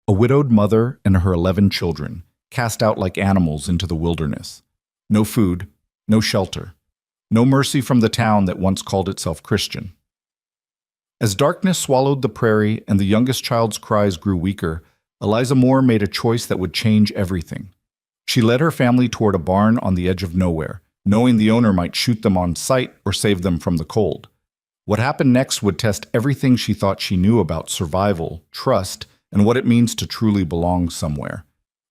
A widowed mother and her 11 children, cast out like animals into the wilderness. No food, no shelter, no mercy from the town that once called itself Christian. As darkness swallowed the prairie and the youngest child's cries grew weaker, Eliza Moore made a choice that would change everything. She led her family toward a barn on the edge of nowhere, knowing the owner might shoot them on sight or save them from the cold. What happened next would test everything she thought she knew about survival, trust, and what it means to truly belong somewhere.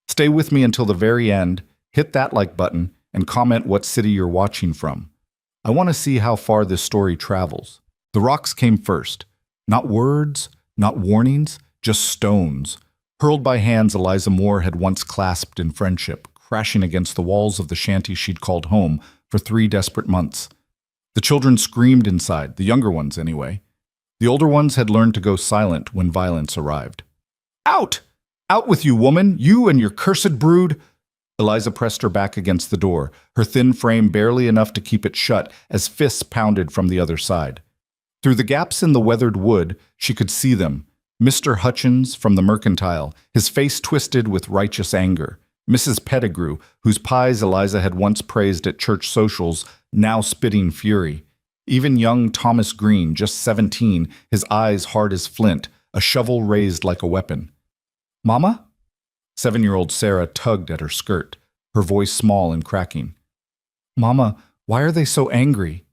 Stay with me until the very end, hit that like button, and comment what city you're watching from. I want to see how far this story travels. The rocks came first. Not words, not warnings, just stones, hurled by hands Eliza Moore had once clasped in friendship, crashing against the walls of the shanty she'd called home for 3 desperate months. The children screamed inside, the younger ones anyway. The older ones had learned to go silent when violence arrived. Out! Out with you, woman! You and your cursed brood! Eliza pressed her back against the door, her thin frame barely enough to keep it shut as fists pounded from the other side. Through the gaps in the weathered wood, she could see them. Mr. Hutchins from the mercantile, his face twisted with righteous anger. Mrs. Pettigrew, whose pies Eliza had once praised at church socials, now spitting fury. Even young Thomas Green, just 17, his eyes hard as flint, a shovel raised like a weapon. Mama? 7-year-old Sarah tugged at her skirt, her voice small and cracking. Mama, why are they so angry?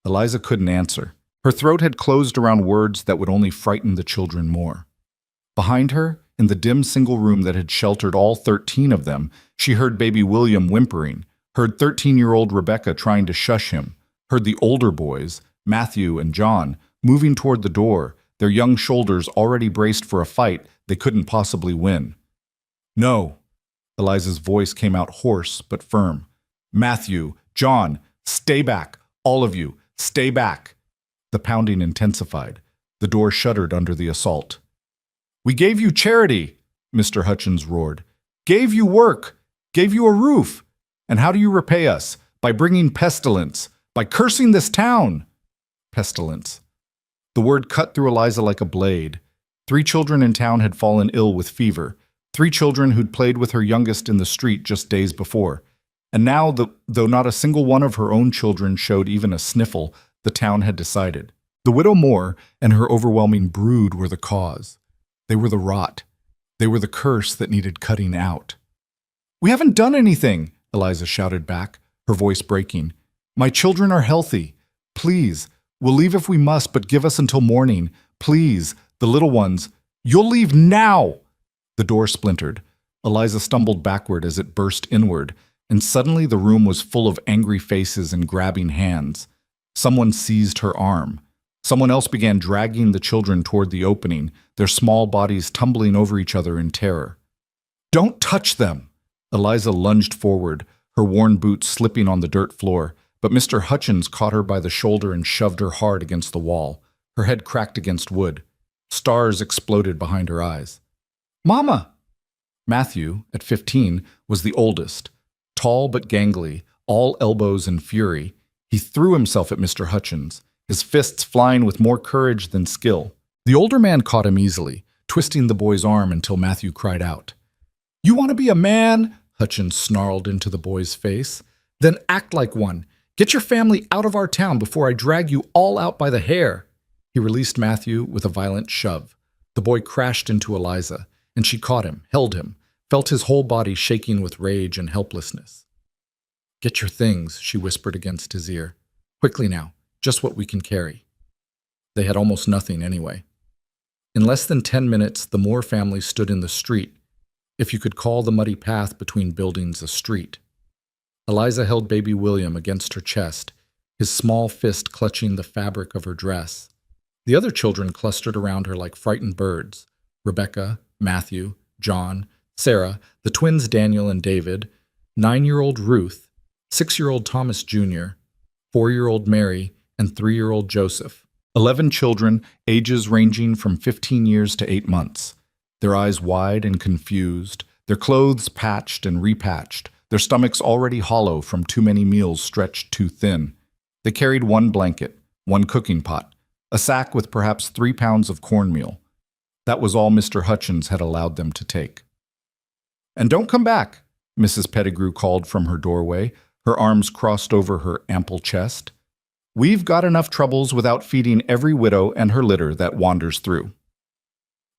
Eliza couldn't answer. Her throat had closed around words that would only frighten the children more. Behind her, in the dim single room that had sheltered all 13 of them, she heard baby William whimpering, heard 13-year-old Rebecca trying to shush him, heard the older boys, Matthew and John, moving toward the door, their young shoulders already braced for a fight they couldn't possibly win. No. Eliza's voice came out hoarse but firm. Matthew, John, stay back. All of you, stay back. The pounding intensified. The door shuddered under the assault. We gave you charity, Mr. Hutchins roared. Gave you work. Gave you a roof. And how do you repay us? By bringing pestilence. By cursing this town. Pestilence. The word cut through Eliza like a blade. 3 children in town had fallen ill with fever. 3 children who'd played with her youngest in the street just days before. And now, though not a single one of her own children showed even a sniffle, the town had decided. The widow Moore and her overwhelming brood were the cause. They were the rot. They were the curse that needed cutting out. We haven't done anything, Eliza shouted back, her voice breaking. My children are healthy. Please, we'll leave if we must, but give us until morning. Please, the little ones. You'll leave now! The door splintered. Eliza stumbled backward as it burst inward, and suddenly the room was full of angry faces and grabbing hands. Someone seized her arm. Someone else began dragging the children toward the opening, their small bodies tumbling over each other in terror. Don't touch them! Eliza lunged forward, her worn boots slipping on the dirt floor, but Mr. Hutchins caught her by the shoulder and shoved her hard against the wall. Her head cracked against wood. Stars exploded behind her eyes. Mama! Matthew, at 15, was the oldest. Tall but gangly, all elbows and fury, he threw himself at Mr. Hutchins, his fists flying with more courage than skill. The older man caught him easily, twisting the boy's arm until Matthew cried out. You want to be a man? Hutchins snarled into the boy's face. Then act like one. Get your family out of our town before I drag you all out by the hair. He released Matthew with a violent shove. The boy crashed into Eliza, and she caught him, held him, felt his whole body shaking with rage and helplessness. Get your things, she whispered against his ear. Quickly now, just what we can carry. They had almost nothing anyway. In less than 10 minutes, the Moore family stood in the street, if you could call the muddy path between buildings a street. Eliza held baby William against her chest, his small fist clutching the fabric of her dress. The other children clustered around her like frightened birds. Rebecca, Matthew, John, Sarah, the twins Daniel and David, 9-year-old Ruth, 6-year-old Thomas Jr., 4-year-old Mary, and 3-year-old Joseph. 11 children, ages ranging from 15 years to 8 months. Their eyes wide and confused, their clothes patched and repatched, their stomachs already hollow from too many meals stretched too thin. They carried 1 blanket, 1 cooking pot, a sack with perhaps 3 pounds of cornmeal. That was all Mr. Hutchins had allowed them to take. "And don't come back," Mrs. Pettigrew called from her doorway, her arms crossed over her ample chest. "We've got enough troubles without feeding every widow and her litter that wanders through."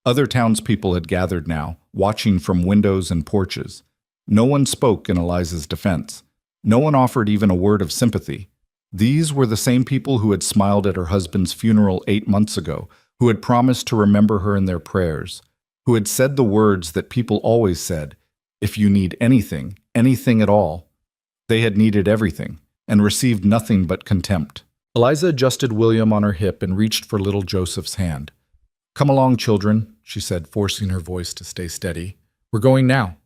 Other townspeople had gathered now, watching from windows and porches. No one spoke in Eliza's defense. No one offered even a word of sympathy. These were the same people who had smiled at her husband's funeral 8 months ago, who had promised to remember her in their prayers, who had said the words that people always said, "If you need anything, anything at all." They had needed everything, and received nothing but contempt. Eliza adjusted William on her hip and reached for little Joseph's hand. "Come along, children," she said, forcing her voice to stay steady. "We're going now."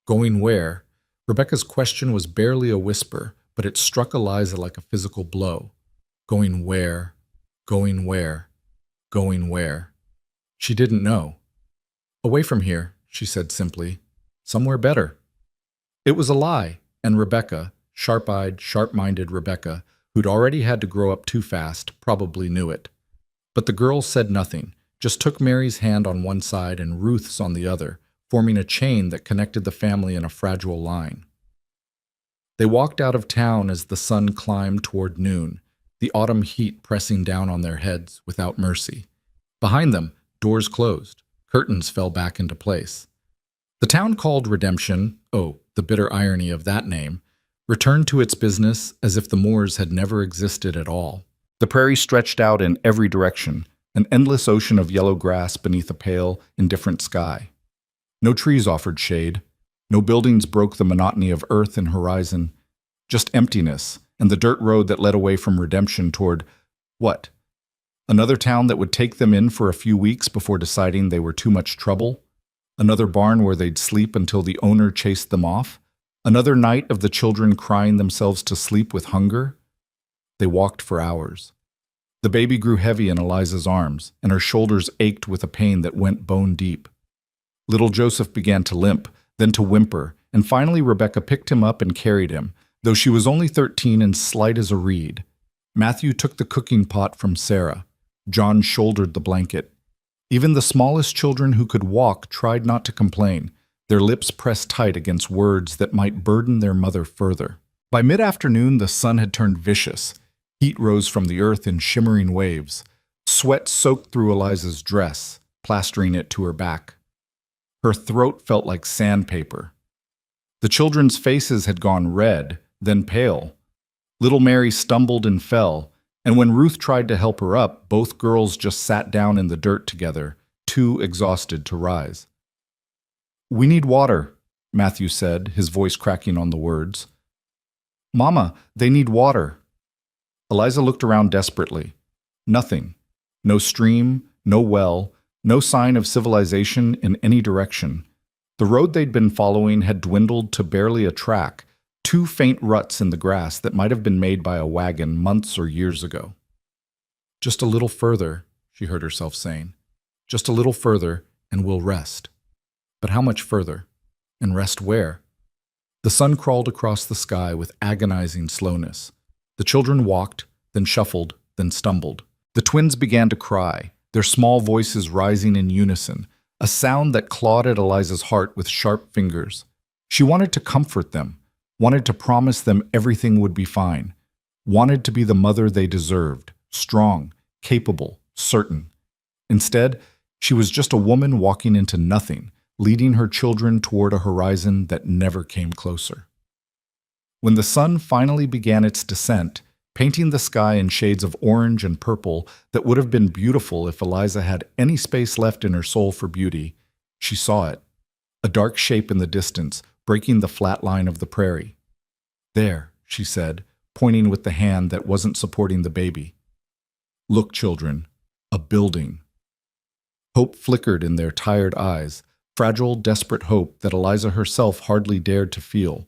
Going where? Rebecca's question was barely a whisper, but it struck Eliza like a physical blow. Going where? Going where? Going where? She didn't know. "Away from here," she said simply. "Somewhere better." It was a lie, and Rebecca, sharp-eyed, sharp-minded Rebecca, who'd already had to grow up too fast, probably knew it. But the girls said nothing, just took Mary's hand on one side and Ruth's on the other, forming a chain that connected the family in a fragile line. They walked out of town as the sun climbed toward noon, the autumn heat pressing down on their heads without mercy. Behind them, doors closed, curtains fell back into place. The town called Redemption, oh, the bitter irony of that name, returned to its business as if the moors had never existed at all. The prairie stretched out in every direction, an endless ocean of yellow grass beneath a pale, indifferent sky. No trees offered shade. No buildings broke the monotony of earth and horizon. Just emptiness and the dirt road that led away from Redemption toward, what? Another town that would take them in for a few weeks before deciding they were too much trouble? Another barn where they'd sleep until the owner chased them off? Another night of the children crying themselves to sleep with hunger? They walked for hours. The baby grew heavy in Eliza's arms, and her shoulders ached with a pain that went bone deep. Little Joseph began to limp, then to whimper, and finally Rebecca picked him up and carried him, though she was only 13 and slight as a reed. Matthew took the cooking pot from Sarah. John shouldered the blanket. Even the smallest children who could walk tried not to complain, their lips pressed tight against words that might burden their mother further. By mid-afternoon, the sun had turned vicious. Heat rose from the earth in shimmering waves. Sweat soaked through Eliza's dress, plastering it to her back. Her throat felt like sandpaper. The children's faces had gone red, then pale. Little Mary stumbled and fell, and when Ruth tried to help her up, both girls just sat down in the dirt together, too exhausted to rise. "We need water," Matthew said, his voice cracking on the words. "Mama, they need water." Eliza looked around desperately. Nothing. No stream, no well, no sign of civilization in any direction. The road they'd been following had dwindled to barely a track, 2 faint ruts in the grass that might have been made by a wagon months or years ago. "Just a little further," she heard herself saying. "Just a little further, and we'll rest." But how much further? And rest where? The sun crawled across the sky with agonizing slowness. The children walked, then shuffled, then stumbled. The twins began to cry, their small voices rising in unison, a sound that clawed at Eliza's heart with sharp fingers. She wanted to comfort them, wanted to promise them everything would be fine, wanted to be the mother they deserved, strong, capable, certain. Instead, she was just a woman walking into nothing, leading her children toward a horizon that never came closer. When the sun finally began its descent, painting the sky in shades of orange and purple that would have been beautiful if Eliza had any space left in her soul for beauty, she saw it, a dark shape in the distance, breaking the flat line of the prairie. "There," she said, pointing with the hand that wasn't supporting the baby. "Look, children, a building." Hope flickered in their tired eyes, fragile, desperate hope that Eliza herself hardly dared to feel.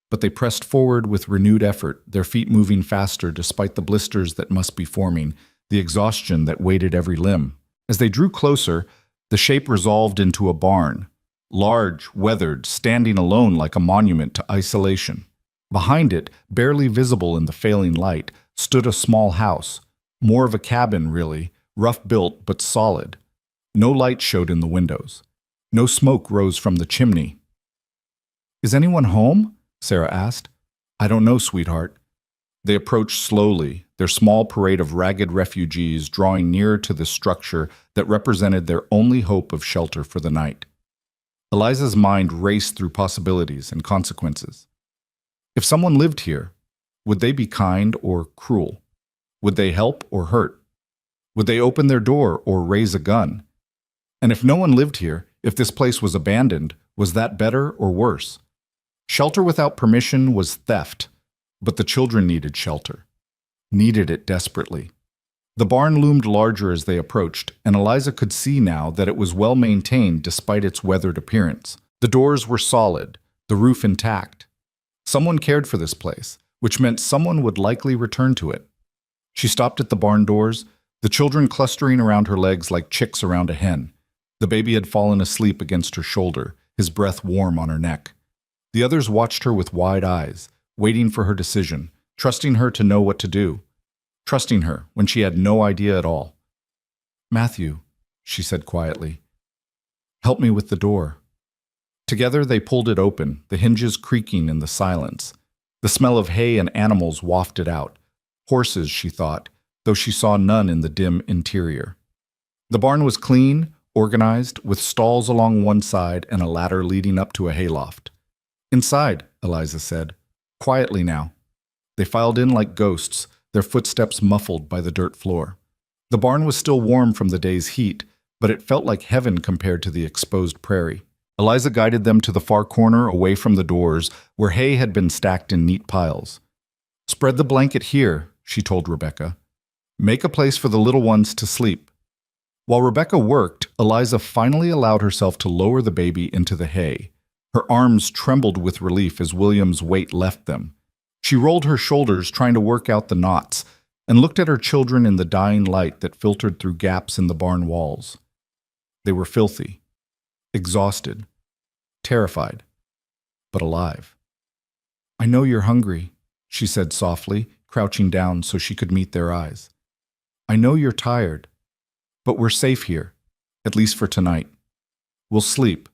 But they pressed forward with renewed effort, their feet moving faster despite the blisters that must be forming, the exhaustion that weighted every limb. As they drew closer, the shape resolved into a barn, large, weathered, standing alone like a monument to isolation. Behind it, barely visible in the failing light, stood a small house, more of a cabin, really, rough-built but solid. No light showed in the windows. No smoke rose from the chimney. "Is anyone home?" Sarah asked. "I don't know, sweetheart." They approached slowly, their small parade of ragged refugees drawing nearer to the structure that represented their only hope of shelter for the night. Eliza's mind raced through possibilities and consequences. If someone lived here, would they be kind or cruel? Would they help or hurt? Would they open their door or raise a gun? And if no one lived here, if this place was abandoned, was that better or worse? Shelter without permission was theft, but the children needed shelter. Needed it desperately. The barn loomed larger as they approached, and Eliza could see now that it was well maintained despite its weathered appearance. The doors were solid, the roof intact. Someone cared for this place, which meant someone would likely return to it. She stopped at the barn doors, the children clustering around her legs like chicks around a hen. The baby had fallen asleep against her shoulder, his breath warm on her neck. The others watched her with wide eyes, waiting for her decision, trusting her to know what to do. Trusting her when she had no idea at all. "Matthew," she said quietly, "help me with the door." Together they pulled it open, the hinges creaking in the silence. The smell of hay and animals wafted out. Horses, she thought, though she saw none in the dim interior. The barn was clean, organized, with stalls along one side and a ladder leading up to a hayloft. "Inside," Eliza said. "Quietly now." They filed in like ghosts, their footsteps muffled by the dirt floor. The barn was still warm from the day's heat, but it felt like heaven compared to the exposed prairie. Eliza guided them to the far corner away from the doors, where hay had been stacked in neat piles. "Spread the blanket here," she told Rebecca. "Make a place for the little ones to sleep." While Rebecca worked, Eliza finally allowed herself to lower the baby into the hay. Her arms trembled with relief as William's weight left them. She rolled her shoulders, trying to work out the knots, and looked at her children in the dying light that filtered through gaps in the barn walls. They were filthy, exhausted, terrified, but alive. "I know you're hungry," she said softly, crouching down so she could meet their eyes. "I know you're tired, but we're safe here, at least for tonight. We'll sleep,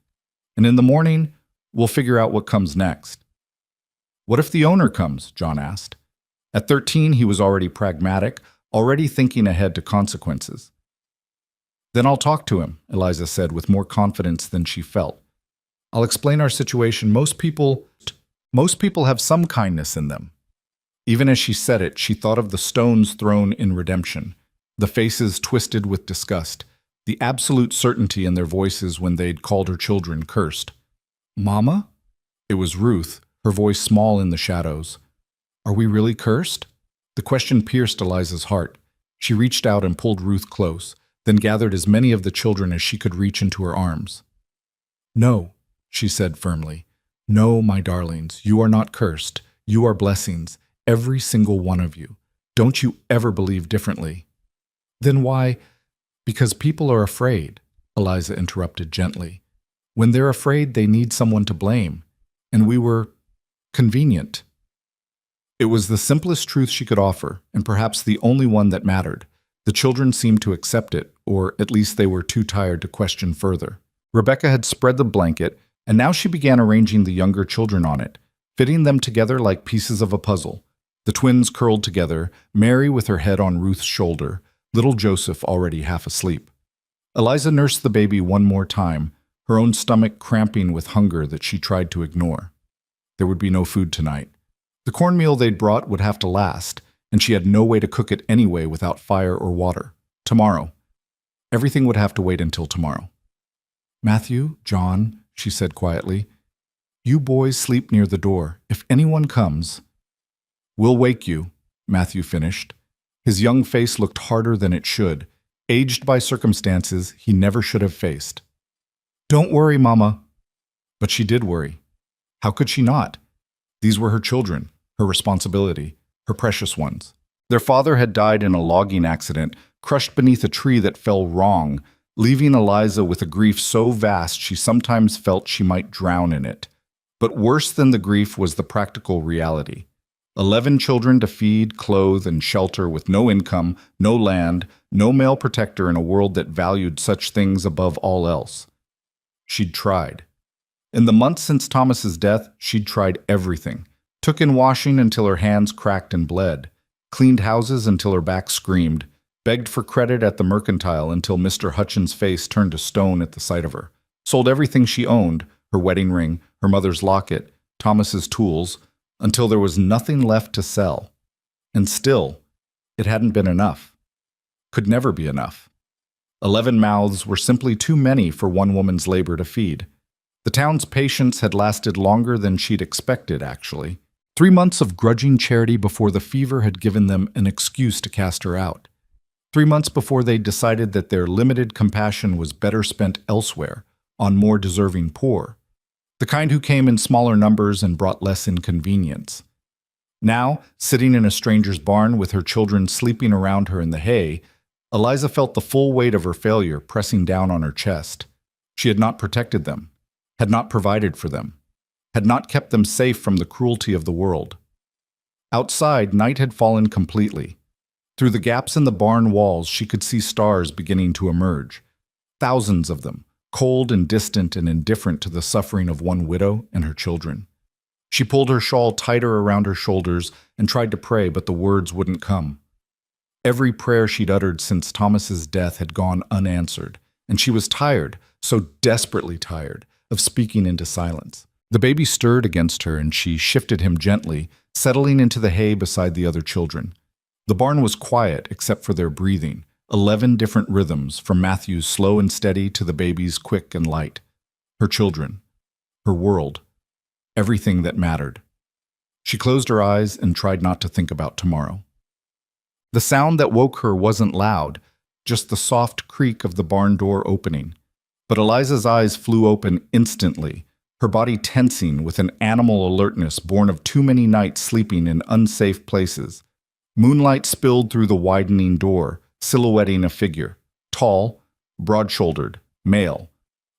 and in the morning, we'll figure out what comes next." "What if the owner comes?" John asked. At 13, he was already pragmatic, already thinking ahead to consequences. "Then I'll talk to him," Eliza said with more confidence than she felt. "I'll explain our situation. Most people have some kindness in them." Even as she said it, she thought of the stones thrown in redemption, the faces twisted with disgust, the absolute certainty in their voices when they'd called her children cursed. "Mama?" It was Ruth, her voice small in the shadows. "Are we really cursed?" The question pierced Eliza's heart. She reached out and pulled Ruth close, then gathered as many of the children as she could reach into her arms. "No," she said firmly. "No, my darlings, you are not cursed. You are blessings, every single one of you. Don't you ever believe differently." "Then why?" "Because people are afraid," Eliza interrupted gently. "When they're afraid, they need someone to blame. And we were convenient." It was the simplest truth she could offer, and perhaps the only one that mattered. The children seemed to accept it, or at least they were too tired to question further. Rebecca had spread the blanket, and now she began arranging the younger children on it, fitting them together like pieces of a puzzle. The twins curled together, Mary with her head on Ruth's shoulder, little Joseph already half asleep. Eliza nursed the baby one more time, her own stomach cramping with hunger that she tried to ignore. There would be no food tonight. The cornmeal they'd brought would have to last, and she had no way to cook it anyway without fire or water. Tomorrow. Everything would have to wait until tomorrow. "Matthew, John," she said quietly, "you boys sleep near the door. If anyone comes—" "We'll wake you," Matthew finished. His young face looked harder than it should, aged by circumstances he never should have faced. "Don't worry, Mama." But she did worry. How could she not? These were her children, her responsibility, her precious ones. Their father had died in a logging accident, crushed beneath a tree that fell wrong, leaving Eliza with a grief so vast she sometimes felt she might drown in it. But worse than the grief was the practical reality. 11 children to feed, clothe, and shelter with no income, no land, no male protector in a world that valued such things above all else. She'd tried. In the months since Thomas's death, she'd tried everything. Took in washing until her hands cracked and bled. Cleaned houses until her back screamed. Begged for credit at the mercantile until Mr. Hutchins' face turned to stone at the sight of her. Sold everything she owned, her wedding ring, her mother's locket, Thomas's tools, until there was nothing left to sell. And still, it hadn't been enough. Could never be enough. 11 mouths were simply too many for one woman's labor to feed. The town's patience had lasted longer than she'd expected, actually. 3 months of grudging charity before the fever had given them an excuse to cast her out. 3 months before they decided that their limited compassion was better spent elsewhere, on more deserving poor. The kind who came in smaller numbers and brought less inconvenience. Now, sitting in a stranger's barn with her children sleeping around her in the hay, Eliza felt the full weight of her failure pressing down on her chest. She had not protected them, had not provided for them, had not kept them safe from the cruelty of the world. Outside, night had fallen completely. Through the gaps in the barn walls, she could see stars beginning to emerge. Thousands of them, cold and distant and indifferent to the suffering of one widow and her children. She pulled her shawl tighter around her shoulders and tried to pray, but the words wouldn't come. Every prayer she'd uttered since Thomas's death had gone unanswered, and she was tired, so desperately tired, of speaking into silence. The baby stirred against her, and she shifted him gently, settling into the hay beside the other children. The barn was quiet except for their breathing, 11 different rhythms, from Matthew's slow and steady to the baby's quick and light. Her children, her world, everything that mattered. She closed her eyes and tried not to think about tomorrow. The sound that woke her wasn't loud, just the soft creak of the barn door opening. But Eliza's eyes flew open instantly, her body tensing with an animal alertness born of too many nights sleeping in unsafe places. Moonlight spilled through the widening door, silhouetting a figure, tall, broad-shouldered, male.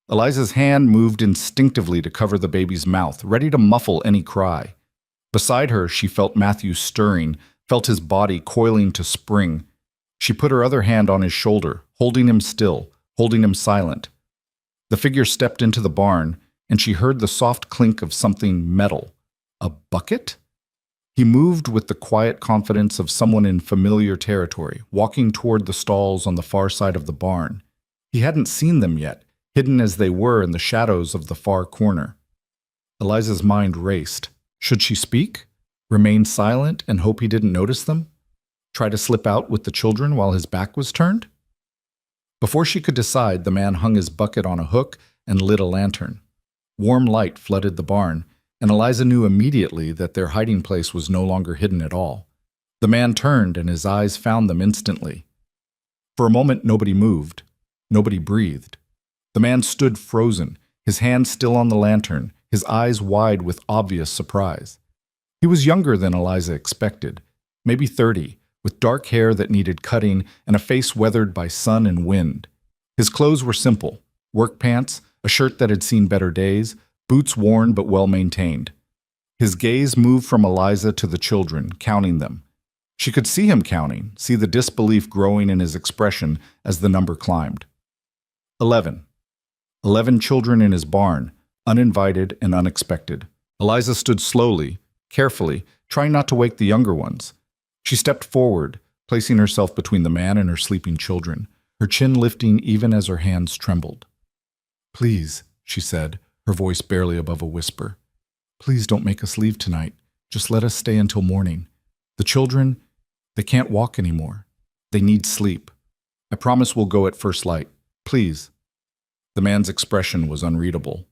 Eliza's hand moved instinctively to cover the baby's mouth, ready to muffle any cry. Beside her, she felt Matthew stirring, felt his body coiling to spring. She put her other hand on his shoulder, holding him still, holding him silent. The figure stepped into the barn, and she heard the soft clink of something metal. A bucket? He moved with the quiet confidence of someone in familiar territory, walking toward the stalls on the far side of the barn. He hadn't seen them yet, hidden as they were in the shadows of the far corner. Eliza's mind raced. Should she speak? Remain silent and hope he didn't notice them? Try to slip out with the children while his back was turned? Before she could decide, the man hung his bucket on a hook and lit a lantern. Warm light flooded the barn, and Eliza knew immediately that their hiding place was no longer hidden at all. The man turned, and his eyes found them instantly. For a moment, nobody moved. Nobody breathed. The man stood frozen, his hand still on the lantern, his eyes wide with obvious surprise. He was younger than Eliza expected, maybe 30, with dark hair that needed cutting and a face weathered by sun and wind. His clothes were simple: work pants, a shirt that had seen better days, boots worn but well-maintained. His gaze moved from Eliza to the children, counting them. She could see him counting, see the disbelief growing in his expression as the number climbed. 11. 11 children in his barn, uninvited and unexpected. Eliza stood slowly, carefully, trying not to wake the younger ones. She stepped forward, placing herself between the man and her sleeping children, her chin lifting even as her hands trembled. "Please," she said, her voice barely above a whisper. "Please don't make us leave tonight. Just let us stay until morning. The children, they can't walk anymore. They need sleep. I promise we'll go at first light. Please." The man's expression was unreadable.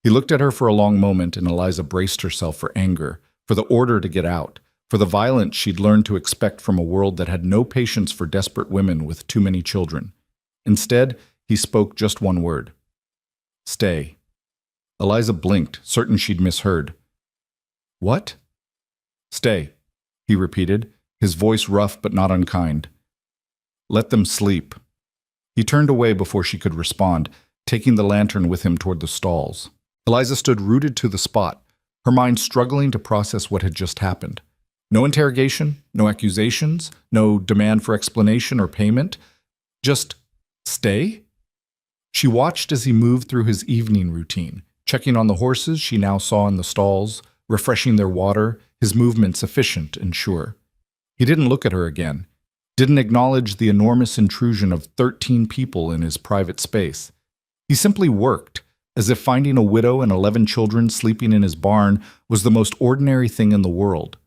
He looked at her for a long moment, and Eliza braced herself for anger, for the order to get out, for the violence she'd learned to expect from a world that had no patience for desperate women with too many children. Instead, he spoke just one word. "Stay." Eliza blinked, certain she'd misheard. "What?" "Stay," he repeated, his voice rough but not unkind. "Let them sleep." He turned away before she could respond, taking the lantern with him toward the stalls. Eliza stood rooted to the spot, her mind struggling to process what had just happened. No interrogation, no accusations, no demand for explanation or payment. Just stay? She watched as he moved through his evening routine, checking on the horses she now saw in the stalls, refreshing their water, his movements efficient and sure. He didn't look at her again, didn't acknowledge the enormous intrusion of 13 people in his private space. He simply worked, as if finding a widow and 11 children sleeping in his barn was the most ordinary thing in the world.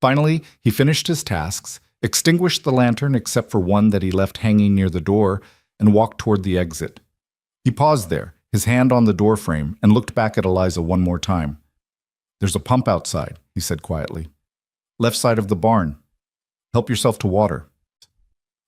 Finally, he finished his tasks, extinguished the lantern except for one that he left hanging near the door, and walked toward the exit. He paused there, his hand on the doorframe, and looked back at Eliza one more time. "There's a pump outside," he said quietly. "Left side of the barn. Help yourself to water."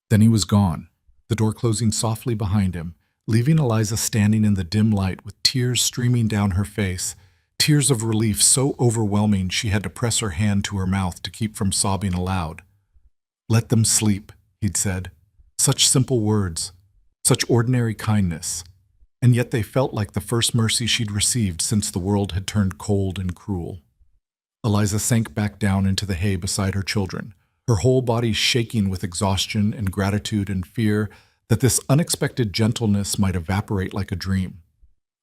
Then he was gone, the door closing softly behind him, leaving Eliza standing in the dim light with tears streaming down her face, tears of relief so overwhelming she had to press her hand to her mouth to keep from sobbing aloud. "Let them sleep," he'd said. Such simple words, such ordinary kindness, and yet they felt like the first mercy she'd received since the world had turned cold and cruel. Eliza sank back down into the hay beside her children, her whole body shaking with exhaustion and gratitude and fear that this unexpected gentleness might evaporate like a dream.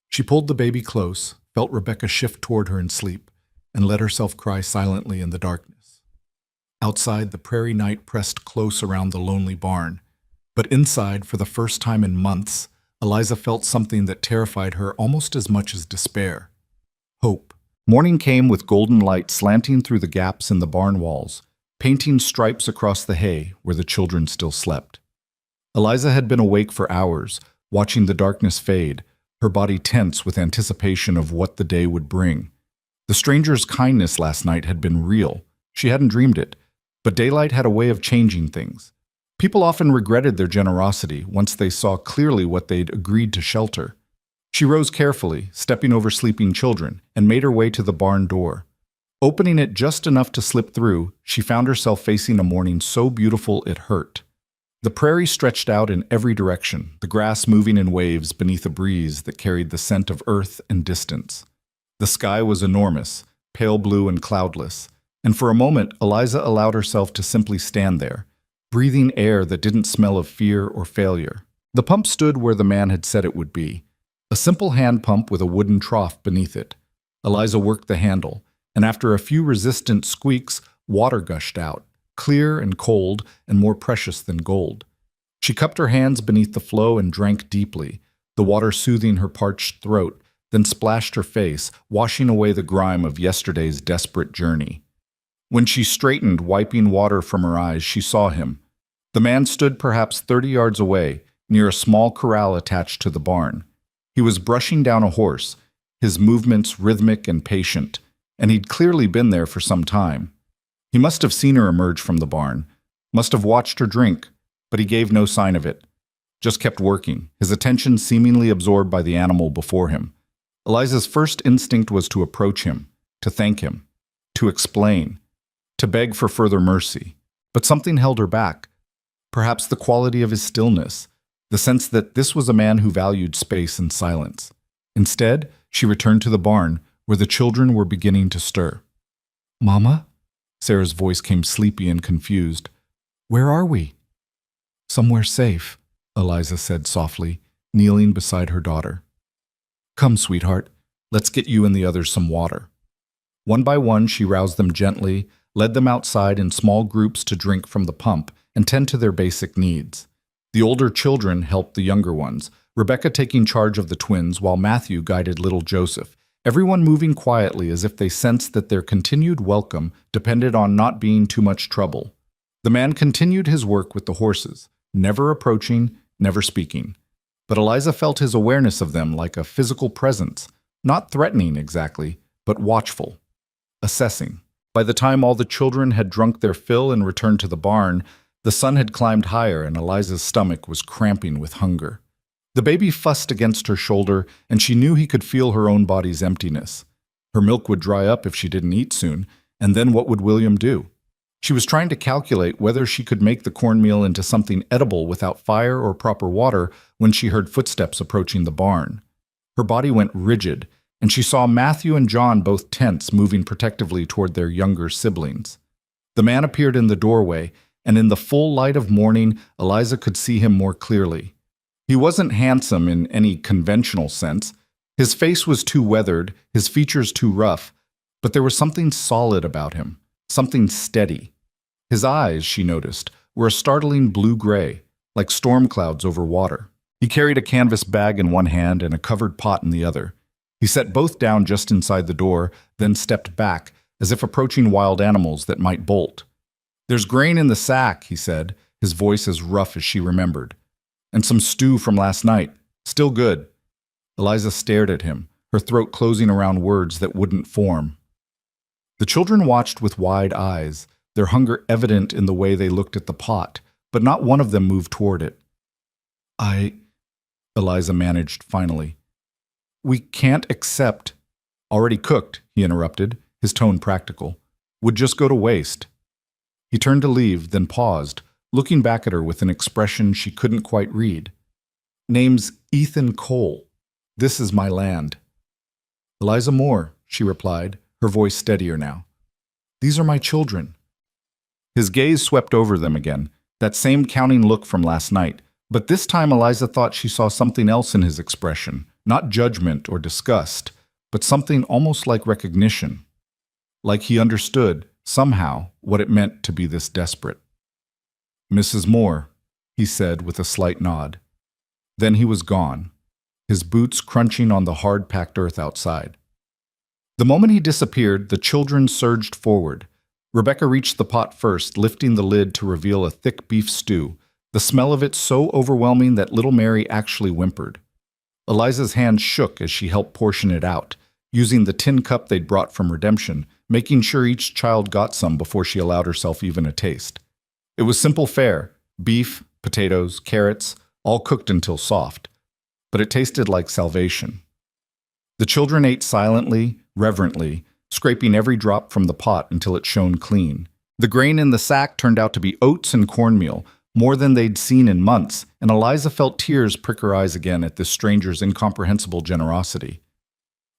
She pulled the baby close, felt Rebecca shift toward her in sleep, and let herself cry silently in the darkness. Outside, the prairie night pressed close around the lonely barn, but inside, for the first time in months, Eliza felt something that terrified her almost as much as despair. Hope. Morning came with golden light slanting through the gaps in the barn walls, painting stripes across the hay where the children still slept. Eliza had been awake for hours, watching the darkness fade, her body tense with anticipation of what the day would bring. The stranger's kindness last night had been real. She hadn't dreamed it, but daylight had a way of changing things. People often regretted their generosity once they saw clearly what they'd agreed to shelter. She rose carefully, stepping over sleeping children, and made her way to the barn door. Opening it just enough to slip through, she found herself facing a morning so beautiful it hurt. The prairie stretched out in every direction, the grass moving in waves beneath a breeze that carried the scent of earth and distance. The sky was enormous, pale blue and cloudless, and for a moment Eliza allowed herself to simply stand there, breathing air that didn't smell of fear or failure. The pump stood where the man had said it would be, a simple hand pump with a wooden trough beneath it. Eliza worked the handle, and after a few resistant squeaks, water gushed out, clear and cold and more precious than gold. She cupped her hands beneath the flow and drank deeply, the water soothing her parched throat, then splashed her face, washing away the grime of yesterday's desperate journey. When she straightened, wiping water from her eyes, she saw him. The man stood perhaps 30 yards away, near a small corral attached to the barn. He was brushing down a horse, his movements rhythmic and patient, and he'd clearly been there for some time. He must have seen her emerge from the barn, must have watched her drink, but he gave no sign of it. Just kept working, his attention seemingly absorbed by the animal before him. Eliza's first instinct was to approach him, to thank him, to explain, to beg for further mercy. But something held her back. Perhaps the quality of his stillness, the sense that this was a man who valued space and silence. Instead, she returned to the barn, where the children were beginning to stir. "Mama?" Sarah's voice came sleepy and confused. "Where are we?" "Somewhere safe," Eliza said softly, kneeling beside her daughter. "Come, sweetheart, let's get you and the others some water." One by one, she roused them gently, led them outside in small groups to drink from the pump and tend to their basic needs. The older children helped the younger ones, Rebecca taking charge of the twins while Matthew guided little Joseph, everyone moving quietly as if they sensed that their continued welcome depended on not being too much trouble. The man continued his work with the horses, never approaching, never speaking. But Eliza felt his awareness of them like a physical presence, not threatening exactly, but watchful, assessing. By the time all the children had drunk their fill and returned to the barn, the sun had climbed higher and Eliza's stomach was cramping with hunger. The baby fussed against her shoulder, and she knew he could feel her own body's emptiness. Her milk would dry up if she didn't eat soon, and then what would William do? She was trying to calculate whether she could make the cornmeal into something edible without fire or proper water when she heard footsteps approaching the barn. Her body went rigid, and she saw Matthew and John both tense, moving protectively toward their younger siblings. The man appeared in the doorway, and in the full light of morning, Eliza could see him more clearly. He wasn't handsome in any conventional sense. His face was too weathered, his features too rough, but there was something solid about him, something steady. His eyes, she noticed, were a startling blue-gray, like storm clouds over water. He carried a canvas bag in one hand and a covered pot in the other. He set both down just inside the door, then stepped back, as if approaching wild animals that might bolt. "There's grain in the sack," he said, his voice as rough as she remembered. "And some stew from last night. Still good." Eliza stared at him, her throat closing around words that wouldn't form. The children watched with wide eyes, their hunger evident in the way they looked at the pot, but not one of them moved toward it. Eliza managed finally. "We can't accept—" "Already cooked," he interrupted, his tone practical. "Would just go to waste." He turned to leave, then paused, looking back at her with an expression she couldn't quite read. "Name's Ethan Cole. This is my land." "Eliza Moore," she replied, her voice steadier now. "These are my children." His gaze swept over them again, that same counting look from last night, but this time Eliza thought she saw something else in his expression, not judgment or disgust, but something almost like recognition. Like he understood, somehow, what it meant to be this desperate. "Mrs. Moore," he said with a slight nod. Then he was gone, his boots crunching on the hard-packed earth outside. The moment he disappeared, the children surged forward. Rebecca reached the pot first, lifting the lid to reveal a thick beef stew, the smell of it so overwhelming that little Mary actually whimpered. Eliza's hand shook as she helped portion it out, using the tin cup they'd brought from Redemption, making sure each child got some before she allowed herself even a taste. It was simple fare: beef, potatoes, carrots, all cooked until soft. But it tasted like salvation. The children ate silently, reverently, scraping every drop from the pot until it shone clean. The grain in the sack turned out to be oats and cornmeal, more than they'd seen in months, and Eliza felt tears prick her eyes again at this stranger's incomprehensible generosity.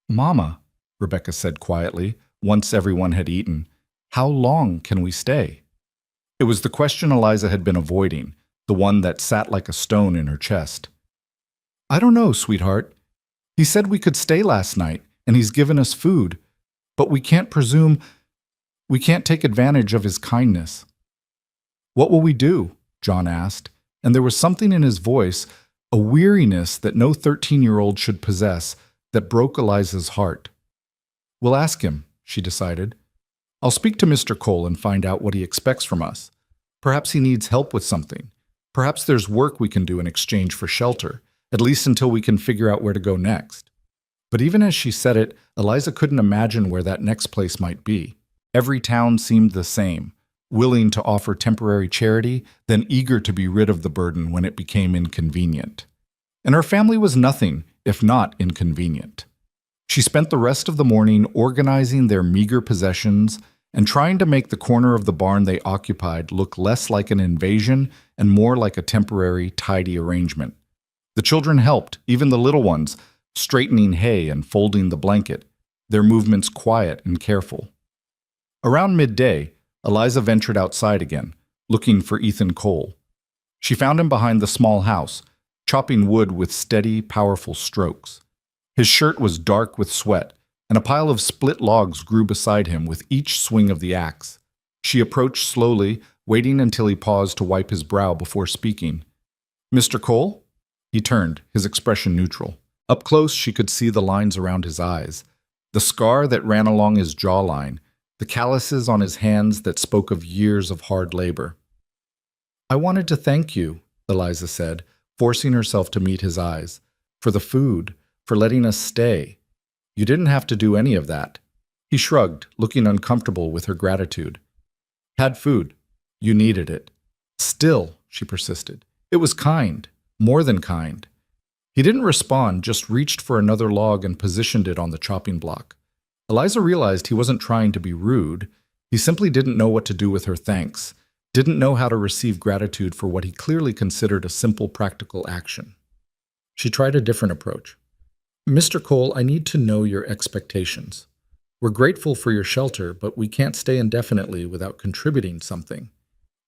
"Mama," Rebecca said quietly, once everyone had eaten, "how long can we stay?" It was the question Eliza had been avoiding, the one that sat like a stone in her chest. "I don't know, sweetheart. He said we could stay last night, and he's given us food, but we can't take advantage of his kindness." "What will we do?" John asked, and there was something in his voice, a weariness that no 13-year-old should possess, that broke Eliza's heart. "We'll ask him," she decided. "I'll speak to Mr. Cole and find out what he expects from us. Perhaps he needs help with something. Perhaps there's work we can do in exchange for shelter, at least until we can figure out where to go next." But even as she said it, Eliza couldn't imagine where that next place might be. Every town seemed the same, willing to offer temporary charity, then eager to be rid of the burden when it became inconvenient. And her family was nothing if not inconvenient. She spent the rest of the morning organizing their meager possessions and trying to make the corner of the barn they occupied look less like an invasion and more like a temporary, tidy arrangement. The children helped, even the little ones, straightening hay and folding the blanket, their movements quiet and careful. Around midday, Eliza ventured outside again, looking for Ethan Cole. She found him behind the small house, chopping wood with steady, powerful strokes. His shirt was dark with sweat, and a pile of split logs grew beside him with each swing of the axe. She approached slowly, waiting until he paused to wipe his brow before speaking. "Mr. Cole?" He turned, his expression neutral. Up close, she could see the lines around his eyes, the scar that ran along his jawline, the calluses on his hands that spoke of years of hard labor. "I wanted to thank you," Eliza said, forcing herself to meet his eyes, "for the food, for letting us stay. You didn't have to do any of that." He shrugged, looking uncomfortable with her gratitude. "Had food. You needed it." "Still," she persisted, "it was kind, more than kind." He didn't respond, just reached for another log and positioned it on the chopping block. Eliza realized he wasn't trying to be rude. He simply didn't know what to do with her thanks, didn't know how to receive gratitude for what he clearly considered a simple, practical action. She tried a different approach. "Mr. Cole, I need to know your expectations." We're grateful for your shelter, but we can't stay indefinitely without contributing something.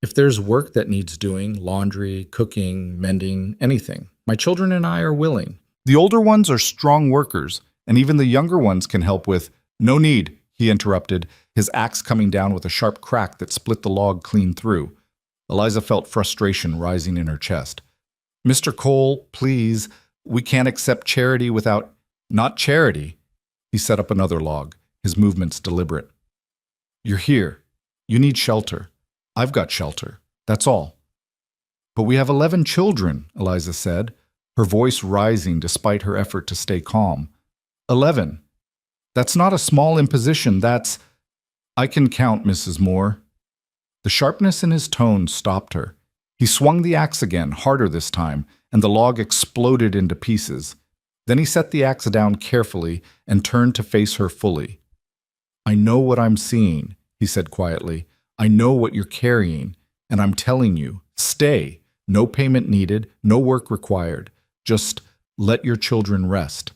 If there's work that needs doing, laundry, cooking, mending, anything, my children and I are willing. The older ones are strong workers, and even the younger ones can help with— No need, he interrupted, his axe coming down with a sharp crack that split the log clean through. Eliza felt frustration rising in her chest. Mr. Cole, please, we can't accept charity without— Not charity. He set up another log, his movements deliberate. You're here. You need shelter. I've got shelter. That's all. But we have 11 children, Eliza said, her voice rising despite her effort to stay calm. 11. That's not a small imposition, that's— I can count, Mrs. Moore. The sharpness in his tone stopped her. He swung the axe again, harder this time, and the log exploded into pieces. Then he set the axe down carefully and turned to face her fully. I know what I'm seeing, he said quietly. I know what you're carrying, and I'm telling you, stay. No payment needed, no work required. Just let your children rest.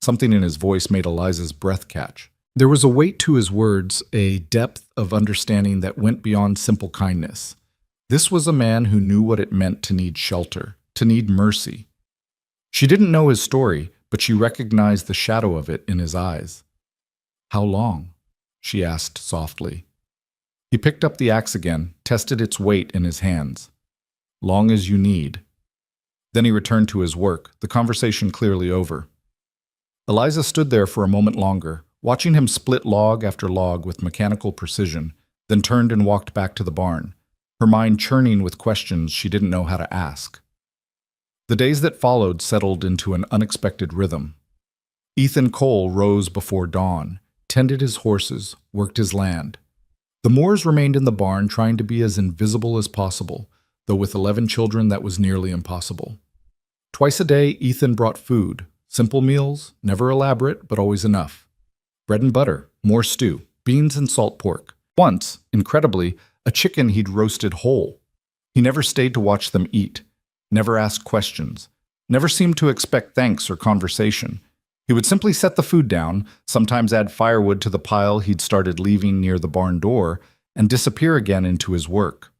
Something in his voice made Eliza's breath catch. There was a weight to his words, a depth of understanding that went beyond simple kindness. This was a man who knew what it meant to need shelter, to need mercy. She didn't know his story, but she recognized the shadow of it in his eyes. How long? She asked softly. He picked up the axe again, tested its weight in his hands. Long as you need. Then he returned to his work, the conversation clearly over. Eliza stood there for a moment longer, watching him split log after log with mechanical precision, then turned and walked back to the barn, her mind churning with questions she didn't know how to ask. The days that followed settled into an unexpected rhythm. Ethan Cole rose before dawn, tended his horses, worked his land. The Moores remained in the barn trying to be as invisible as possible, though with 11 children that was nearly impossible. Twice a day, Ethan brought food, simple meals, never elaborate, but always enough. Bread and butter, more stew, beans and salt pork. Once, incredibly, a chicken he'd roasted whole. He never stayed to watch them eat, never asked questions, never seemed to expect thanks or conversation. He would simply set the food down, sometimes add firewood to the pile he'd started leaving near the barn door, and disappear again into his work.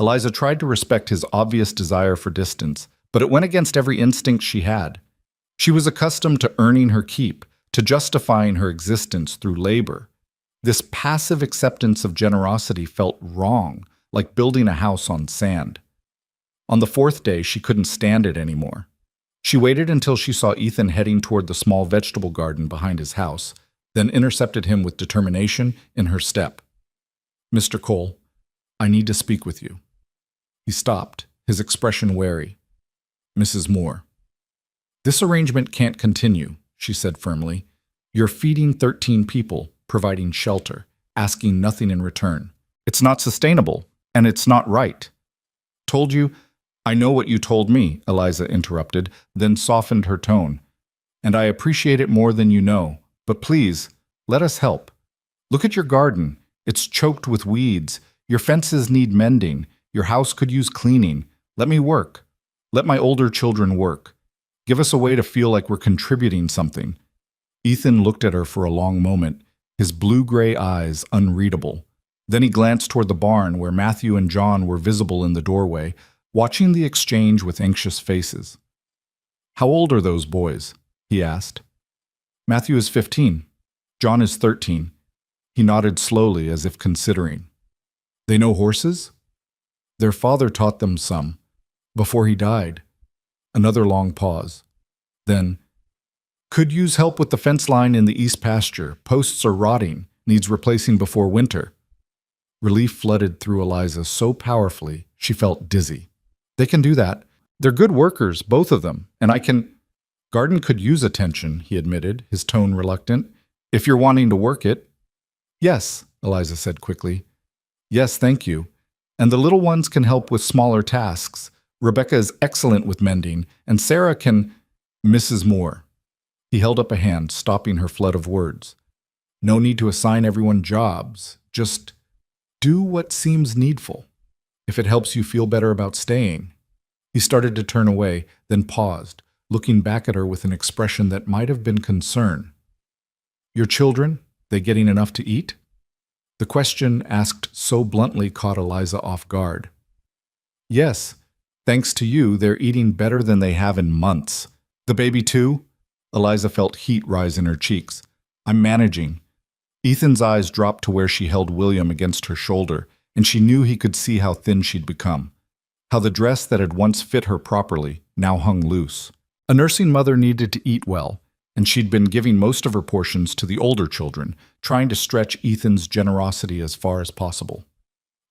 Eliza tried to respect his obvious desire for distance, but it went against every instinct she had. She was accustomed to earning her keep, to justifying her existence through labor. This passive acceptance of generosity felt wrong, like building a house on sand. On the 4th day, she couldn't stand it anymore. She waited until she saw Ethan heading toward the small vegetable garden behind his house, then intercepted him with determination in her step. Mr. Cole, I need to speak with you. He stopped, his expression wary. Mrs. Moore. This arrangement can't continue, she said firmly. You're feeding 13 people, providing shelter, asking nothing in return. It's not sustainable, and it's not right. Told you— I know what you told me, Eliza interrupted, then softened her tone. And I appreciate it more than you know. But please, let us help. Look at your garden. It's choked with weeds. Your fences need mending. Your house could use cleaning. Let me work. Let my older children work. Give us a way to feel like we're contributing something. Ethan looked at her for a long moment, his blue-gray eyes unreadable. Then he glanced toward the barn where Matthew and John were visible in the doorway, watching the exchange with anxious faces. How old are those boys? He asked. Matthew is 15. John is 13. He nodded slowly as if considering. They know horses? Their father taught them some, before he died. Another long pause. Then, could use help with the fence line in the east pasture. Posts are rotting, needs replacing before winter. Relief flooded through Eliza so powerfully she felt dizzy. They can do that. They're good workers, both of them, and I can— Garden could use attention, he admitted, his tone reluctant. If you're wanting to work it. Yes, Eliza said quickly. Yes, thank you. And the little ones can help with smaller tasks. Rebecca is excellent with mending, and Sarah can— Mrs. Moore. He held up a hand, stopping her flood of words. No need to assign everyone jobs. Just do what seems needful. If it helps you feel better about staying. He started to turn away, then paused, looking back at her with an expression that might have been concern. Your children? They getting enough to eat? The question asked so bluntly caught Eliza off guard. Yes, thanks to you, they're eating better than they have in months. The baby too? Eliza felt heat rise in her cheeks. I'm managing. Ethan's eyes dropped to where she held William against her shoulder, and she knew he could see how thin she'd become. How the dress that had once fit her properly now hung loose. A nursing mother needed to eat well, and she'd been giving most of her portions to the older children, trying to stretch Ethan's generosity as far as possible.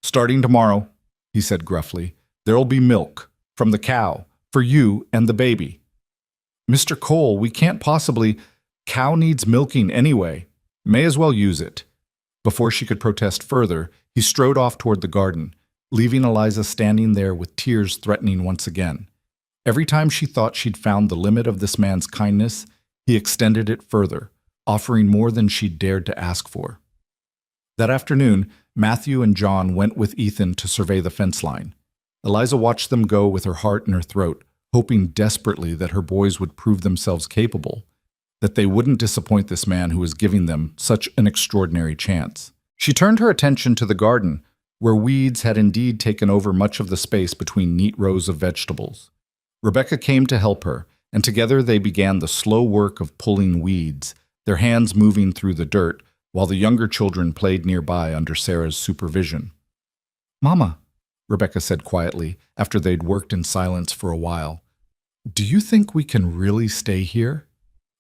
Starting tomorrow, he said gruffly, there'll be milk from the cow for you and the baby. Mr. Cole, we can't possibly. Cow needs milking anyway. May as well use it. Before she could protest further, he strode off toward the garden, leaving Eliza standing there with tears threatening once again. Every time she thought she'd found the limit of this man's kindness, he extended it further, offering more than she'd dared to ask for. That afternoon, Matthew and John went with Ethan to survey the fence line. Eliza watched them go with her heart in her throat, hoping desperately that her boys would prove themselves capable, that they wouldn't disappoint this man who was giving them such an extraordinary chance. She turned her attention to the garden, where weeds had indeed taken over much of the space between neat rows of vegetables. Rebecca came to help her, and together they began the slow work of pulling weeds, their hands moving through the dirt, while the younger children played nearby under Sarah's supervision. "Mama," Rebecca said quietly, after they'd worked in silence for a while, "do you think we can really stay here?"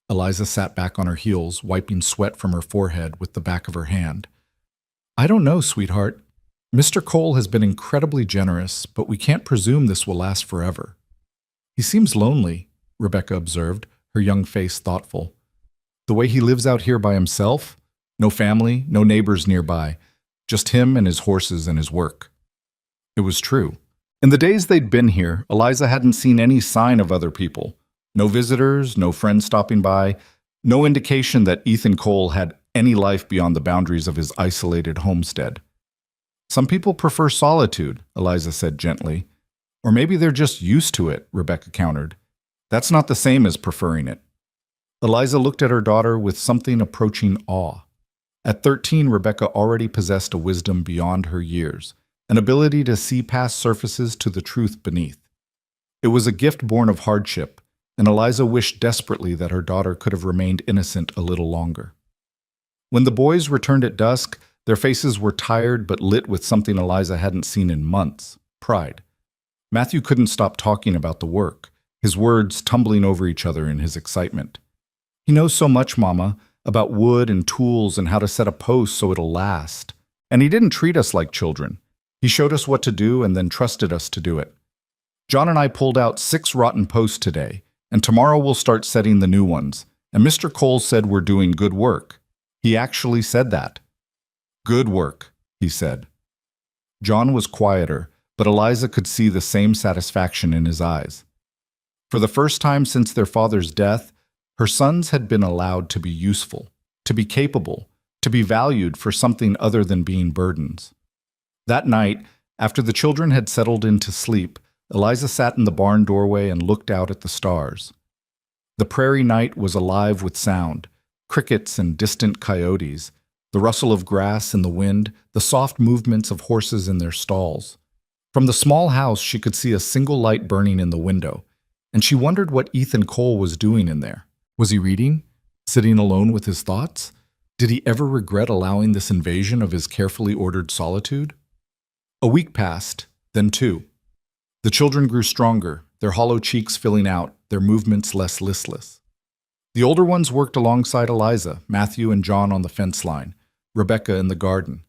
Eliza sat back on her heels, wiping sweat from her forehead with the back of her hand. "I don't know, sweetheart. Mr. Cole has been incredibly generous, but we can't presume this will last forever." "He seems lonely," Rebecca observed, her young face thoughtful. "The way he lives out here by himself? No family, no neighbors nearby, just him and his horses and his work." It was true. In the days they'd been here, Eliza hadn't seen any sign of other people. No visitors, no friends stopping by, no indication that Ethan Cole had any life beyond the boundaries of his isolated homestead. "Some people prefer solitude," Eliza said gently. "Or maybe they're just used to it," Rebecca countered. "That's not the same as preferring it." Eliza looked at her daughter with something approaching awe. At 13, Rebecca already possessed a wisdom beyond her years, an ability to see past surfaces to the truth beneath. It was a gift born of hardship, and Eliza wished desperately that her daughter could have remained innocent a little longer. When the boys returned at dusk, their faces were tired but lit with something Eliza hadn't seen in months: pride. Matthew couldn't stop talking about the work, his words tumbling over each other in his excitement. "He knows so much, Mama, about wood and tools and how to set a post so it'll last. And he didn't treat us like children. He showed us what to do and then trusted us to do it. John and I pulled out 6 rotten posts today, and tomorrow we'll start setting the new ones. And Mr. Cole said we're doing good work. He actually said that." "Good work," he said. John was quieter, but Eliza could see the same satisfaction in his eyes. For the first time since their father's death, her sons had been allowed to be useful, to be capable, to be valued for something other than being burdens. That night, after the children had settled into sleep, Eliza sat in the barn doorway and looked out at the stars. The prairie night was alive with sound, crickets and distant coyotes, the rustle of grass in the wind, the soft movements of horses in their stalls. From the small house, she could see a single light burning in the window, and she wondered what Ethan Cole was doing in there. Was he reading? Sitting alone with his thoughts? Did he ever regret allowing this invasion of his carefully ordered solitude? A week passed, then 2. The children grew stronger, their hollow cheeks filling out, their movements less listless. The older ones worked alongside Eliza, Matthew and John on the fence line, Rebecca in the garden.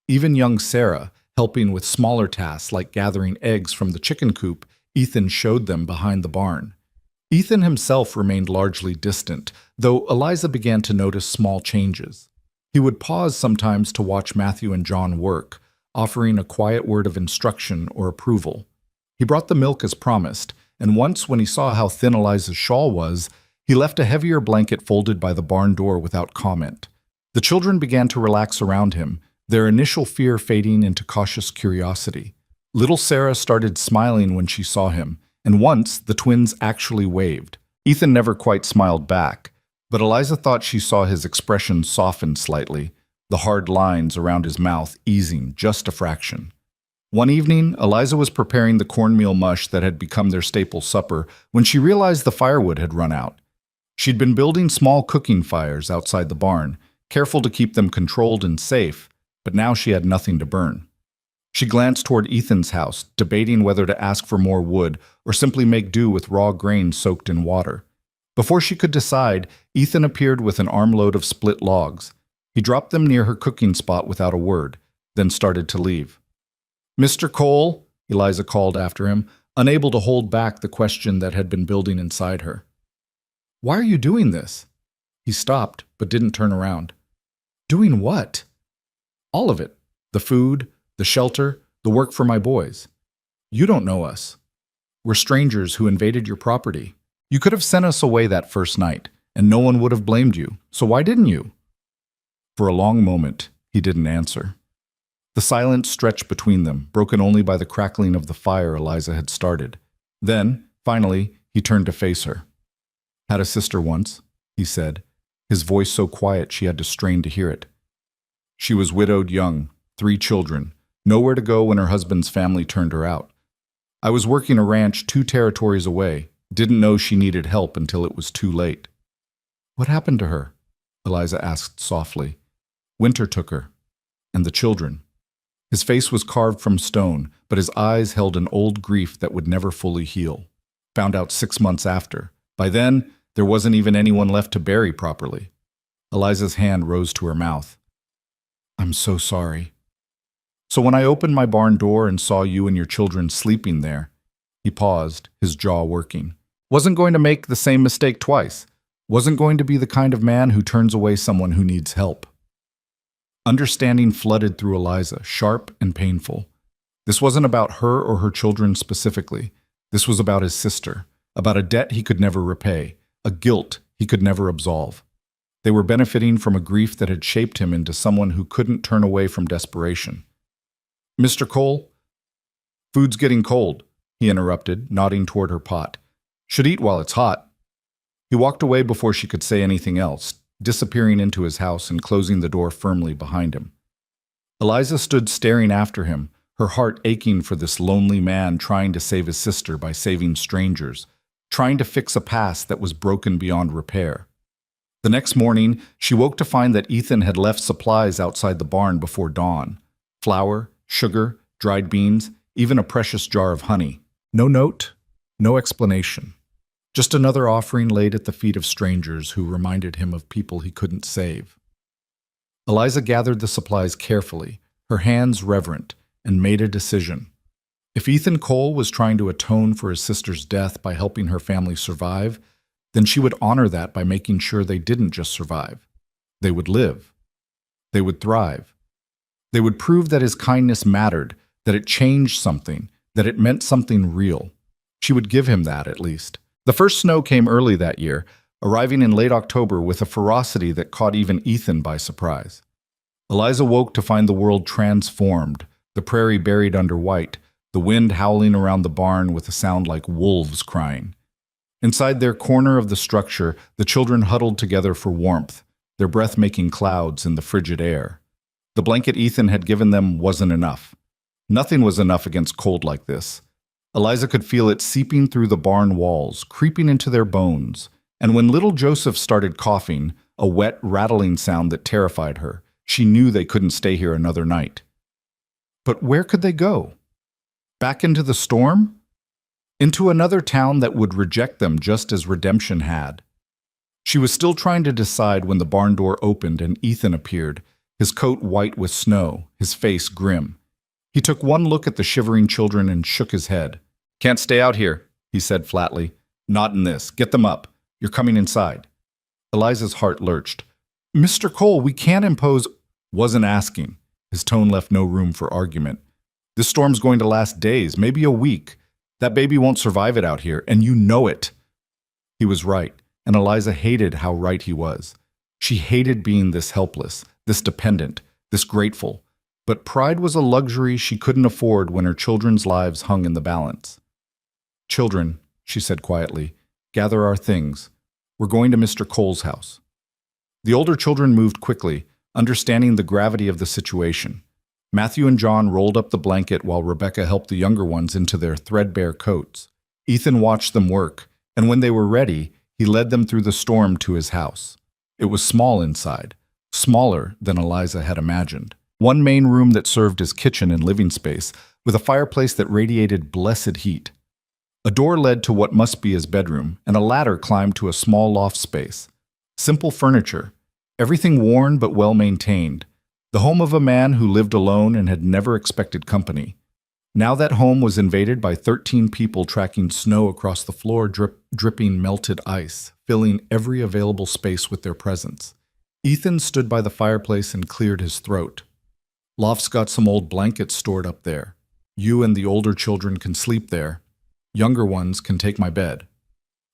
Even young Sarah, helping with smaller tasks like gathering eggs from the chicken coop Ethan showed them behind the barn. Ethan himself remained largely distant, though Eliza began to notice small changes. He would pause sometimes to watch Matthew and John work, offering a quiet word of instruction or approval. He brought the milk as promised, and once when he saw how thin Eliza's shawl was, he left a heavier blanket folded by the barn door without comment. The children began to relax around him, their initial fear fading into cautious curiosity. Little Sarah started smiling when she saw him, and once the twins actually waved. Ethan never quite smiled back, But Eliza thought she saw his expression soften slightly, the hard lines around his mouth easing just a fraction. One evening, Eliza was preparing the cornmeal mush that had become their staple supper when she realized the firewood had run out. She'd been building small cooking fires outside the barn, careful to keep them controlled and safe, but now she had nothing to burn. She glanced toward Ethan's house, debating whether to ask for more wood or simply make do with raw grain soaked in water. Before she could decide, Ethan appeared with an armload of split logs. He dropped them near her cooking spot without a word, then started to leave. "Mr. Cole," Eliza called after him, unable to hold back the question that had been building inside her. "Why are you doing this?" He stopped, but didn't turn around. "Doing what?" "All of it. The food, the shelter, the work for my boys. You don't know us. We're strangers who invaded your property. You could have sent us away that first night, and no one would have blamed you. So why didn't you?" For a long moment, he didn't answer. The silence stretched between them, broken only by the crackling of the fire Eliza had started. Then, finally, he turned to face her. "Had a sister once," he said, his voice so quiet she had to strain to hear it. "She was widowed young, 3 children, nowhere to go when her husband's family turned her out. I was working a ranch 2 territories away, didn't know she needed help until it was too late." "What happened to her?" Eliza asked softly. "Winter took her. And the children." His face was carved from stone, but his eyes held an old grief that would never fully heal. Found out 6 months after. By then, there wasn't even anyone left to bury properly. Eliza's hand rose to her mouth. "I'm so sorry." "So when I opened my barn door and saw you and your children sleeping there," he paused, his jaw working. "Wasn't going to make the same mistake twice. Wasn't going to be the kind of man who turns away someone who needs help." Understanding flooded through Eliza, sharp and painful. This wasn't about her or her children specifically. This was about his sister, about a debt he could never repay, a guilt he could never absolve. They were benefiting from a grief that had shaped him into someone who couldn't turn away from desperation. "Mr. Cole?" "Food's getting cold," he interrupted, nodding toward her pot. "Should eat while it's hot." He walked away before she could say anything else, disappearing into his house and closing the door firmly behind him. Eliza stood staring after him, her heart aching for this lonely man trying to save his sister by saving strangers, trying to fix a past that was broken beyond repair. The next morning, she woke to find that Ethan had left supplies outside the barn before dawn. Flour, sugar, dried beans, even a precious jar of honey. No note, no explanation. Just another offering laid at the feet of strangers who reminded him of people he couldn't save. Eliza gathered the supplies carefully, her hands reverent, and made a decision. If Ethan Cole was trying to atone for his sister's death by helping her family survive, then she would honor that by making sure they didn't just survive. They would live. They would thrive. They would prove that his kindness mattered, that it changed something, that it meant something real. She would give him that, at least. The first snow came early that year, arriving in late October with a ferocity that caught even Ethan by surprise. Eliza woke to find the world transformed, the prairie buried under white, the wind howling around the barn with a sound like wolves crying. Inside their corner of the structure, the children huddled together for warmth, their breath making clouds in the frigid air. The blanket Ethan had given them wasn't enough. Nothing was enough against cold like this. Eliza could feel it seeping through the barn walls, creeping into their bones, and when little Joseph started coughing, a wet, rattling sound that terrified her, she knew they couldn't stay here another night. But where could they go? Back into the storm? Into another town that would reject them just as redemption had. She was still trying to decide when the barn door opened and Ethan appeared, his coat white with snow, his face grim. He took one look at the shivering children and shook his head. "Can't stay out here," he said flatly. "Not in this. Get them up. You're coming inside." Eliza's heart lurched. "Mr. Cole, we can't impose—" "Wasn't asking." His tone left no room for argument. "This storm's going to last days, maybe a week. That baby won't survive it out here, and you know it." He was right, and Eliza hated how right he was. She hated being this helpless, this dependent, this grateful. But pride was a luxury she couldn't afford when her children's lives hung in the balance. "Children," she said quietly, "gather our things. We're going to Mr. Cole's house." The older children moved quickly, understanding the gravity of the situation. Matthew and John rolled up the blanket while Rebecca helped the younger ones into their threadbare coats. Ethan watched them work, and when they were ready, he led them through the storm to his house. It was small inside, smaller than Eliza had imagined. One main room that served as kitchen and living space, with a fireplace that radiated blessed heat. A door led to what must be his bedroom, and a ladder climbed to a small loft space. Simple furniture, everything worn but well maintained. The home of a man who lived alone and had never expected company. Now that home was invaded by 13 people tracking snow across the floor, dripping melted ice, filling every available space with their presence. Ethan stood by the fireplace and cleared his throat. "Loft's got some old blankets stored up there. You and the older children can sleep there. Younger ones can take my bed.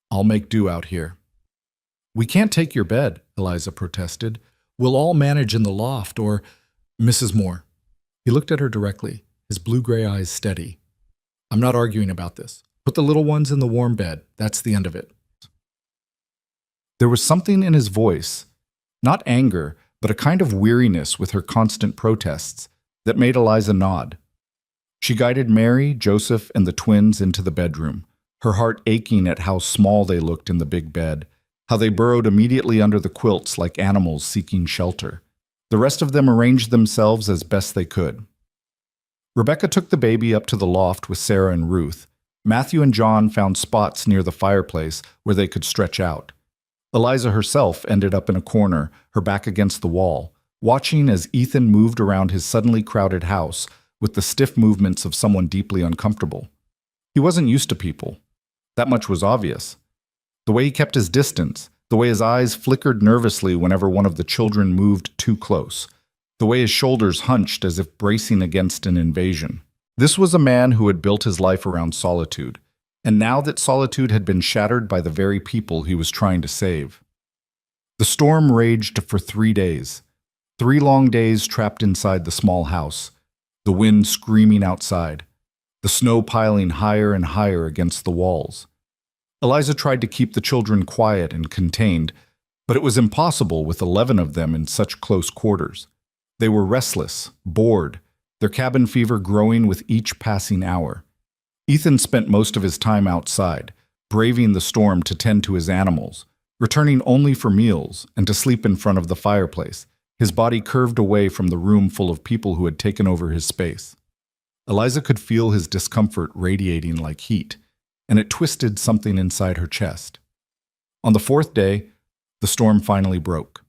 I'll make do out here." "We can't take your bed," Eliza protested. "We'll all manage in the loft, or Mrs. Moore." He looked at her directly, his blue-gray eyes steady. "I'm not arguing about this. Put the little ones in the warm bed. That's the end of it." There was something in his voice, not anger, but a kind of weariness with her constant protests, that made Eliza nod. She guided Mary, Joseph, and the twins into the bedroom, her heart aching at how small they looked in the big bed, how they burrowed immediately under the quilts like animals seeking shelter. The rest of them arranged themselves as best they could. Rebecca took the baby up to the loft with Sarah and Ruth. Matthew and John found spots near the fireplace where they could stretch out. Eliza herself ended up in a corner, her back against the wall, watching as Ethan moved around his suddenly crowded house with the stiff movements of someone deeply uncomfortable. He wasn't used to people. That much was obvious. The way he kept his distance, the way his eyes flickered nervously whenever one of the children moved too close, the way his shoulders hunched as if bracing against an invasion. This was a man who had built his life around solitude, and now that solitude had been shattered by the very people he was trying to save. The storm raged for 3 days. 3 long days trapped inside the small house, the wind screaming outside, the snow piling higher and higher against the walls. Eliza tried to keep the children quiet and contained, but it was impossible with 11 of them in such close quarters. They were restless, bored, their cabin fever growing with each passing hour. Ethan spent most of his time outside, braving the storm to tend to his animals, returning only for meals and to sleep in front of the fireplace, his body curved away from the room full of people who had taken over his space. Eliza could feel his discomfort radiating like heat, and it twisted something inside her chest. On the 4th day, the storm finally broke.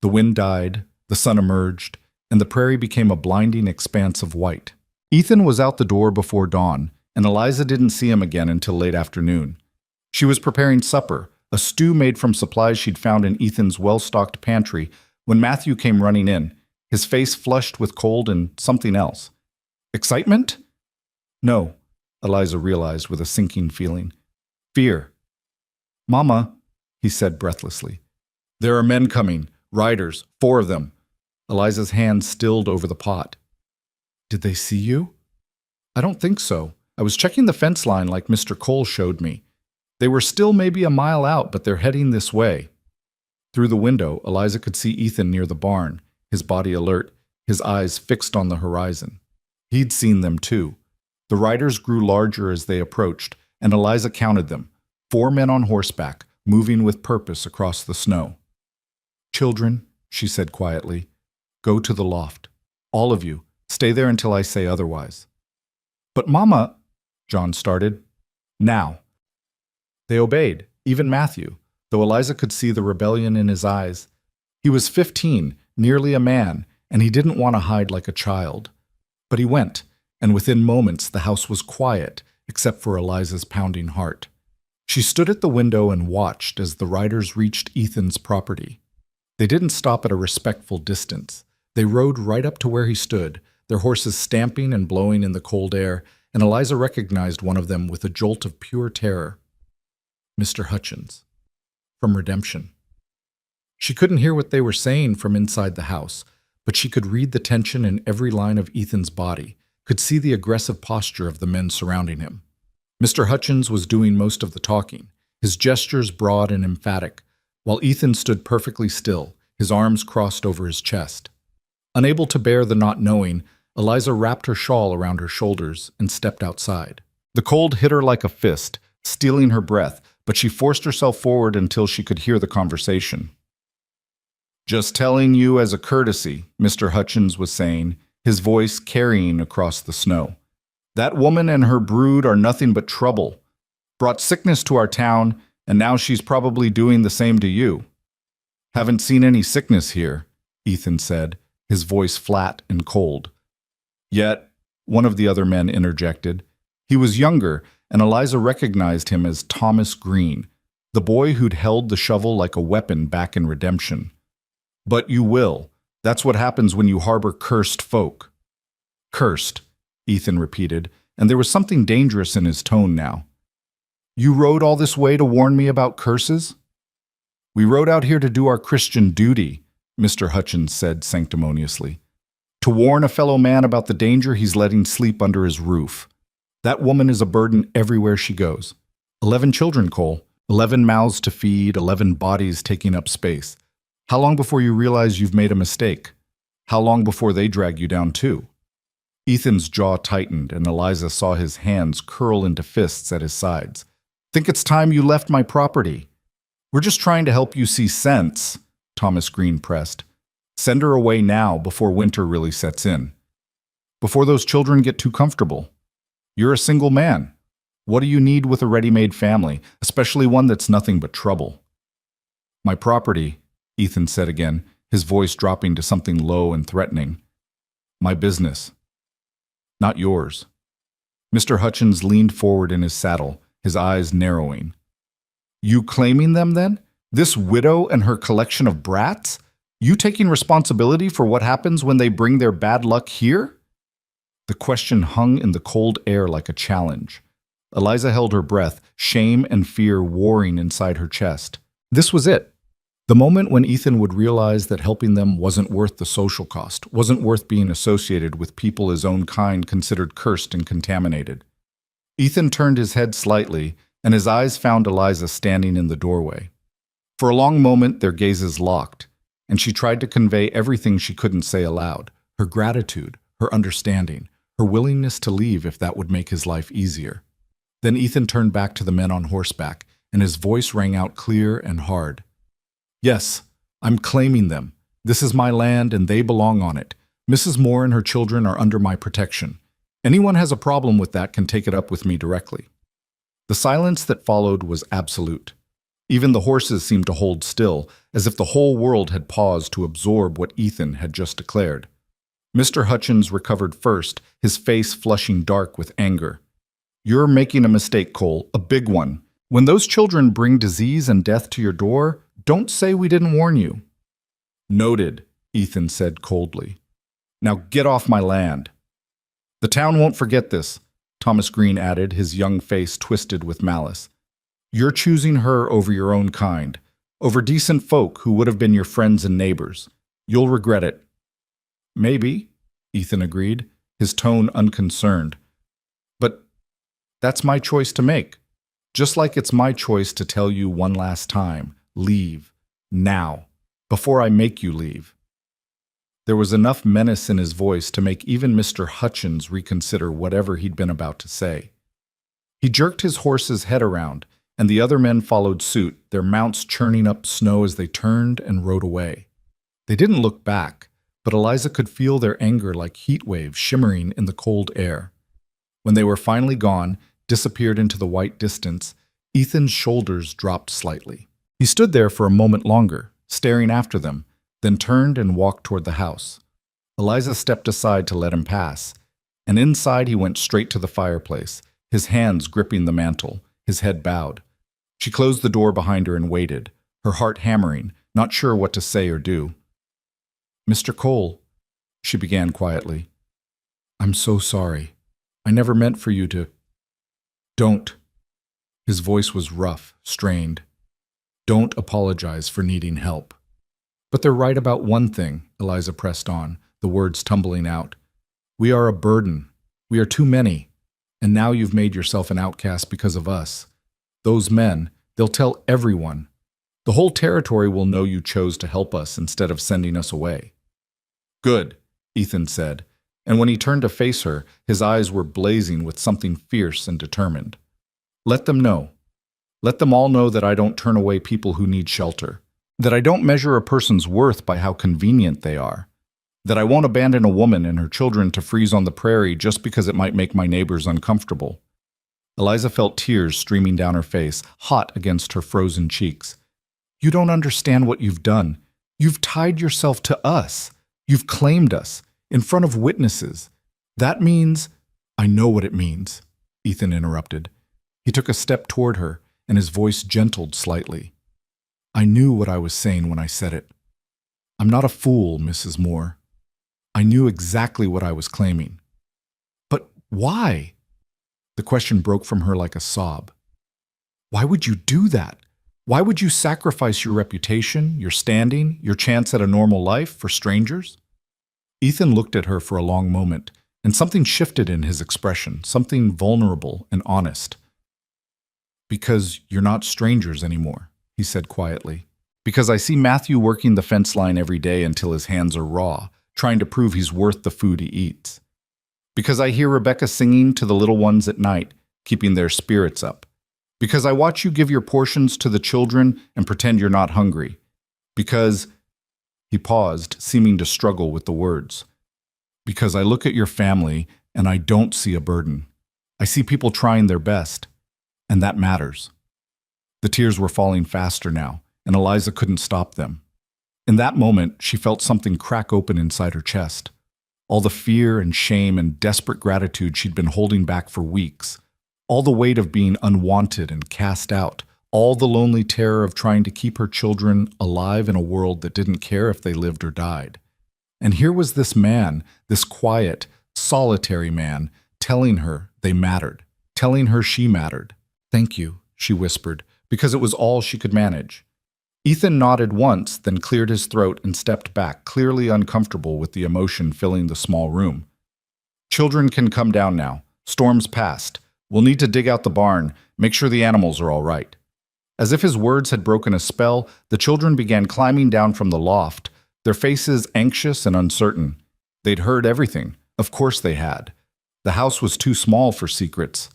The wind died, the sun emerged, and the prairie became a blinding expanse of white. Ethan was out the door before dawn, and Eliza didn't see him again until late afternoon. She was preparing supper, a stew made from supplies she'd found in Ethan's well-stocked pantry, when Matthew came running in, his face flushed with cold and something else. Excitement? No, Eliza realized with a sinking feeling. Fear. "Mama," he said breathlessly. "There are men coming, riders, 4 of them." Eliza's hand stilled over the pot. "Did they see you?" "I don't think so. I was checking the fence line like Mr. Cole showed me. They were still maybe a mile out, but they're heading this way." Through the window, Eliza could see Ethan near the barn, his body alert, his eyes fixed on the horizon. He'd seen them too. The riders grew larger as they approached, and Eliza counted them, 4 men on horseback, moving with purpose across the snow. "Children," she said quietly, "go to the loft. All of you, stay there until I say otherwise." "But Mama," John started. "Now." They obeyed, even Matthew, though Eliza could see the rebellion in his eyes. He was 15, nearly a man, and he didn't want to hide like a child. But he went, and within moments the house was quiet, except for Eliza's pounding heart. She stood at the window and watched as the riders reached Ethan's property. They didn't stop at a respectful distance. They rode right up to where he stood, their horses stamping and blowing in the cold air, and Eliza recognized one of them with a jolt of pure terror. Mr. Hutchins. From Redemption. She couldn't hear what they were saying from inside the house, but she could read the tension in every line of Ethan's body, could see the aggressive posture of the men surrounding him. Mr. Hutchins was doing most of the talking. his gestures broad and emphatic, while Ethan stood perfectly still, his arms crossed over his chest. Unable to bear the not knowing, Eliza wrapped her shawl around her shoulders and stepped outside. The cold hit her like a fist, stealing her breath, but she forced herself forward until she could hear the conversation. "Just telling you as a courtesy," Mr. Hutchins was saying, his voice carrying across the snow. "That woman and her brood are nothing but trouble. Brought sickness to our town, and now she's probably doing the same to you." "Haven't seen any sickness here," Ethan said, his voice flat and cold. "Yet," one of the other men interjected. He was younger, and Eliza recognized him as Thomas Green, the boy who'd held the shovel like a weapon back in Redemption. "But you will. That's what happens when you harbor cursed folk." "Cursed," Ethan repeated, and there was something dangerous in his tone now. "You rode all this way to warn me about curses?" "We rode out here to do our Christian duty," Mr. Hutchins said sanctimoniously. "To warn a fellow man about the danger he's letting sleep under his roof. That woman is a burden everywhere she goes. 11 children, Cole. 11 mouths to feed, 11 bodies taking up space. How long before you realize you've made a mistake? How long before they drag you down too?" Ethan's jaw tightened, and Eliza saw his hands curl into fists at his sides. "Think it's time you left my property?" "We're just trying to help you see sense," Thomas Green pressed. "Send her away now before winter really sets in. Before those children get too comfortable. You're a single man. What do you need with a ready-made family, especially one that's nothing but trouble?" "My property," Ethan said again, his voice dropping to something low and threatening. "My business. Not yours." Mr. Hutchins leaned forward in his saddle, his eyes narrowing. "You claiming them, then? This widow and her collection of brats? You taking responsibility for what happens when they bring their bad luck here?" The question hung in the cold air like a challenge. Eliza held her breath, shame and fear warring inside her chest. This was it. The moment when Ethan would realize that helping them wasn't worth the social cost, wasn't worth being associated with people his own kind considered cursed and contaminated. Ethan turned his head slightly, and his eyes found Eliza standing in the doorway. For a long moment, their gazes locked, and she tried to convey everything she couldn't say aloud, her gratitude, her understanding, her willingness to leave if that would make his life easier. Then Ethan turned back to the men on horseback, and his voice rang out clear and hard. "Yes, I'm claiming them. This is my land, and they belong on it. Mrs. Moore and her children are under my protection. Anyone has a problem with that can take it up with me directly." The silence that followed was absolute. Even the horses seemed to hold still, as if the whole world had paused to absorb what Ethan had just declared. Mr. Hutchins recovered first, his face flushing dark with anger. "You're making a mistake, Cole, a big one. When those children bring disease and death to your door, don't say we didn't warn you." "Noted," Ethan said coldly. "Now get off my land." "The town won't forget this," Thomas Green added, his young face twisted with malice. "You're choosing her over your own kind, over decent folk who would have been your friends and neighbors. You'll regret it." "Maybe," Ethan agreed, his tone unconcerned. "But that's my choice to make. Just like it's my choice to tell you one last time, leave, now, before I make you leave." There was enough menace in his voice to make even Mr. Hutchins reconsider whatever he'd been about to say. He jerked his horse's head around, and the other men followed suit, their mounts churning up snow as they turned and rode away. They didn't look back, but Eliza could feel their anger like heat waves shimmering in the cold air. When they were finally gone, disappeared into the white distance, Ethan's shoulders dropped slightly. He stood there for a moment longer, staring after them, then turned and walked toward the house. Eliza stepped aside to let him pass, and inside he went straight to the fireplace, his hands gripping the mantel, his head bowed. She closed the door behind her and waited, her heart hammering, not sure what to say or do. "Mr. Cole," she began quietly, "I'm so sorry. I never meant for you to—" "Don't." His voice was rough, strained. "Don't apologize for needing help." "But they're right about one thing," Eliza pressed on, the words tumbling out. "We are a burden. We are too many. And now you've made yourself an outcast because of us. Those men, They'll tell everyone. The whole territory will know you chose to help us instead of sending us away." "Good," Ethan said, and when he turned to face her, his eyes were blazing with something fierce and determined. "Let them know. Let them all know that I don't turn away people who need shelter, that I don't measure a person's worth by how convenient they are, that I won't abandon a woman and her children to freeze on the prairie just because it might make my neighbors uncomfortable." Eliza felt tears streaming down her face, hot against her frozen cheeks. "You don't understand what you've done. You've tied yourself to us. You've claimed us, in front of witnesses. That means—" "I know what it means," Ethan interrupted. He took a step toward her, and his voice gentled slightly. "I knew what I was saying when I said it. I'm not a fool, Mrs. Moore. I knew exactly what I was claiming." "But why?" The question broke from her like a sob. "Why would you do that? Why would you sacrifice your reputation, your standing, your chance at a normal life for strangers?" Ethan looked at her for a long moment, and something shifted in his expression, something vulnerable and honest. "Because you're not strangers anymore," he said quietly. "Because I see Matthew working the fence line every day until his hands are raw, trying to prove he's worth the food he eats. Because I hear Rebecca singing to the little ones at night, keeping their spirits up. Because I watch you give your portions to the children and pretend you're not hungry. Because—" he paused, seeming to struggle with the words. "Because I look at your family and I don't see a burden. I see people trying their best, and that matters." The tears were falling faster now, and Eliza couldn't stop them. In that moment, she felt something crack open inside her chest. All the fear and shame and desperate gratitude she'd been holding back for weeks. All the weight of being unwanted and cast out. All the lonely terror of trying to keep her children alive in a world that didn't care if they lived or died. And here was this man, this quiet, solitary man, telling her they mattered, telling her she mattered. "Thank you," she whispered, because it was all she could manage. Ethan nodded once, then cleared his throat and stepped back, clearly uncomfortable with the emotion filling the small room. "Children can come down now. Storm's past. We'll need to dig out the barn, make sure the animals are all right." As if his words had broken a spell, the children began climbing down from the loft, their faces anxious and uncertain. They'd heard everything. Of course they had. The house was too small for secrets.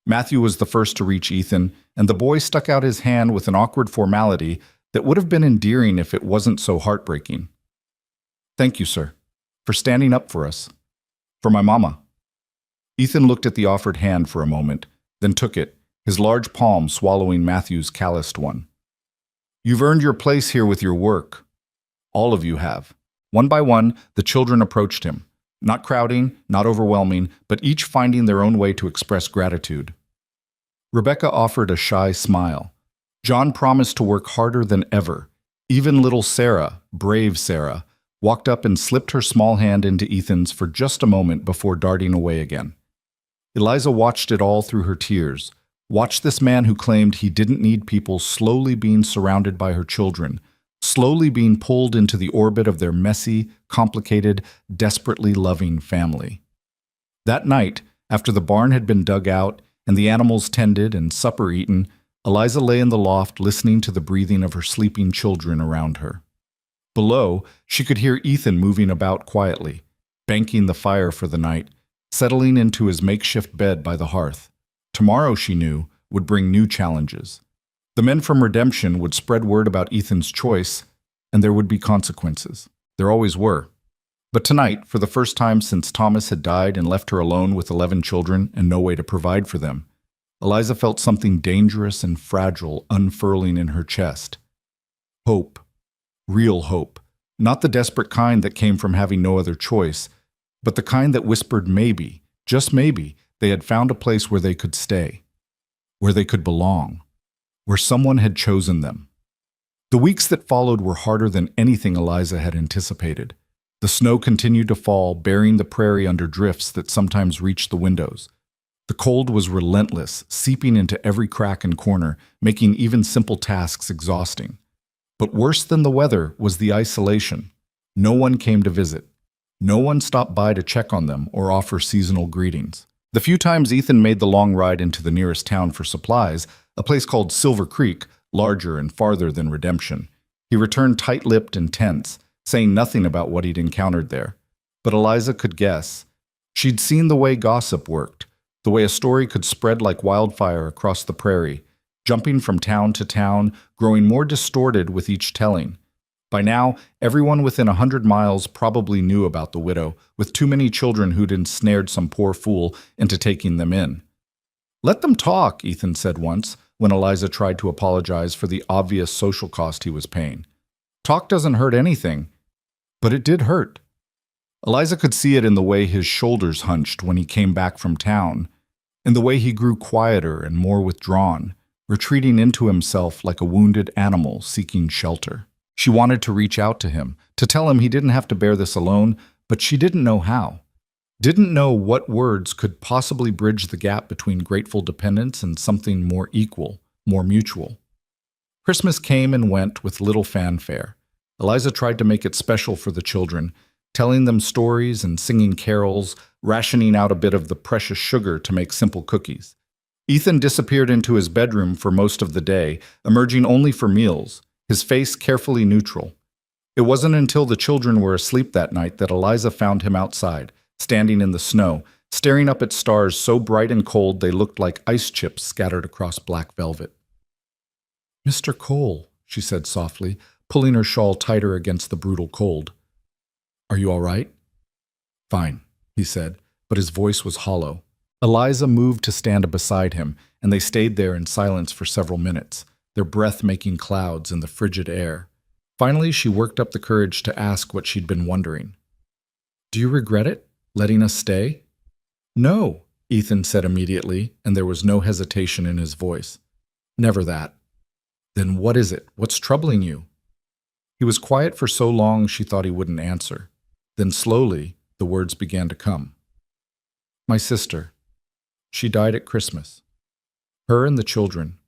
Matthew was the first to reach Ethan, and the boy stuck out his hand with an awkward formality that would have been endearing if it wasn't so heartbreaking. "Thank you, sir, for standing up for us. For my mama." Ethan looked at the offered hand for a moment, then took it, his large palm swallowing Matthew's calloused one. "You've earned your place here with your work. All of you have." One by one, the children approached him, not crowding, not overwhelming, but each finding their own way to express gratitude. Rebecca offered a shy smile. John promised to work harder than ever. Even little Sarah, brave Sarah, walked up and slipped her small hand into Ethan's for just a moment before darting away again. Eliza watched it all through her tears, watched this man who claimed he didn't need people slowly being surrounded by her children, slowly being pulled into the orbit of their messy, complicated, desperately loving family. That night, after the barn had been dug out and the animals tended and supper eaten, Eliza lay in the loft listening to the breathing of her sleeping children around her. Below, she could hear Ethan moving about quietly, banking the fire for the night, settling into his makeshift bed by the hearth. Tomorrow, she knew, would bring new challenges. The men from Redemption would spread word about Ethan's choice, and there would be consequences. There always were. But tonight, for the first time since Thomas had died and left her alone with 11 children and no way to provide for them, Eliza felt something dangerous and fragile unfurling in her chest. Hope. Real hope. Not the desperate kind that came from having no other choice, but the kind that whispered maybe, just maybe, they had found a place where they could stay, where they could belong, where someone had chosen them. The weeks that followed were harder than anything Eliza had anticipated. The snow continued to fall, burying the prairie under drifts that sometimes reached the windows. The cold was relentless, seeping into every crack and corner, making even simple tasks exhausting. But worse than the weather was the isolation. No one came to visit. No one stopped by to check on them or offer seasonal greetings. The few times Ethan made the long ride into the nearest town for supplies, a place called Silver Creek, larger and farther than Redemption. He returned tight-lipped and tense, saying nothing about what he'd encountered there. But Eliza could guess. She'd seen the way gossip worked, the way a story could spread like wildfire across the prairie, jumping from town to town, growing more distorted with each telling. By now, everyone within 100 miles probably knew about the widow, with too many children who'd ensnared some poor fool into taking them in. "Let them talk," Ethan said once, when Eliza tried to apologize for the obvious social cost he was paying. "Talk doesn't hurt anything." But it did hurt. Eliza could see it in the way his shoulders hunched when he came back from town, in the way he grew quieter and more withdrawn, retreating into himself like a wounded animal seeking shelter. She wanted to reach out to him, to tell him he didn't have to bear this alone, but she didn't know how. Didn't know what words could possibly bridge the gap between grateful dependence and something more equal, more mutual. Christmas came and went with little fanfare. Eliza tried to make it special for the children, telling them stories and singing carols, rationing out a bit of the precious sugar to make simple cookies. Ethan disappeared into his bedroom for most of the day, emerging only for meals, his face carefully neutral. It wasn't until the children were asleep that night that Eliza found him outside, standing in the snow, staring up at stars so bright and cold they looked like ice chips scattered across black velvet. "Mr. Cole," she said softly, pulling her shawl tighter against the brutal cold. "Are you all right?" "Fine," he said, but his voice was hollow. Eliza moved to stand beside him, and they stayed there in silence for several minutes, their breath making clouds in the frigid air. Finally, she worked up the courage to ask what she'd been wondering. "Do you regret it, letting us stay?" "No," Ethan said immediately, and there was no hesitation in his voice. "Never that." "Then what is it? What's troubling you?" He was quiet for so long she thought he wouldn't answer. Then slowly, the words began to come. "My sister. She died at Christmas. Her and the children.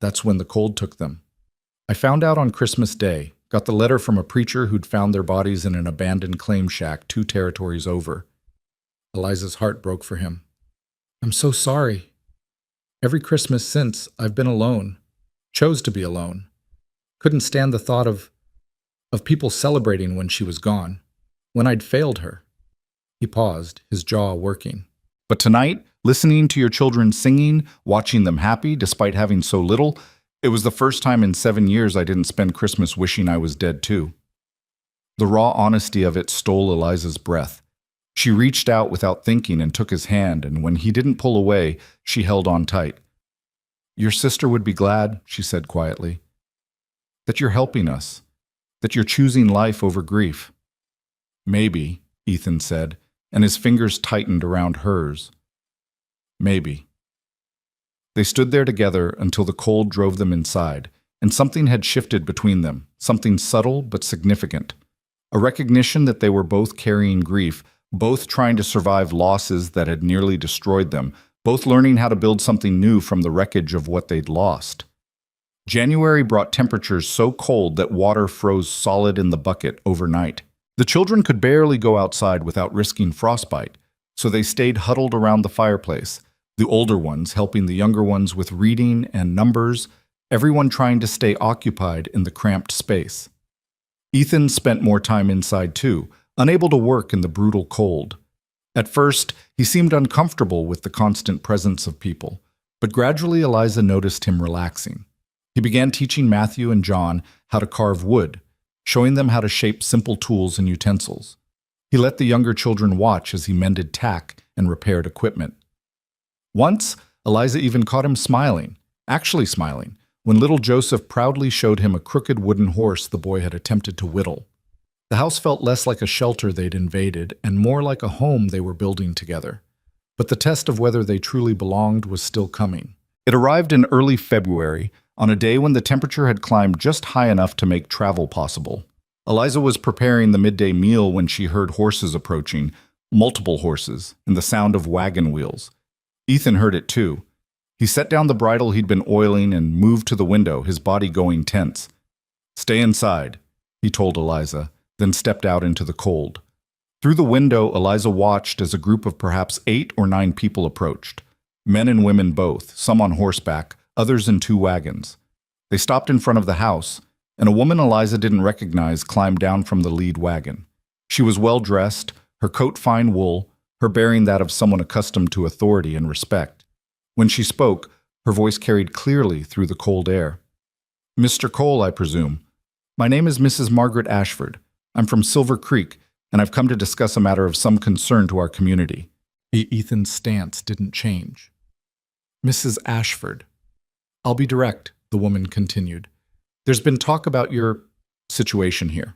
That's when the cold took them. I found out on Christmas Day, got the letter from a preacher who'd found their bodies in an abandoned claim shack 2 territories over." Eliza's heart broke for him. "I'm so sorry. Every Christmas since, I've been alone. Chose to be alone. Couldn't stand the thought of people celebrating when she was gone, when I'd failed her." He paused, his jaw working. "But tonight, listening to your children singing, watching them happy despite having so little, it was the first time in 7 years I didn't spend Christmas wishing I was dead too." The raw honesty of it stole Eliza's breath. She reached out without thinking and took his hand, and when he didn't pull away, she held on tight. "Your sister would be glad," she said quietly, "that you're helping us, that you're choosing life over grief." "Maybe," Ethan said, and his fingers tightened around hers. "Maybe." They stood there together until the cold drove them inside, and something had shifted between them, something subtle but significant. A recognition that they were both carrying grief, both trying to survive losses that had nearly destroyed them, both learning how to build something new from the wreckage of what they'd lost. January brought temperatures so cold that water froze solid in the bucket overnight. The children could barely go outside without risking frostbite, so they stayed huddled around the fireplace, the older ones helping the younger ones with reading and numbers, everyone trying to stay occupied in the cramped space. Ethan spent more time inside too, unable to work in the brutal cold. At first, he seemed uncomfortable with the constant presence of people, but gradually Eliza noticed him relaxing. He began teaching Matthew and John how to carve wood, showing them how to shape simple tools and utensils. He let the younger children watch as he mended tack and repaired equipment. Once, Eliza even caught him smiling, actually smiling, when little Joseph proudly showed him a crooked wooden horse the boy had attempted to whittle. The house felt less like a shelter they'd invaded and more like a home they were building together. But the test of whether they truly belonged was still coming. It arrived in early February, on a day when the temperature had climbed just high enough to make travel possible. Eliza was preparing the midday meal when she heard horses approaching, multiple horses, and the sound of wagon wheels. Ethan heard it too. He set down the bridle he'd been oiling and moved to the window, his body going tense. "Stay inside," he told Eliza, then stepped out into the cold. Through the window, Eliza watched as a group of perhaps 8 or 9 people approached. Men and women both, some on horseback, others in two wagons. They stopped in front of the house, and a woman Eliza didn't recognize climbed down from the lead wagon. She was well-dressed, her coat fine wool, her bearing that of someone accustomed to authority and respect. When she spoke, her voice carried clearly through the cold air. "Mr. Cole, I presume. My name is Mrs. Margaret Ashford. I'm from Silver Creek, and I've come to discuss a matter of some concern to our community." Ethan's stance didn't change. "Mrs. Ashford. I'll be direct," the woman continued. "There's been talk about your situation here,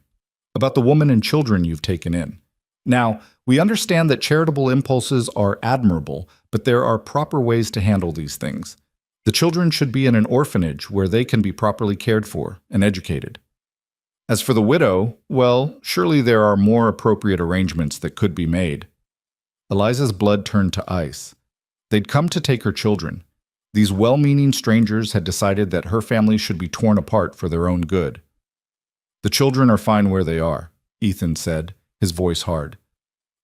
about the woman and children you've taken in. Now, we understand that charitable impulses are admirable, but there are proper ways to handle these things. The children should be in an orphanage where they can be properly cared for and educated. As for the widow, well, surely there are more appropriate arrangements that could be made." Eliza's blood turned to ice. They'd come to take her children. These well-meaning strangers had decided that her family should be torn apart for their own good. "The children are fine where they are," Ethan said, his voice hard.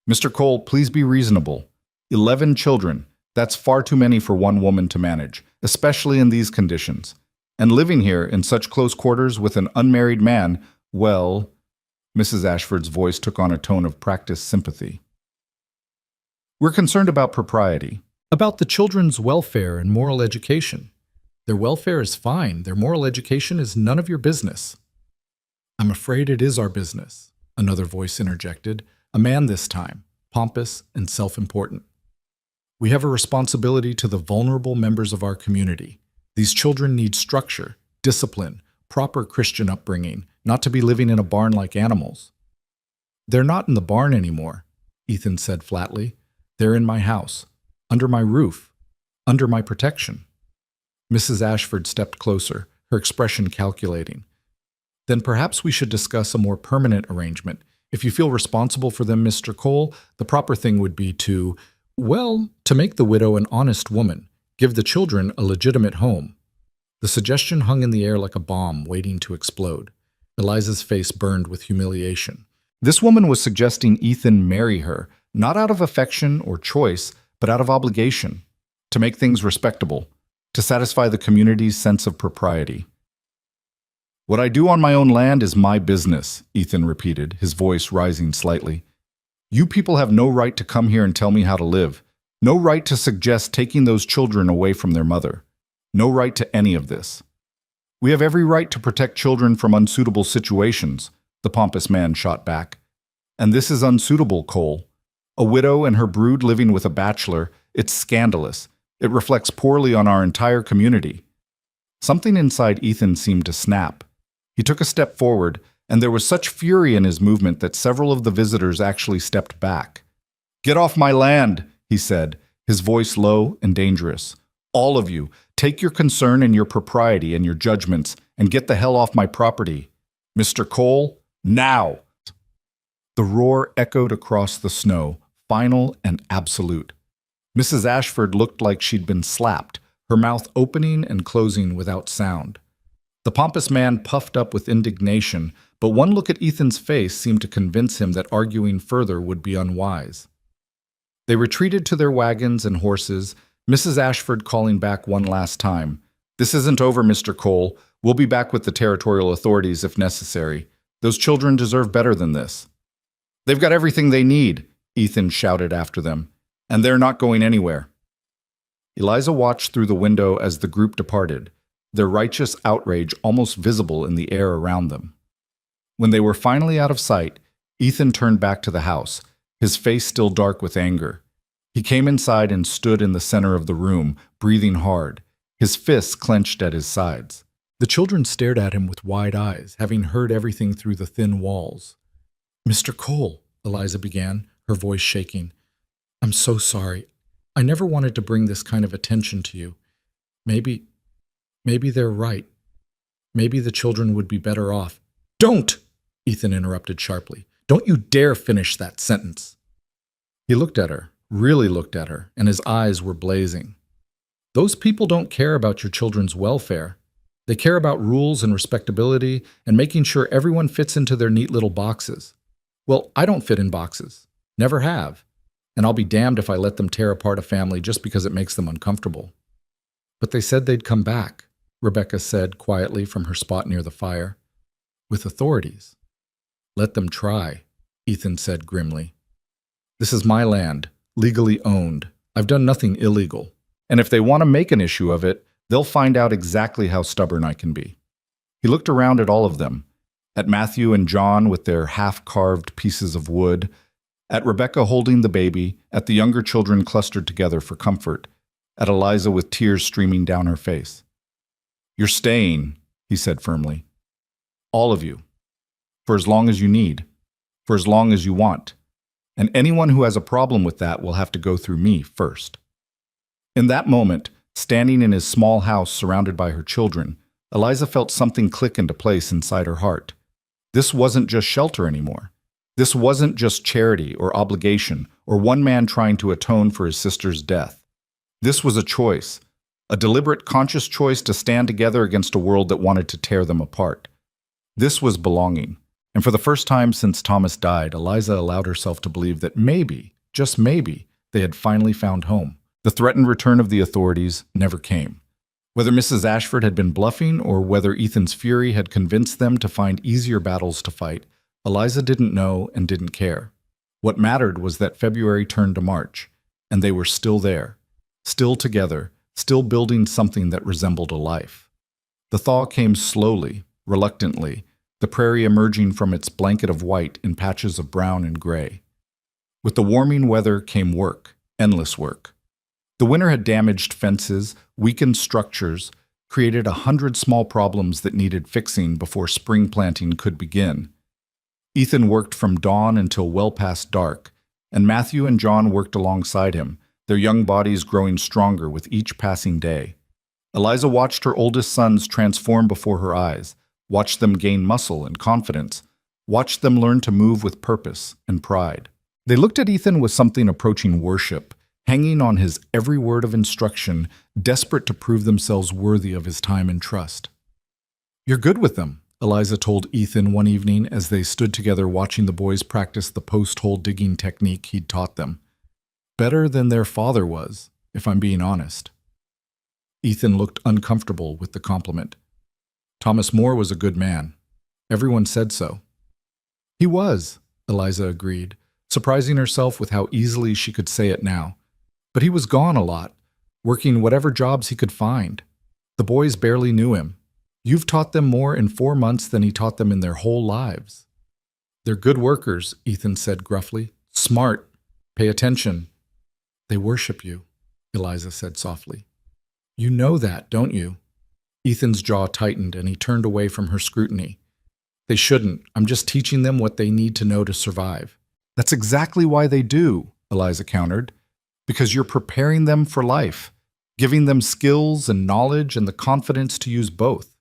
"Mr. Cole, please be reasonable. 11 children, that's far too many for one woman to manage, especially in these conditions. And living here in such close quarters with an unmarried man, well..." Mrs. Ashford's voice took on a tone of practiced sympathy. "We're concerned about propriety, about the children's welfare and moral education. Their welfare is fine. Their moral education is none of your business." "I'm afraid it is our business," another voice interjected, a man this time, pompous and self-important. "We have a responsibility to the vulnerable members of our community. These children need structure, discipline, proper Christian upbringing, not to be living in a barn like animals." "They're not in the barn anymore," Ethan said flatly. "They're in my house, under my roof, under my protection." Mrs. Ashford stepped closer, her expression calculating. "Then perhaps we should discuss a more permanent arrangement. If you feel responsible for them, Mr. Cole, the proper thing would be to make the widow an honest woman, give the children a legitimate home." The suggestion hung in the air like a bomb waiting to explode. Eliza's face burned with humiliation. This woman was suggesting Ethan marry her, not out of affection or choice, but out of obligation, to make things respectable, to satisfy the community's sense of propriety. "What I do on my own land is my business," Ethan repeated, his voice rising slightly. "You people have no right to come here and tell me how to live, no right to suggest taking those children away from their mother, no right to any of this. We have every right to protect children from unsuitable situations," the pompous man shot back. "And this is unsuitable, Cole. A widow and her brood living with a bachelor, it's scandalous. It reflects poorly on our entire community." Something inside Ethan seemed to snap. He took a step forward, and there was such fury in his movement that several of the visitors actually stepped back. "Get off my land," he said, his voice low and dangerous. "All of you, take your concern and your propriety and your judgments and get the hell off my property. Mr. Cole, now!" The roar echoed across the snow, final and absolute. Mrs. Ashford looked like she'd been slapped, her mouth opening and closing without sound. The pompous man puffed up with indignation, but one look at Ethan's face seemed to convince him that arguing further would be unwise. They retreated to their wagons and horses, Mrs. Ashford calling back one last time. "This isn't over, Mr. Cole. We'll be back with the territorial authorities if necessary. Those children deserve better than this." "They've got everything they need," Ethan shouted after them, "and they're not going anywhere." Eliza watched through the window as the group departed, their righteous outrage almost visible in the air around them. When they were finally out of sight, Ethan turned back to the house, his face still dark with anger. He came inside and stood in the center of the room, breathing hard, his fists clenched at his sides. The children stared at him with wide eyes, having heard everything through the thin walls. "Mr. Cole," Eliza began, her voice shaking. "I'm so sorry. I never wanted to bring this kind of attention to you. Maybe they're right. Maybe the children would be better off." "Don't!" Ethan interrupted sharply. "Don't you dare finish that sentence." He looked at her, really looked at her, and his eyes were blazing. "Those people don't care about your children's welfare. They care about rules and respectability and making sure everyone fits into their neat little boxes. Well, I don't fit in boxes. Never have. And I'll be damned if I let them tear apart a family just because it makes them uncomfortable." But they said they'd come back, Rebecca said quietly from her spot near the fire. With authorities. Let them try, Ethan said grimly. This is my land, legally owned. I've done nothing illegal. And if they want to make an issue of it, they'll find out exactly how stubborn I can be. He looked around at all of them, at Matthew and John with their half-carved pieces of wood, at Rebecca holding the baby, at the younger children clustered together for comfort, at Eliza with tears streaming down her face. You're staying, he said firmly. All of you. For as long as you need. For as long as you want. And anyone who has a problem with that will have to go through me first. In that moment, standing in his small house surrounded by her children, Eliza felt something click into place inside her heart. This wasn't just shelter anymore. This wasn't just charity or obligation or one man trying to atone for his sister's death. This was a choice, a deliberate, conscious choice to stand together against a world that wanted to tear them apart. This was belonging. And for the first time since Thomas died, Eliza allowed herself to believe that maybe, just maybe, they had finally found home. The threatened return of the authorities never came. Whether Mrs. Ashford had been bluffing or whether Ethan's fury had convinced them to find easier battles to fight, Eliza didn't know and didn't care. What mattered was that February turned to March, and they were still there, still together, still building something that resembled a life. The thaw came slowly, reluctantly, the prairie emerging from its blanket of white in patches of brown and gray. With the warming weather came work, endless work. The winter had damaged fences, weakened structures, created 100 small problems that needed fixing before spring planting could begin. Ethan worked from dawn until well past dark, and Matthew and John worked alongside him, their young bodies growing stronger with each passing day. Eliza watched her oldest sons transform before her eyes, watched them gain muscle and confidence, watched them learn to move with purpose and pride. They looked at Ethan with something approaching worship, hanging on his every word of instruction, desperate to prove themselves worthy of his time and trust. You're good with them, Eliza told Ethan one evening as they stood together watching the boys practice the post-hole digging technique he'd taught them. Better than their father was, if I'm being honest. Ethan looked uncomfortable with the compliment. Thomas More was a good man. Everyone said so. He was, Eliza agreed, surprising herself with how easily she could say it now. But he was gone a lot, working whatever jobs he could find. The boys barely knew him. You've taught them more in 4 months than he taught them in their whole lives. They're good workers, Ethan said gruffly. Smart. Pay attention. They worship you, Eliza said softly. You know that, don't you? Ethan's jaw tightened and he turned away from her scrutiny. They shouldn't. I'm just teaching them what they need to know to survive. That's exactly why they do, Eliza countered. Because you're preparing them for life, giving them skills and knowledge and the confidence to use both.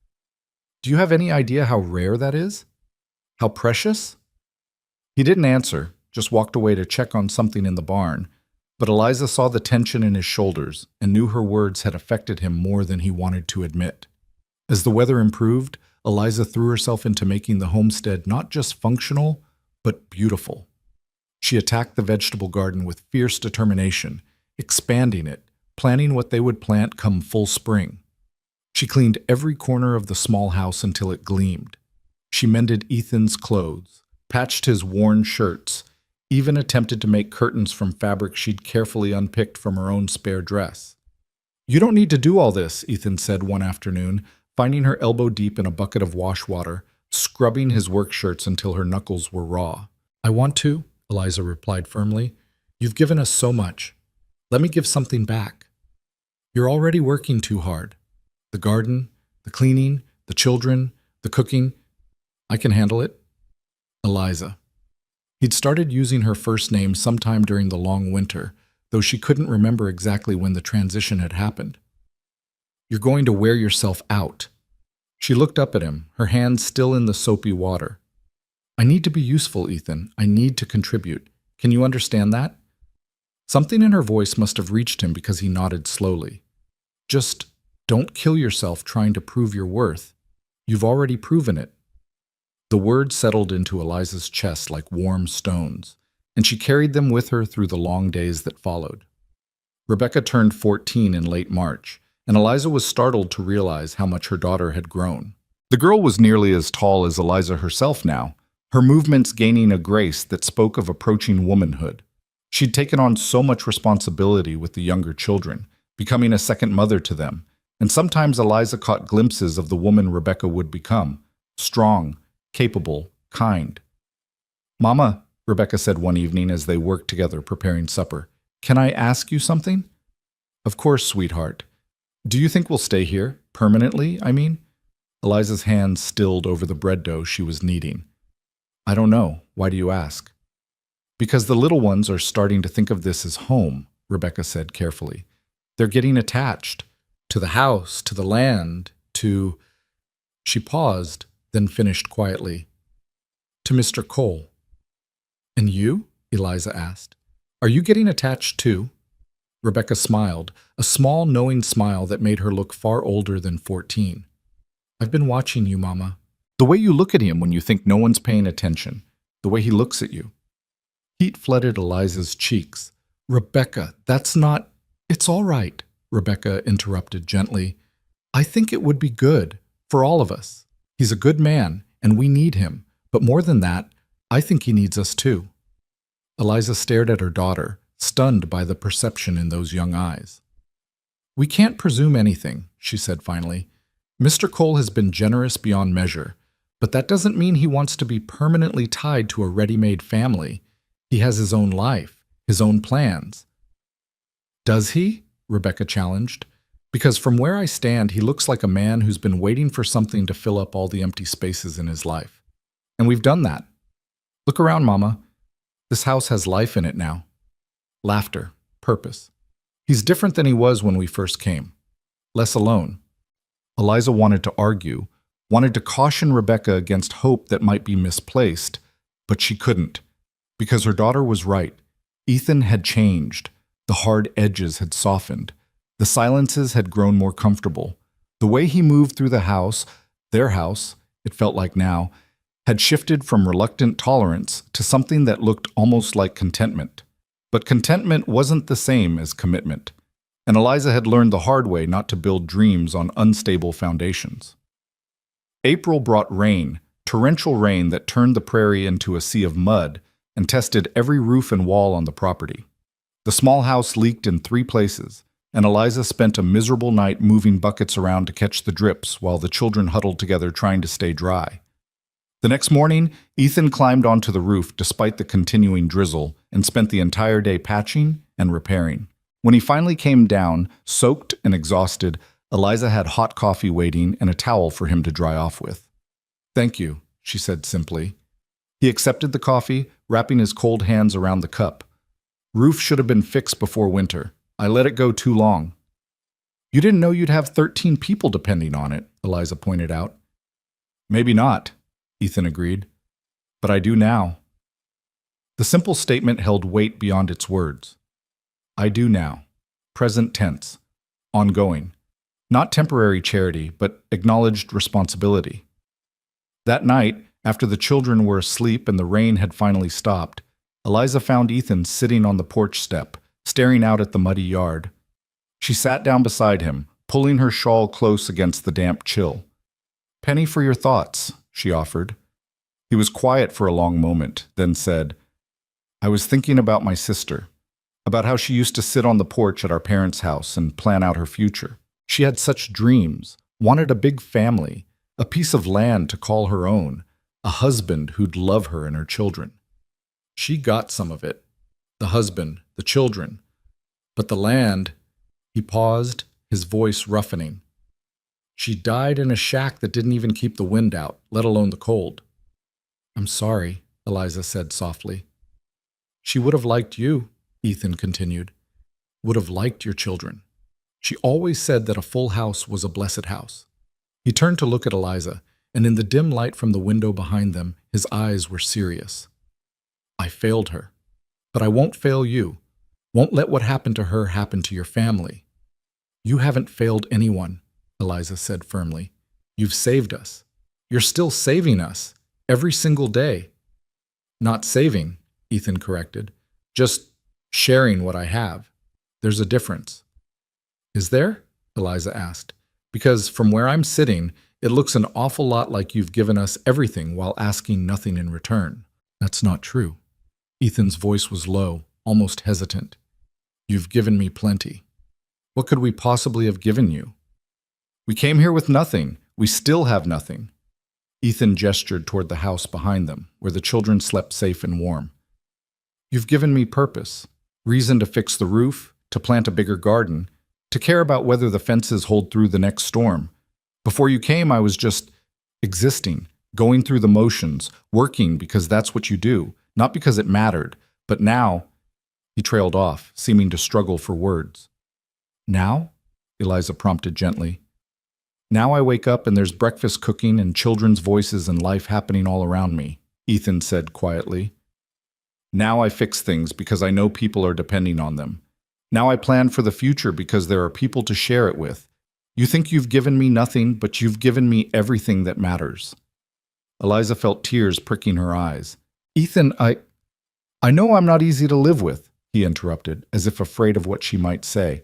Do you have any idea how rare that is? How precious? He didn't answer, just walked away to check on something in the barn, but Eliza saw the tension in his shoulders and knew her words had affected him more than he wanted to admit. As the weather improved, Eliza threw herself into making the homestead not just functional, but beautiful. She attacked the vegetable garden with fierce determination, expanding it, planning what they would plant come full spring. She cleaned every corner of the small house until it gleamed. She mended Ethan's clothes, patched his worn shirts, even attempted to make curtains from fabric she'd carefully unpicked from her own spare dress. You don't need to do all this, Ethan said one afternoon, finding her elbow deep in a bucket of wash water, scrubbing his work shirts until her knuckles were raw. I want to, Eliza replied firmly. You've given us so much. Let me give something back. You're already working too hard. The garden, the cleaning, the children, the cooking. I can handle it. Eliza. He'd started using her first name sometime during the long winter, though she couldn't remember exactly when the transition had happened. You're going to wear yourself out. She looked up at him, her hands still in the soapy water. I need to be useful, Ethan. I need to contribute. Can you understand that? Something in her voice must have reached him because he nodded slowly. Just don't kill yourself trying to prove your worth. You've already proven it. The words settled into Eliza's chest like warm stones, and she carried them with her through the long days that followed. Rebecca turned 14 in late March, and Eliza was startled to realize how much her daughter had grown. The girl was nearly as tall as Eliza herself now, her movements gaining a grace that spoke of approaching womanhood. She'd taken on so much responsibility with the younger children, becoming a second mother to them, and sometimes Eliza caught glimpses of the woman Rebecca would become, strong, capable, kind. "Mama," Rebecca said one evening as they worked together preparing supper, "can I ask you something?" "Of course, sweetheart. Do you think we'll stay here? Permanently, I mean?" Eliza's hands stilled over the bread dough she was kneading. "I don't know. Why do you ask?" "Because the little ones are starting to think of this as home," Rebecca said carefully. "They're getting attached. To the house, to the land, to—" She paused, then finished quietly. "To Mr. Cole." "And you?" Eliza asked. "Are you getting attached too?" Rebecca smiled, a small, knowing smile that made her look far older than 14. "I've been watching you, Mama. The way you look at him when you think no one's paying attention. The way he looks at you." Heat flooded Eliza's cheeks. "Rebecca, that's not—" "It's all right," Rebecca interrupted gently. "I think it would be good, for all of us. He's a good man, and we need him. But more than that, I think he needs us too." Eliza stared at her daughter, stunned by the perception in those young eyes. "We can't presume anything," she said finally. "Mr. Cole has been generous beyond measure, but that doesn't mean he wants to be permanently tied to a ready-made family. He has his own life, his own plans." "Does he?" Rebecca challenged. "Because from where I stand, he looks like a man who's been waiting for something to fill up all the empty spaces in his life. And we've done that. Look around, Mama. This house has life in it now. Laughter, purpose. He's different than he was when we first came. Less alone." Eliza wanted to argue, wanted to caution Rebecca against hope that might be misplaced, but she couldn't, because her daughter was right. Ethan had changed. The hard edges had softened. The silences had grown more comfortable. The way he moved through the house, their house, it felt like now, had shifted from reluctant tolerance to something that looked almost like contentment. But contentment wasn't the same as commitment, and Eliza had learned the hard way not to build dreams on unstable foundations. April brought rain, torrential rain that turned the prairie into a sea of mud and tested every roof and wall on the property. The small house leaked in 3 places, and Eliza spent a miserable night moving buckets around to catch the drips while the children huddled together trying to stay dry. The next morning, Ethan climbed onto the roof despite the continuing drizzle and spent the entire day patching and repairing. When he finally came down, soaked and exhausted, Eliza had hot coffee waiting and a towel for him to dry off with. "Thank you," she said simply. He accepted the coffee, wrapping his cold hands around the cup. "Roof should have been fixed before winter. I let it go too long." "You didn't know you'd have 13 people depending on it," Eliza pointed out. "Maybe not," Ethan agreed. "But I do now." The simple statement held weight beyond its words. I do now. Present tense. Ongoing. Not temporary charity, but acknowledged responsibility. That night, after the children were asleep and the rain had finally stopped, Eliza found Ethan sitting on the porch step, staring out at the muddy yard. She sat down beside him, pulling her shawl close against the damp chill. "Penny for your thoughts," she offered. He was quiet for a long moment, then said, "I was thinking about my sister, about how she used to sit on the porch at our parents' house and plan out her future. She had such dreams, wanted a big family, a piece of land to call her own, a husband who'd love her and her children. She got some of it, the husband, the children. But the land—" He paused, his voice roughening. "She died in a shack that didn't even keep the wind out, let alone the cold." "I'm sorry," Eliza said softly. "She would have liked you," Ethan continued. "Would have liked your children. She always said that a full house was a blessed house." He turned to look at Eliza, and in the dim light from the window behind them, his eyes were serious. "I failed her. But I won't fail you. Won't let what happened to her happen to your family." "You haven't failed anyone," Eliza said firmly. "You've saved us. You're still saving us, every single day." "Not saving," Ethan corrected. "Just sharing what I have. There's a difference." "Is there?" Eliza asked. Because from where I'm sitting, it looks an awful lot like you've given us everything while asking nothing in return. That's not true. Ethan's voice was low, almost hesitant. You've given me plenty. What could we possibly have given you? We came here with nothing. We still have nothing. Ethan gestured toward the house behind them, where the children slept safe and warm. You've given me purpose, reason to fix the roof, to plant a bigger garden, to care about whether the fences hold through the next storm. Before you came, I was just existing, going through the motions, working because that's what you do, not because it mattered. But now, he trailed off, seeming to struggle for words. Now? Eliza prompted gently. Now I wake up and there's breakfast cooking and children's voices and life happening all around me, Ethan said quietly. Now I fix things because I know people are depending on them. Now I plan for the future because there are people to share it with. You think you've given me nothing, but you've given me everything that matters. Eliza felt tears pricking her eyes. Ethan, I know I'm not easy to live with, he interrupted, as if afraid of what she might say.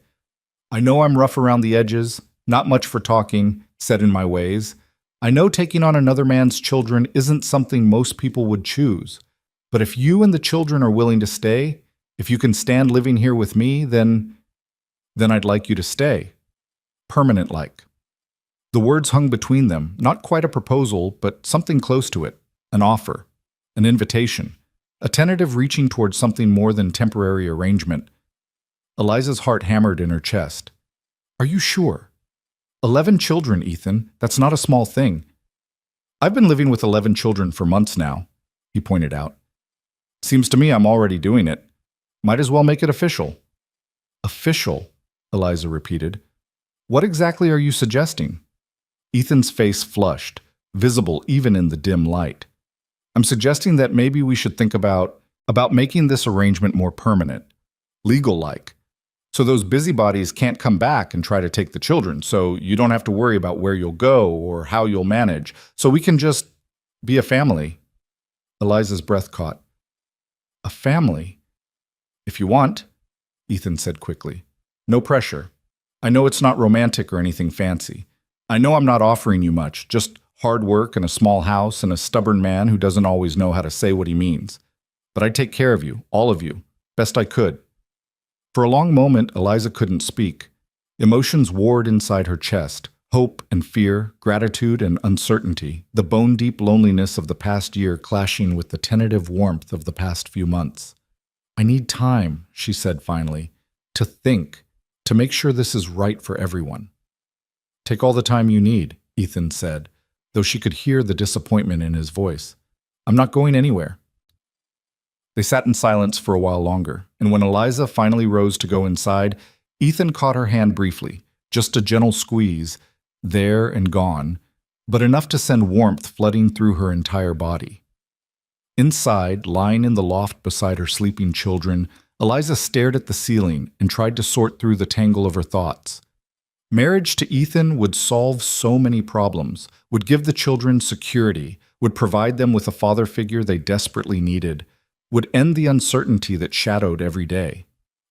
I know I'm rough around the edges, not much for talking, set in my ways. I know taking on another man's children isn't something most people would choose. But if you and the children are willing to stay, if you can stand living here with me, then I'd like you to stay. Permanent-like. The words hung between them, not quite a proposal, but something close to it, an offer, an invitation, a tentative reaching towards something more than temporary arrangement. Eliza's heart hammered in her chest. Are you sure? 11 children, Ethan. That's not a small thing. I've been living with 11 children for months now, he pointed out. Seems to me I'm already doing it. Might as well make it official. Official, Eliza repeated. What exactly are you suggesting? Ethan's face flushed, visible even in the dim light. I'm suggesting that maybe we should think about making this arrangement more permanent, legal-like. So those busybodies can't come back and try to take the children, so you don't have to worry about where you'll go or how you'll manage, so we can just be a family. Eliza's breath caught. A family? If you want, Ethan said quickly. No pressure. I know it's not romantic or anything fancy. I know I'm not offering you much, just hard work and a small house and a stubborn man who doesn't always know how to say what he means. But I'd take care of you, all of you, best I could. For a long moment, Eliza couldn't speak. Emotions warred inside her chest, hope and fear, gratitude and uncertainty, the bone-deep loneliness of the past year clashing with the tentative warmth of the past few months. I need time, she said finally, to think, to make sure this is right for everyone. Take all the time you need, Ethan said, though she could hear the disappointment in his voice. I'm not going anywhere. They sat in silence for a while longer, and when Eliza finally rose to go inside, Ethan caught her hand briefly, just a gentle squeeze, there and gone, but enough to send warmth flooding through her entire body. Inside, lying in the loft beside her sleeping children, Eliza stared at the ceiling and tried to sort through the tangle of her thoughts. Marriage to Ethan would solve so many problems, would give the children security, would provide them with a father figure they desperately needed, would end the uncertainty that shadowed every day.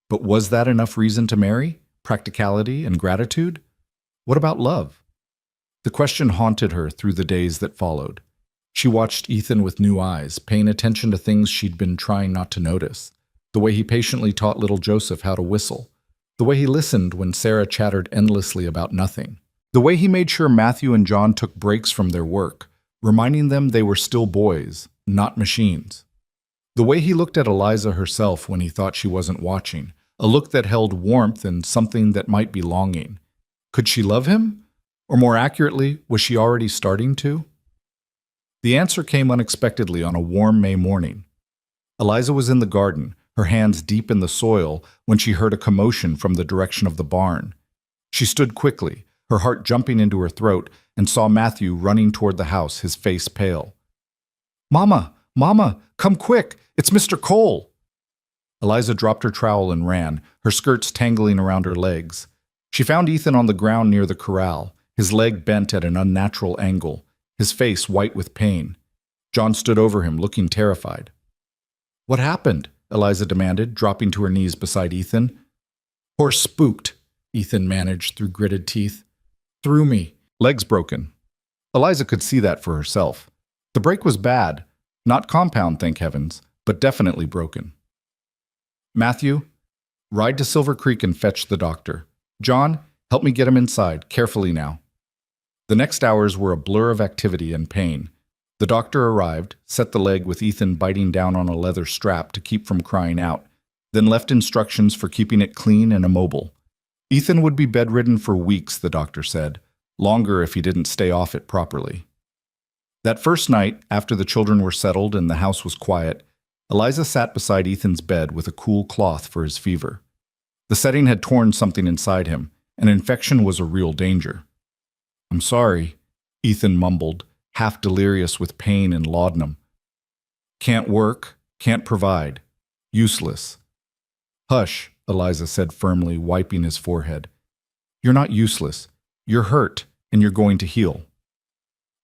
But was that enough reason to marry? Practicality and gratitude? What about love? The question haunted her through the days that followed. She watched Ethan with new eyes, paying attention to things she'd been trying not to notice. The way he patiently taught little Joseph how to whistle. The way he listened when Sarah chattered endlessly about nothing. The way he made sure Matthew and John took breaks from their work, reminding them they were still boys, not machines. The way he looked at Eliza herself when he thought she wasn't watching, a look that held warmth and something that might be longing. Could she love him? Or more accurately, was she already starting to? The answer came unexpectedly on a warm May morning. Eliza was in the garden, her hands deep in the soil, when she heard a commotion from the direction of the barn. She stood quickly, her heart jumping into her throat, and saw Matthew running toward the house, his face pale. "Mama! Mama! Come quick! It's Mr. Cole!" Eliza dropped her trowel and ran, her skirts tangling around her legs. She found Ethan on the ground near the corral, his leg bent at an unnatural angle, his face white with pain. John stood over him, looking terrified. "What happened?" Eliza demanded, dropping to her knees beside Ethan. "Horse spooked," Ethan managed through gritted teeth. Through me. Legs broken. Eliza could see that for herself. The break was bad. Not compound, thank heavens, but definitely broken. Matthew, ride to Silver Creek and fetch the doctor. John, help me get him inside, carefully now. The next hours were a blur of activity and pain. The doctor arrived, set the leg with Ethan biting down on a leather strap to keep from crying out, then left instructions for keeping it clean and immobile. Ethan would be bedridden for weeks, the doctor said, longer if he didn't stay off it properly. That first night, after the children were settled and the house was quiet, Eliza sat beside Ethan's bed with a cool cloth for his fever. The setting had torn something inside him, and infection was a real danger. I'm sorry, Ethan mumbled, half delirious with pain and laudanum. Can't work, can't provide. Useless. Hush, Eliza said firmly, wiping his forehead. You're not useless. You're hurt, and you're going to heal.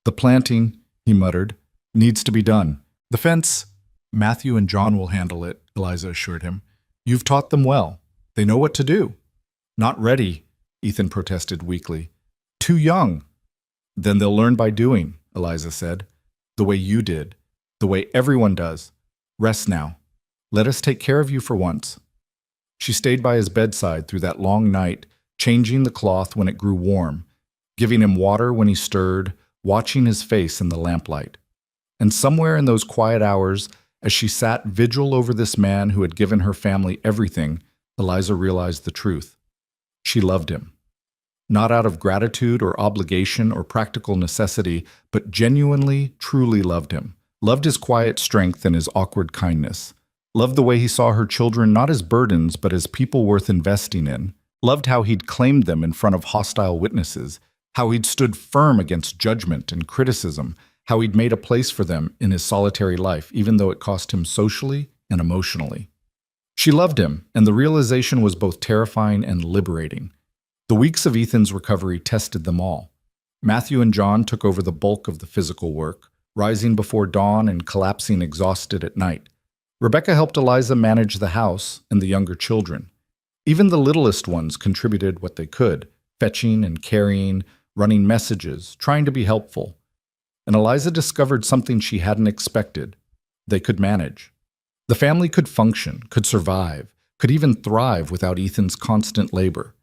The planting, he muttered, needs to be done. The fence, Matthew and John will handle it, Eliza assured him. You've taught them well. They know what to do. Not ready, Ethan protested weakly. Too young. Then they'll learn by doing, Eliza said. The way you did. The way everyone does. Rest now. Let us take care of you for once. She stayed by his bedside through that long night, changing the cloth when it grew warm, giving him water when he stirred, watching his face in the lamplight. And somewhere in those quiet hours, as she sat vigil over this man who had given her family everything, Eliza realized the truth. She loved him. Not out of gratitude or obligation or practical necessity, but genuinely, truly loved him. Loved his quiet strength and his awkward kindness. Loved the way he saw her children not as burdens, but as people worth investing in. Loved how he'd claimed them in front of hostile witnesses, how he'd stood firm against judgment and criticism, how he'd made a place for them in his solitary life, even though it cost him socially and emotionally. She loved him, and the realization was both terrifying and liberating. The weeks of Ethan's recovery tested them all. Matthew and John took over the bulk of the physical work, rising before dawn and collapsing exhausted at night. Rebecca helped Eliza manage the house and the younger children. Even the littlest ones contributed what they could, fetching and carrying, running messages, trying to be helpful. And Eliza discovered something she hadn't expected. They could manage. The family could function, could survive, could even thrive without Ethan's constant labor.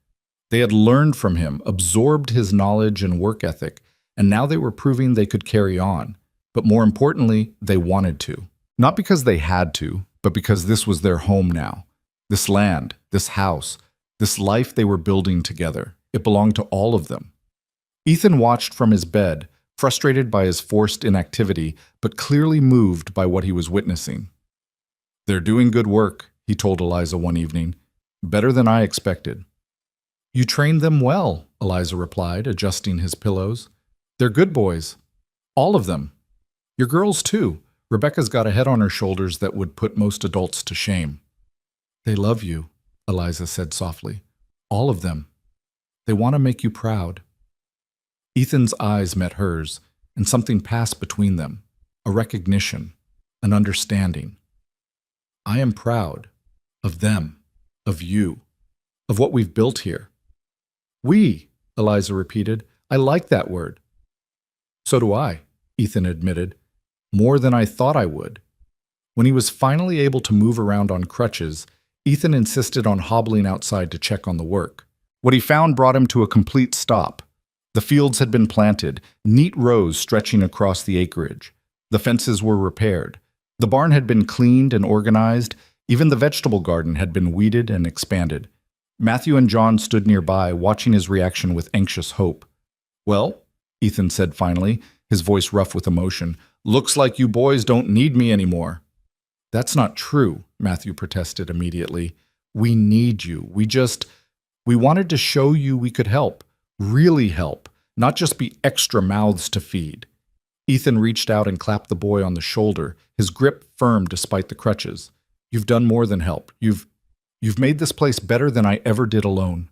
They had learned from him, absorbed his knowledge and work ethic, and now they were proving they could carry on. But more importantly, they wanted to. Not because they had to, but because this was their home now. This land, this house, this life they were building together. It belonged to all of them. Ethan watched from his bed, frustrated by his forced inactivity, but clearly moved by what he was witnessing. They're doing good work, he told Eliza one evening. Better than I expected. You trained them well, Eliza replied, adjusting his pillows. They're good boys. All of them. Your girls, too. Rebecca's got a head on her shoulders that would put most adults to shame. They love you, Eliza said softly. All of them. They want to make you proud. Ethan's eyes met hers, and something passed between them. A recognition, an understanding. I am proud of them, of you, of what we've built here. We, Eliza repeated. I like that word. So do I, Ethan admitted. More than I thought I would. When he was finally able to move around on crutches, Ethan insisted on hobbling outside to check on the work. What he found brought him to a complete stop. The fields had been planted, neat rows stretching across the acreage. The fences were repaired. The barn had been cleaned and organized. Even the vegetable garden had been weeded and expanded. Matthew and John stood nearby, watching his reaction with anxious hope. Well, Ethan said finally, his voice rough with emotion, looks like you boys don't need me anymore. That's not true, Matthew protested immediately. We need you. We wanted to show you we could help. Really help, not just be extra mouths to feed. Ethan reached out and clapped the boy on the shoulder, his grip firm despite the crutches. You've done more than help. You've made this place better than I ever did alone.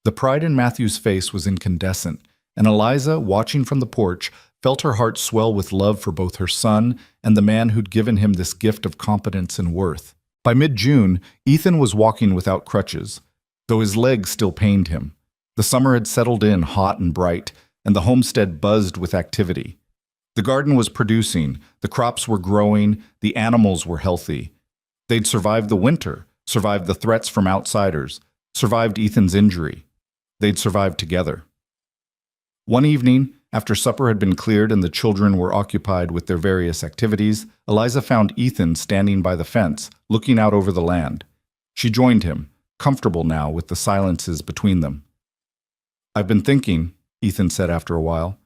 The pride in Matthew's face was incandescent, and Eliza, watching from the porch, felt her heart swell with love for both her son and the man who'd given him this gift of competence and worth. By mid-June, Ethan was walking without crutches. though his legs still pained him. The summer had settled in hot and bright, and the homestead buzzed with activity. The garden was producing, the crops were growing, the animals were healthy. They'd survived the winter, survived the threats from outsiders, survived Ethan's injury. They'd survived together. One evening, after supper had been cleared and the children were occupied with their various activities, Eliza found Ethan standing by the fence, looking out over the land. She joined him, comfortable now with the silences between them. "I've been thinking," Ethan said after a while,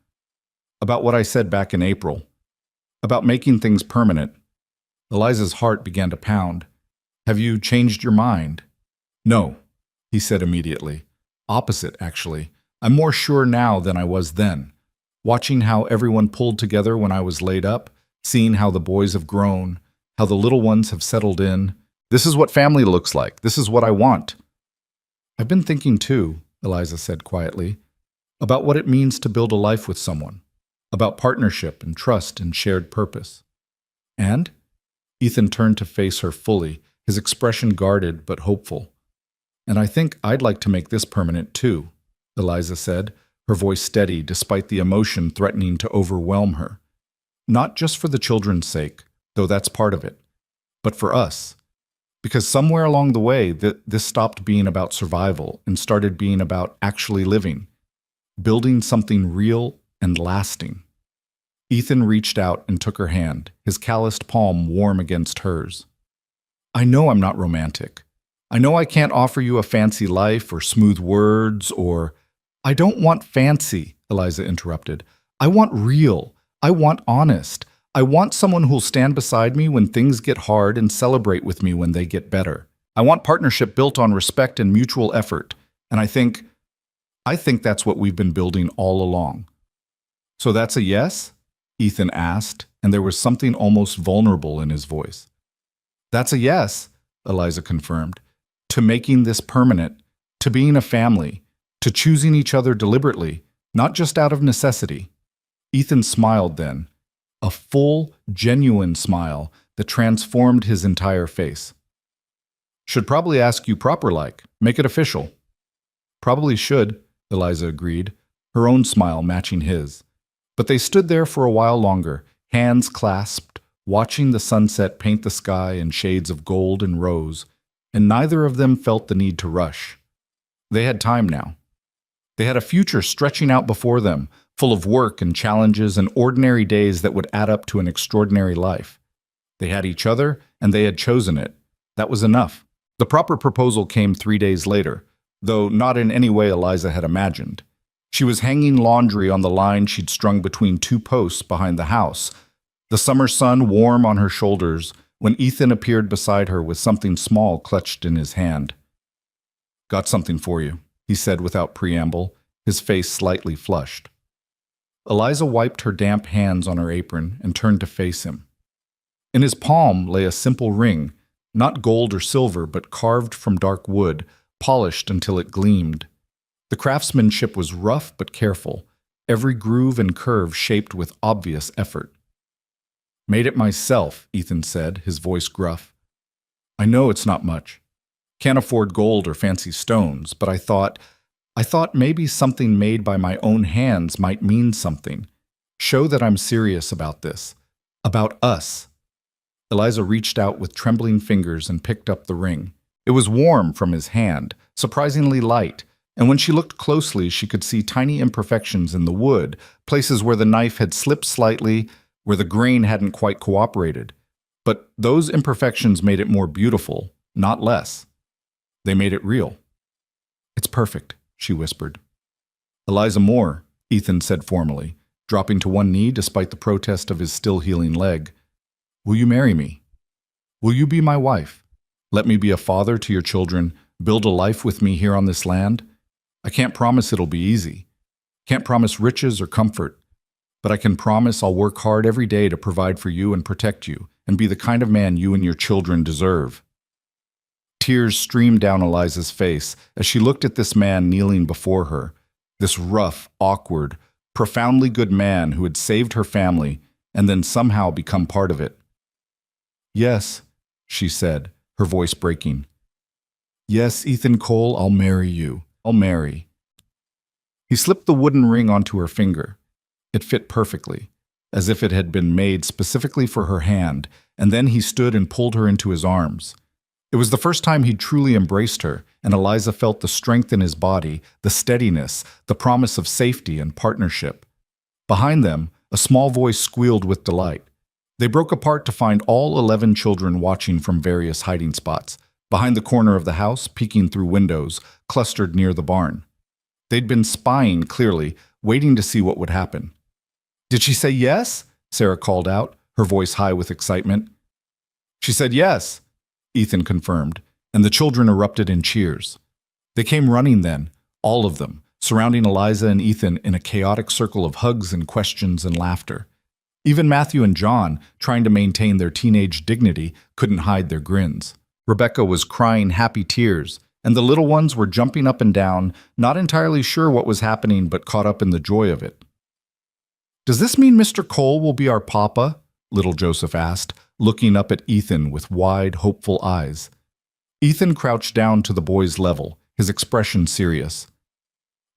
"about what I said back in April, about making things permanent." Eliza's heart began to pound. "Have you changed your mind?" "No," he said immediately. "Opposite, actually. I'm more sure now than I was then. Watching how everyone pulled together when I was laid up, seeing how the boys have grown, how the little ones have settled in. This is what family looks like. This is what I want." "I've been thinking too," Eliza said quietly, "about what it means to build a life with someone, about partnership and trust and shared purpose." "And?" Ethan turned to face her fully, his expression guarded but hopeful. "And I think I'd like to make this permanent too," Eliza said, her voice steady despite the emotion threatening to overwhelm her. "Not just for the children's sake, though that's part of it, but for us. Because somewhere along the way, this stopped being about survival and started being about actually living, building something real and lasting." Ethan reached out and took her hand, his calloused palm warm against hers. "I know I'm not romantic. I know I can't offer you a fancy life or smooth words or—" "I don't want fancy," Eliza interrupted. "I want real. I want honest. I want someone who'll stand beside me when things get hard and celebrate with me when they get better. I want partnership built on respect and mutual effort. And I think that's what we've been building all along." "So that's a yes?" Ethan asked, and there was something almost vulnerable in his voice. "That's a yes," Eliza confirmed, "to making this permanent, to being a family, to choosing each other deliberately, not just out of necessity." Ethan smiled then, a full, genuine smile that transformed his entire face. "Should probably ask you proper-like, make it official." "Probably should," Eliza agreed, her own smile matching his. But they stood there for a while longer, hands clasped, watching the sunset paint the sky in shades of gold and rose, and neither of them felt the need to rush. They had time now. They had a future stretching out before them, full of work and challenges and ordinary days that would add up to an extraordinary life. They had each other, and they had chosen it. That was enough. The proper proposal came 3 days later, though not in any way Eliza had imagined. She was hanging laundry on the line she'd strung between 2 posts behind the house, the summer sun warm on her shoulders, when Ethan appeared beside her with something small clutched in his hand. "Got something for you," he said without preamble, his face slightly flushed. Eliza wiped her damp hands on her apron and turned to face him. In his palm lay a simple ring, not gold or silver, but carved from dark wood, polished until it gleamed. The craftsmanship was rough but careful, every groove and curve shaped with obvious effort. "Made it myself," Ethan said, his voice gruff. "I know it's not much. Can't afford gold or fancy stones, but I thought maybe something made by my own hands might mean something. Show that I'm serious about this. About us." Eliza reached out with trembling fingers and picked up the ring. It was warm from his hand, surprisingly light, and when she looked closely, she could see tiny imperfections in the wood, places where the knife had slipped slightly, where the grain hadn't quite cooperated. But those imperfections made it more beautiful, not less. They made it real. "It's perfect," she whispered. "Eliza Moore," Ethan said formally, dropping to one knee despite the protest of his still-healing leg. "Will you marry me? Will you be my wife? Let me be a father to your children, build a life with me here on this land? I can't promise it'll be easy. Can't promise riches or comfort. But I can promise I'll work hard every day to provide for you and protect you, and be the kind of man you and your children deserve." Tears streamed down Eliza's face as she looked at this man kneeling before her, this rough, awkward, profoundly good man who had saved her family and then somehow become part of it. "Yes," she said, her voice breaking. Yes, Ethan Cole, I'll marry you. I'll marry. He slipped the wooden ring onto her finger. It fit perfectly, as if it had been made specifically for her hand, and then he stood and pulled her into his arms. It was the first time he'd truly embraced her, and Eliza felt the strength in his body, the steadiness, the promise of safety and partnership. Behind them, a small voice squealed with delight. They broke apart to find all 11 children watching from various hiding spots, behind the corner of the house, peeking through windows, clustered near the barn. They'd been spying, clearly, waiting to see what would happen. "Did she say yes?" Sarah called out, her voice high with excitement. "She said yes," Ethan confirmed, and the children erupted in cheers. They came running then, all of them, surrounding Eliza and Ethan in a chaotic circle of hugs and questions and laughter. Even Matthew and John, trying to maintain their teenage dignity, couldn't hide their grins. Rebecca was crying happy tears, and the little ones were jumping up and down, not entirely sure what was happening but caught up in the joy of it. "Does this mean Mr. Cole will be our papa?" little Joseph asked, looking up at Ethan with wide, hopeful eyes. Ethan crouched down to the boy's level, his expression serious.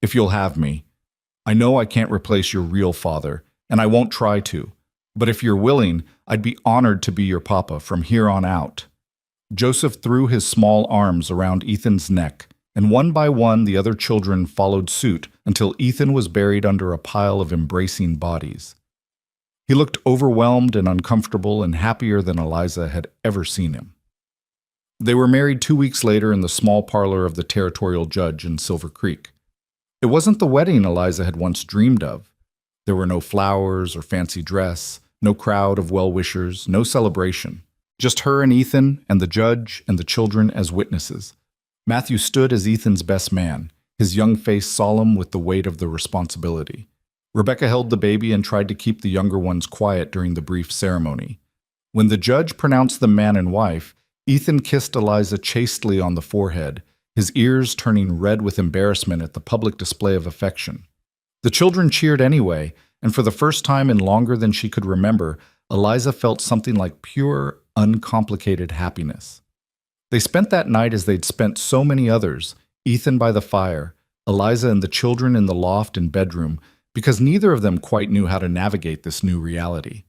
"If you'll have me. I know I can't replace your real father, and I won't try to, but if you're willing, I'd be honored to be your papa from here on out." Joseph threw his small arms around Ethan's neck, and one by one the other children followed suit until Ethan was buried under a pile of embracing bodies. He looked overwhelmed and uncomfortable and happier than Eliza had ever seen him. They were married 2 weeks later in the small parlor of the territorial judge in Silver Creek. It wasn't the wedding Eliza had once dreamed of. There were no flowers or fancy dress, no crowd of well-wishers, no celebration. Just her and Ethan and the judge and the children as witnesses. Matthew stood as Ethan's best man, his young face solemn with the weight of the responsibility. Rebecca held the baby and tried to keep the younger ones quiet during the brief ceremony. When the judge pronounced them man and wife, Ethan kissed Eliza chastely on the forehead, his ears turning red with embarrassment at the public display of affection. The children cheered anyway, and for the first time in longer than she could remember, Eliza felt something like pure, uncomplicated happiness. They spent that night as they'd spent so many others, Ethan by the fire, Eliza and the children in the loft and bedroom, because neither of them quite knew how to navigate this new reality.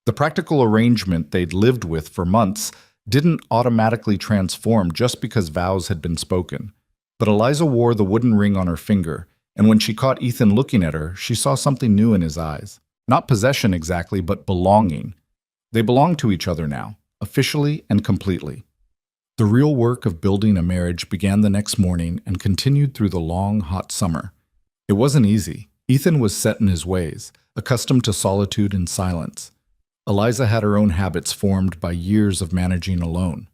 The practical arrangement they'd lived with for months didn't automatically transform just because vows had been spoken. But Eliza wore the wooden ring on her finger, and when she caught Ethan looking at her, she saw something new in his eyes. Not possession exactly, but belonging. They belonged to each other now, officially and completely. The real work of building a marriage began the next morning and continued through the long, hot summer. It wasn't easy. Ethan was set in his ways, accustomed to solitude and silence. Eliza had her own habits formed by years of managing alone.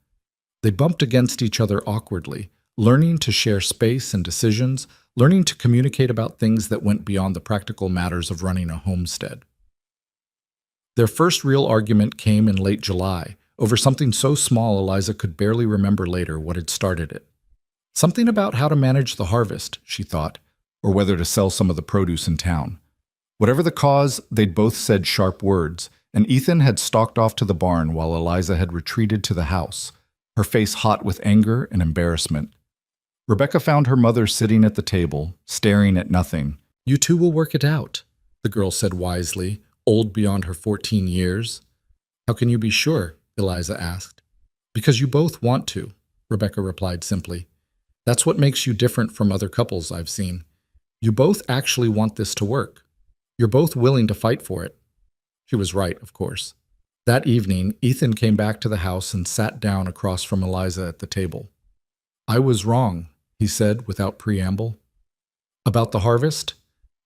They bumped against each other awkwardly, learning to share space and decisions, learning to communicate about things that went beyond the practical matters of running a homestead. Their first real argument came in late July, over something so small Eliza could barely remember later what had started it. Something about how to manage the harvest, she thought, or whether to sell some of the produce in town. Whatever the cause, they'd both said sharp words, and Ethan had stalked off to the barn while Eliza had retreated to the house, her face hot with anger and embarrassment. Rebecca found her mother sitting at the table, staring at nothing. "You two will work it out," the girl said wisely, old beyond her 14 years. "How can you be sure?" Eliza asked. "Because you both want to," Rebecca replied simply. "That's what makes you different from other couples I've seen. You both actually want this to work. You're both willing to fight for it." She was right, of course. That evening, Ethan came back to the house and sat down across from Eliza at the table. "I was wrong," he said without preamble. "About the harvest?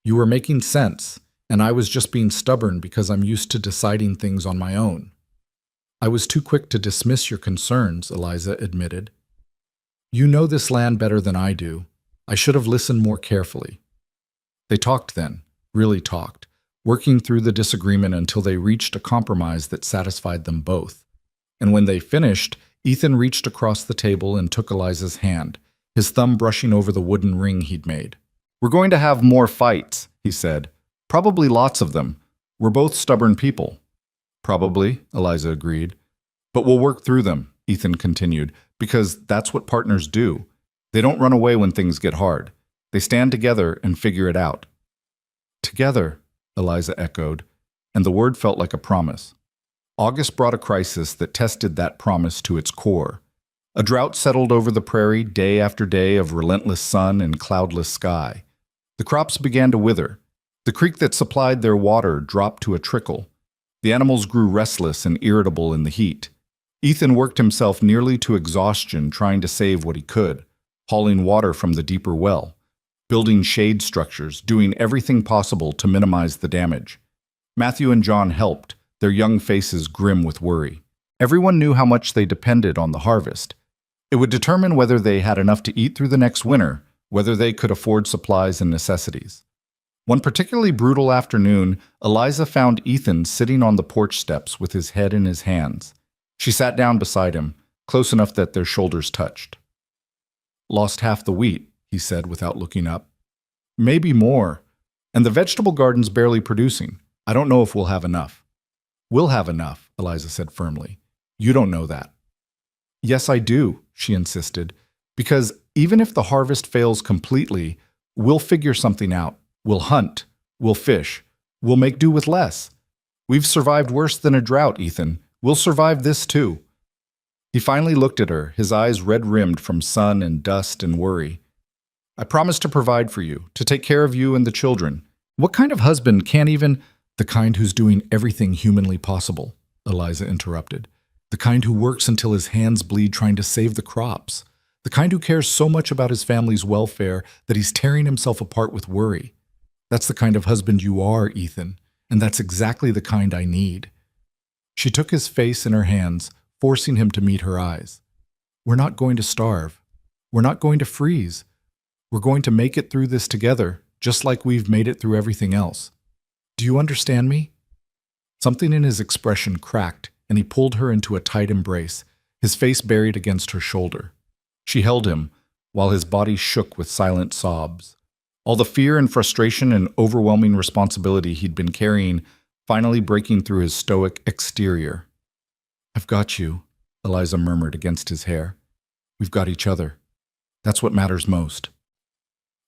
You were making sense, and I was just being stubborn because I'm used to deciding things on my own." "I was too quick to dismiss your concerns," Eliza admitted. "You know this land better than I do. I should have listened more carefully." They talked then, really talked, working through the disagreement until they reached a compromise that satisfied them both. And when they finished, Ethan reached across the table and took Eliza's hand, his thumb brushing over the wooden ring he'd made. "We're going to have more fights," he said. "Probably lots of them. We're both stubborn people." "Probably," Eliza agreed. "But we'll work through them," Ethan continued, "because that's what partners do. They don't run away when things get hard. They stand together and figure it out. Together, Eliza echoed, and the word felt like a promise. August brought a crisis that tested that promise to its core. A drought settled over the prairie day after day of relentless sun and cloudless sky. The crops began to wither. The creek that supplied their water dropped to a trickle. The animals grew restless and irritable in the heat. Ethan worked himself nearly to exhaustion trying to save what he could, hauling water from the deeper well, building shade structures, doing everything possible to minimize the damage. Matthew and John helped, their young faces grim with worry. Everyone knew how much they depended on the harvest. It would determine whether they had enough to eat through the next winter, whether they could afford supplies and necessities. One particularly brutal afternoon, Eliza found Ethan sitting on the porch steps with his head in his hands. She sat down beside him, close enough that their shoulders touched. "Lost half the wheat," he said without looking up. "Maybe more. And the vegetable garden's barely producing. I don't know if we'll have enough." "We'll have enough," Eliza said firmly. "You don't know that." "Yes, I do," she insisted, "because even if the harvest fails completely, we'll figure something out. We'll hunt. We'll fish. We'll make do with less. We've survived worse than a drought, Ethan. We'll survive this too." He finally looked at her, his eyes red-rimmed from sun and dust and worry. "I promise to provide for you, to take care of you and the children. What kind of husband can't even—" "The kind who's doing everything humanly possible," Eliza interrupted. "The kind who works until his hands bleed trying to save the crops. The kind who cares so much about his family's welfare that he's tearing himself apart with worry. That's the kind of husband you are, Ethan, and that's exactly the kind I need." She took his face in her hands, forcing him to meet her eyes. "We're not going to starve. We're not going to freeze. We're going to make it through this together, just like we've made it through everything else. Do you understand me?" Something in his expression cracked, and he pulled her into a tight embrace, his face buried against her shoulder. She held him, while his body shook with silent sobs. All the fear and frustration and overwhelming responsibility he'd been carrying finally breaking through his stoic exterior. "I've got you," Eliza murmured against his hair. "We've got each other. That's what matters most."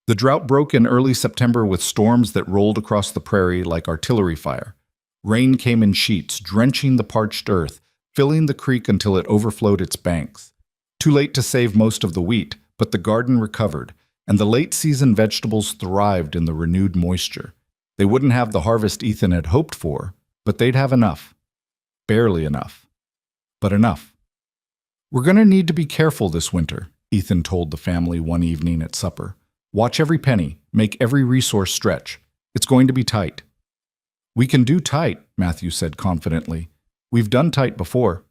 The drought broke in early September with storms that rolled across the prairie like artillery fire. Rain came in sheets, drenching the parched earth, filling the creek until it overflowed its banks. Too late to save most of the wheat, but the garden recovered, and the late-season vegetables thrived in the renewed moisture. They wouldn't have the harvest Ethan had hoped for, but they'd have enough. Barely enough. But enough. "We're going to need to be careful this winter," Ethan told the family one evening at supper. "Watch every penny, make every resource stretch. It's going to be tight." "We can do tight," Matthew said confidently. "We've done tight before."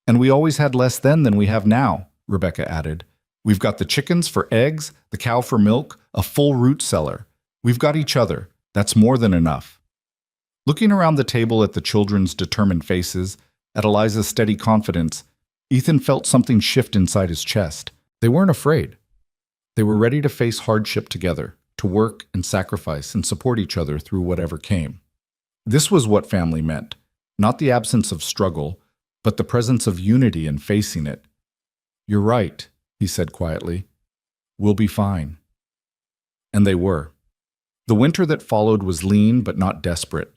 "And we always had less then than we have now," Rebecca added. "We've got the chickens for eggs, the cow for milk, a full root cellar. We've got each other. That's more than enough." Looking around the table at the children's determined faces, at Eliza's steady confidence, Ethan felt something shift inside his chest. They weren't afraid. They were ready to face hardship together, to work and sacrifice and support each other through whatever came. This was what family meant, not the absence of struggle, but the presence of unity in facing it. "You're right," he said quietly. "We'll be fine." And they were. The winter that followed was lean but not desperate.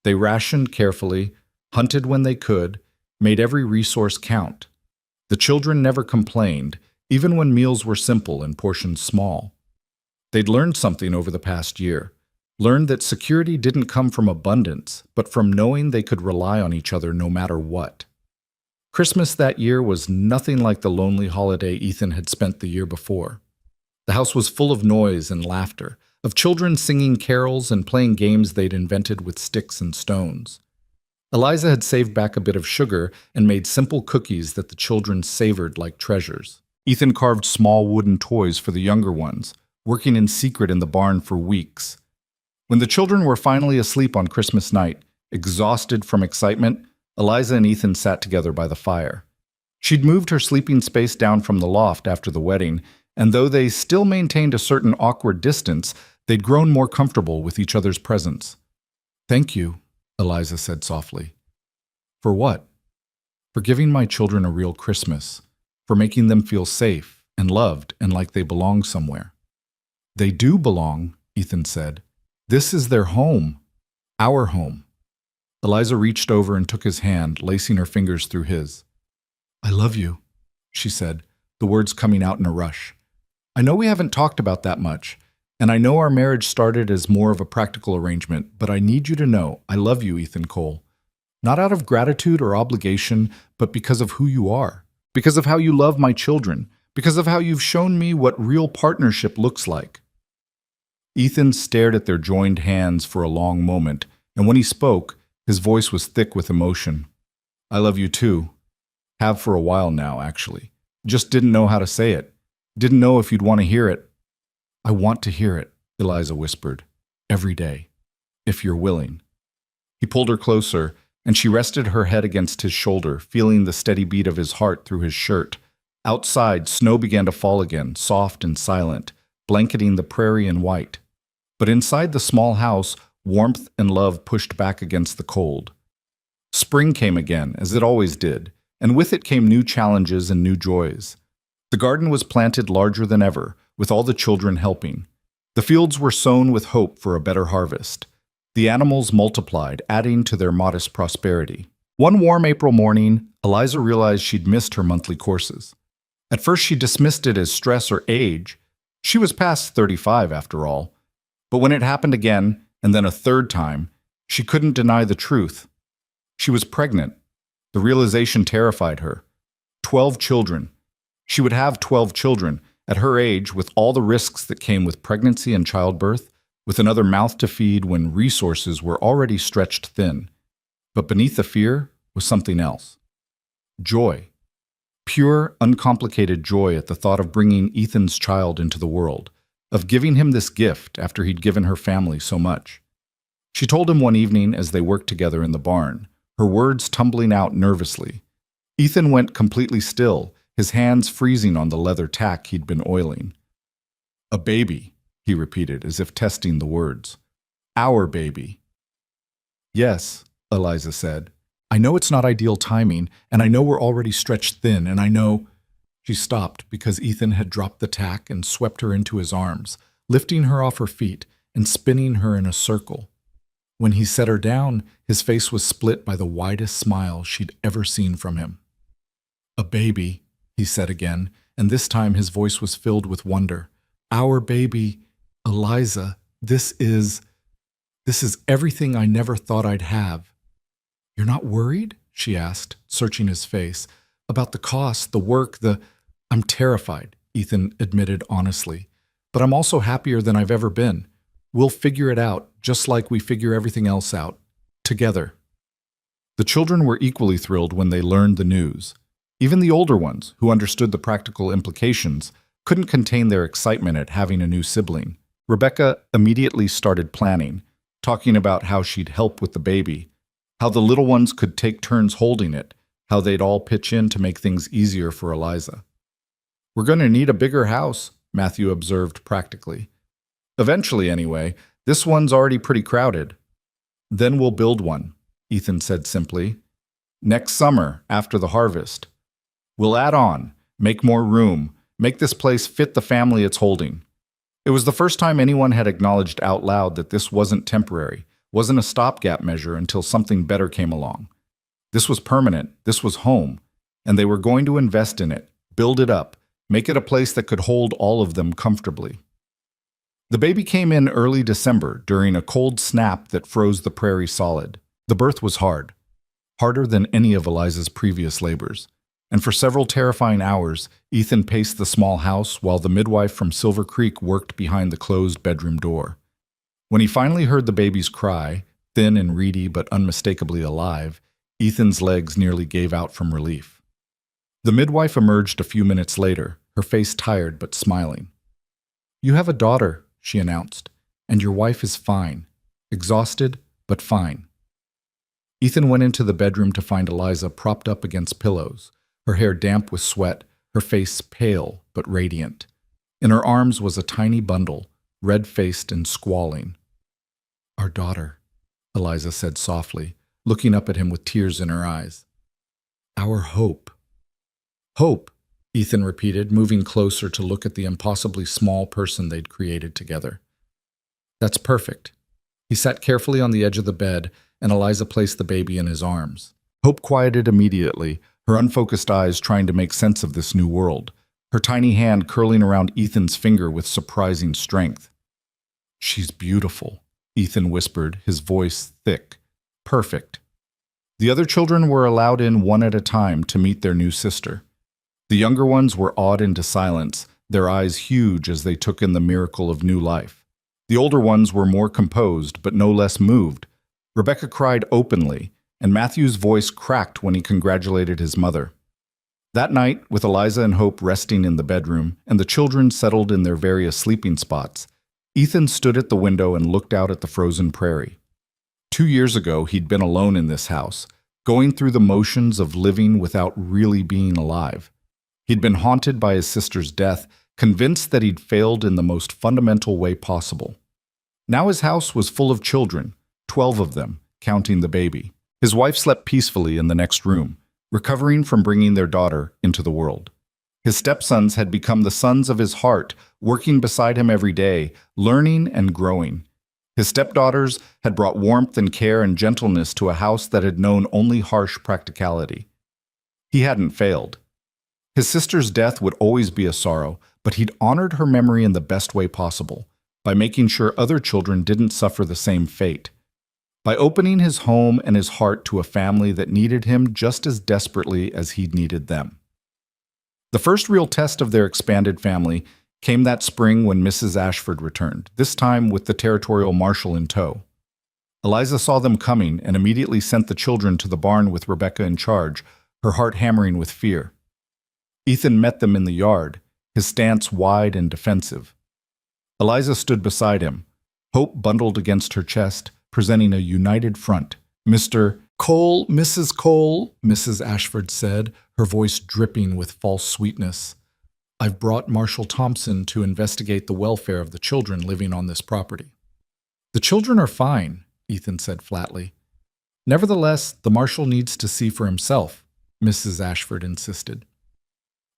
They rationed carefully, hunted when they could, made every resource count. The children never complained, even when meals were simple and portions small. They'd learned something over the past year, learned that security didn't come from abundance, but from knowing they could rely on each other no matter what. Christmas that year was nothing like the lonely holiday Ethan had spent the year before. The house was full of noise and laughter, of children singing carols and playing games they'd invented with sticks and stones. Eliza had saved back a bit of sugar and made simple cookies that the children savored like treasures. Ethan carved small wooden toys for the younger ones, working in secret in the barn for weeks. When the children were finally asleep on Christmas night, exhausted from excitement, Eliza and Ethan sat together by the fire. She'd moved her sleeping space down from the loft after the wedding, and though they still maintained a certain awkward distance, they'd grown more comfortable with each other's presence. "Thank you," Eliza said softly. "For what?" "For giving my children a real Christmas, for making them feel safe, and loved and like they belong somewhere. They do belong, Ethan said. This is their home. Our home. Eliza reached over and took his hand, lacing her fingers through his. I love you, she said, the words coming out in a rush. I know we haven't talked about that much, and I know our marriage started as more of a practical arrangement, but I need you to know I love you, Ethan Cole. Not out of gratitude or obligation, but because of who you are, because of how you love my children, because of how you've shown me what real partnership looks like. Ethan stared at their joined hands for a long moment, and when he spoke, his voice was thick with emotion. I love you too. Have for a while now, actually. Just didn't know how to say it. Didn't know if you'd want to hear it. I want to hear it, Eliza whispered. Every day. If you're willing. He pulled her closer, and she rested her head against his shoulder, feeling the steady beat of his heart through his shirt. Outside, snow began to fall again, soft and silent, blanketing the prairie in white. But inside the small house, warmth and love pushed back against the cold. Spring came again, as it always did, and with it came new challenges and new joys. The garden was planted larger than ever, with all the children helping. The fields were sown with hope for a better harvest. The animals multiplied, adding to their modest prosperity. One warm April morning, Eliza realized she'd missed her monthly courses. At first she dismissed it as stress or age. She was past 35 after all. But when it happened again, and then a third time, she couldn't deny the truth. She was pregnant. The realization terrified her. 12 children. She would have 12 children. At her age, with all the risks that came with pregnancy and childbirth, with another mouth to feed when resources were already stretched thin. But beneath the fear was something else. Joy. Pure, uncomplicated joy at the thought of bringing Ethan's child into the world, of giving him this gift after he'd given her family so much. She told him one evening as they worked together in the barn, her words tumbling out nervously. Ethan went completely still, his hands freezing on the leather tack he'd been oiling. A baby, he repeated, as if testing the words. Our baby. Yes, Eliza said. I know it's not ideal timing, and I know we're already stretched thin, and I know... She stopped because Ethan had dropped the tack and swept her into his arms, lifting her off her feet and spinning her in a circle. When he set her down, his face was split by the widest smile she'd ever seen from him. A baby, he said again, and this time his voice was filled with wonder. Our baby, Eliza, this is everything I never thought I'd have. You're not worried? She asked, searching his face. About the cost, the work, I'm terrified, Ethan admitted honestly. But I'm also happier than I've ever been. We'll figure it out, just like we figure everything else out. Together. The children were equally thrilled when they learned the news. Even the older ones, who understood the practical implications, couldn't contain their excitement at having a new sibling. Rebecca immediately started planning, talking about how she'd help with the baby, how the little ones could take turns holding it, how they'd all pitch in to make things easier for Eliza. We're going to need a bigger house, Matthew observed practically. Eventually, anyway. This one's already pretty crowded. Then we'll build one, Ethan said simply. Next summer, after the harvest. We'll add on, make more room, make this place fit the family it's holding. It was the first time anyone had acknowledged out loud that this wasn't temporary, wasn't a stopgap measure until something better came along. This was permanent, this was home, and they were going to invest in it, build it up, make it a place that could hold all of them comfortably. The baby came in early December during a cold snap that froze the prairie solid. The birth was hard, harder than any of Eliza's previous labors. And for several terrifying hours, Ethan paced the small house while the midwife from Silver Creek worked behind the closed bedroom door. When he finally heard the baby's cry, thin and reedy but unmistakably alive, Ethan's legs nearly gave out from relief. The midwife emerged a few minutes later, her face tired but smiling. You have a daughter, she announced, and your wife is fine. Exhausted, but fine. Ethan went into the bedroom to find Eliza propped up against pillows, her hair damp with sweat, her face pale but radiant. In her arms was a tiny bundle, red-faced and squalling. Our daughter, Eliza said softly, looking up at him with tears in her eyes. Our hope. Hope, Ethan repeated, moving closer to look at the impossibly small person they'd created together. That's perfect. He sat carefully on the edge of the bed, and Eliza placed the baby in his arms. Hope quieted immediately, her unfocused eyes trying to make sense of this new world, her tiny hand curling around Ethan's finger with surprising strength. She's beautiful, Ethan whispered, his voice thick. Perfect. The other children were allowed in one at a time to meet their new sister. The younger ones were awed into silence, their eyes huge as they took in the miracle of new life. The older ones were more composed, but no less moved. Rebecca cried openly, and Matthew's voice cracked when he congratulated his mother. That night, with Eliza and Hope resting in the bedroom, and the children settled in their various sleeping spots, Ethan stood at the window and looked out at the frozen prairie. 2 years ago, he'd been alone in this house, going through the motions of living without really being alive. He'd been haunted by his sister's death, convinced that he'd failed in the most fundamental way possible. Now his house was full of children, 12 of them, counting the baby. His wife slept peacefully in the next room, recovering from bringing their daughter into the world. His stepsons had become the sons of his heart, working beside him every day, learning and growing. His stepdaughters had brought warmth and care and gentleness to a house that had known only harsh practicality. He hadn't failed. His sister's death would always be a sorrow, but he'd honored her memory in the best way possible, by making sure other children didn't suffer the same fate. By opening his home and his heart to a family that needed him just as desperately as he'd needed them. The first real test of their expanded family came that spring when Mrs. Ashford returned, this time with the territorial marshal in tow. Eliza saw them coming and immediately sent the children to the barn with Rebecca in charge, her heart hammering with fear. Ethan met them in the yard, his stance wide and defensive. Eliza stood beside him, Hope bundled against her chest, presenting a united front. Mr. Cole, Mrs. Cole, Mrs. Ashford said, her voice dripping with false sweetness. I've brought Marshal Thompson to investigate the welfare of the children living on this property. The children are fine, Ethan said flatly. Nevertheless, the marshal needs to see for himself, Mrs. Ashford insisted.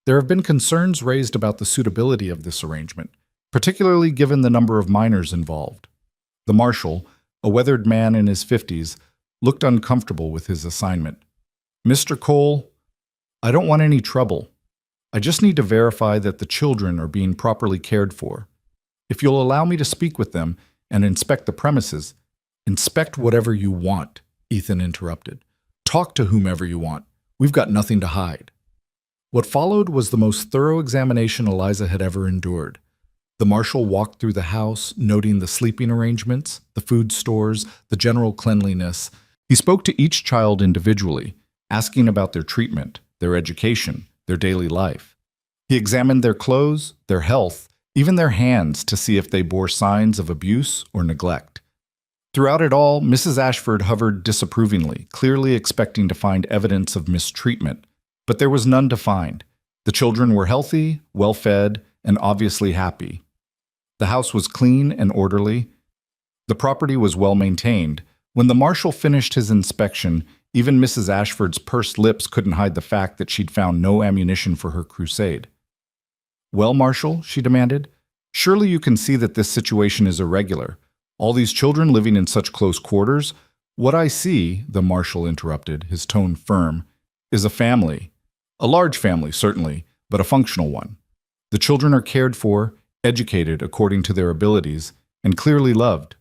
There have been concerns raised about the suitability of this arrangement, particularly given the number of minors involved. The marshal, a weathered man in his 50s, looked uncomfortable with his assignment. Mr. Cole, I don't want any trouble. I just need to verify that the children are being properly cared for. If you'll allow me to speak with them and inspect the premises, inspect whatever you want, Ethan interrupted. Talk to whomever you want. We've got nothing to hide. What followed was the most thorough examination Eliza had ever endured. The marshal walked through the house, noting the sleeping arrangements, the food stores, the general cleanliness. He spoke to each child individually, asking about their treatment, their education, their daily life. He examined their clothes, their health, even their hands to see if they bore signs of abuse or neglect. Throughout it all, Mrs. Ashford hovered disapprovingly, clearly expecting to find evidence of mistreatment, but there was none to find. The children were healthy, well-fed, and obviously happy. The house was clean and orderly. The property was well-maintained. When the marshal finished his inspection, even Mrs. Ashford's pursed lips couldn't hide the fact that she'd found no ammunition for her crusade. Well, Marshal, she demanded, surely you can see that this situation is irregular. All these children living in such close quarters. What I see, the marshal interrupted, his tone firm, is a family. A large family, certainly, but a functional one. The children are cared for, educated according to their abilities, and clearly loved.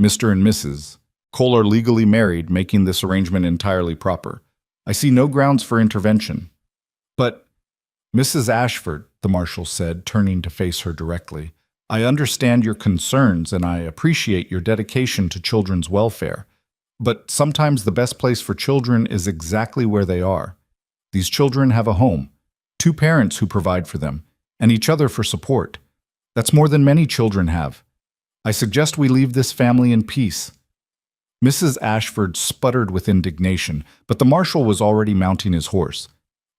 Mr. and Mrs. Cole are legally married, making this arrangement entirely proper. I see no grounds for intervention. But, Mrs. Ashford, the marshal said, turning to face her directly, I understand your concerns and I appreciate your dedication to children's welfare. But sometimes the best place for children is exactly where they are. These children have a home, 2 parents who provide for them, and each other for support. That's more than many children have. I suggest we leave this family in peace. Mrs. Ashford sputtered with indignation, but the marshal was already mounting his horse.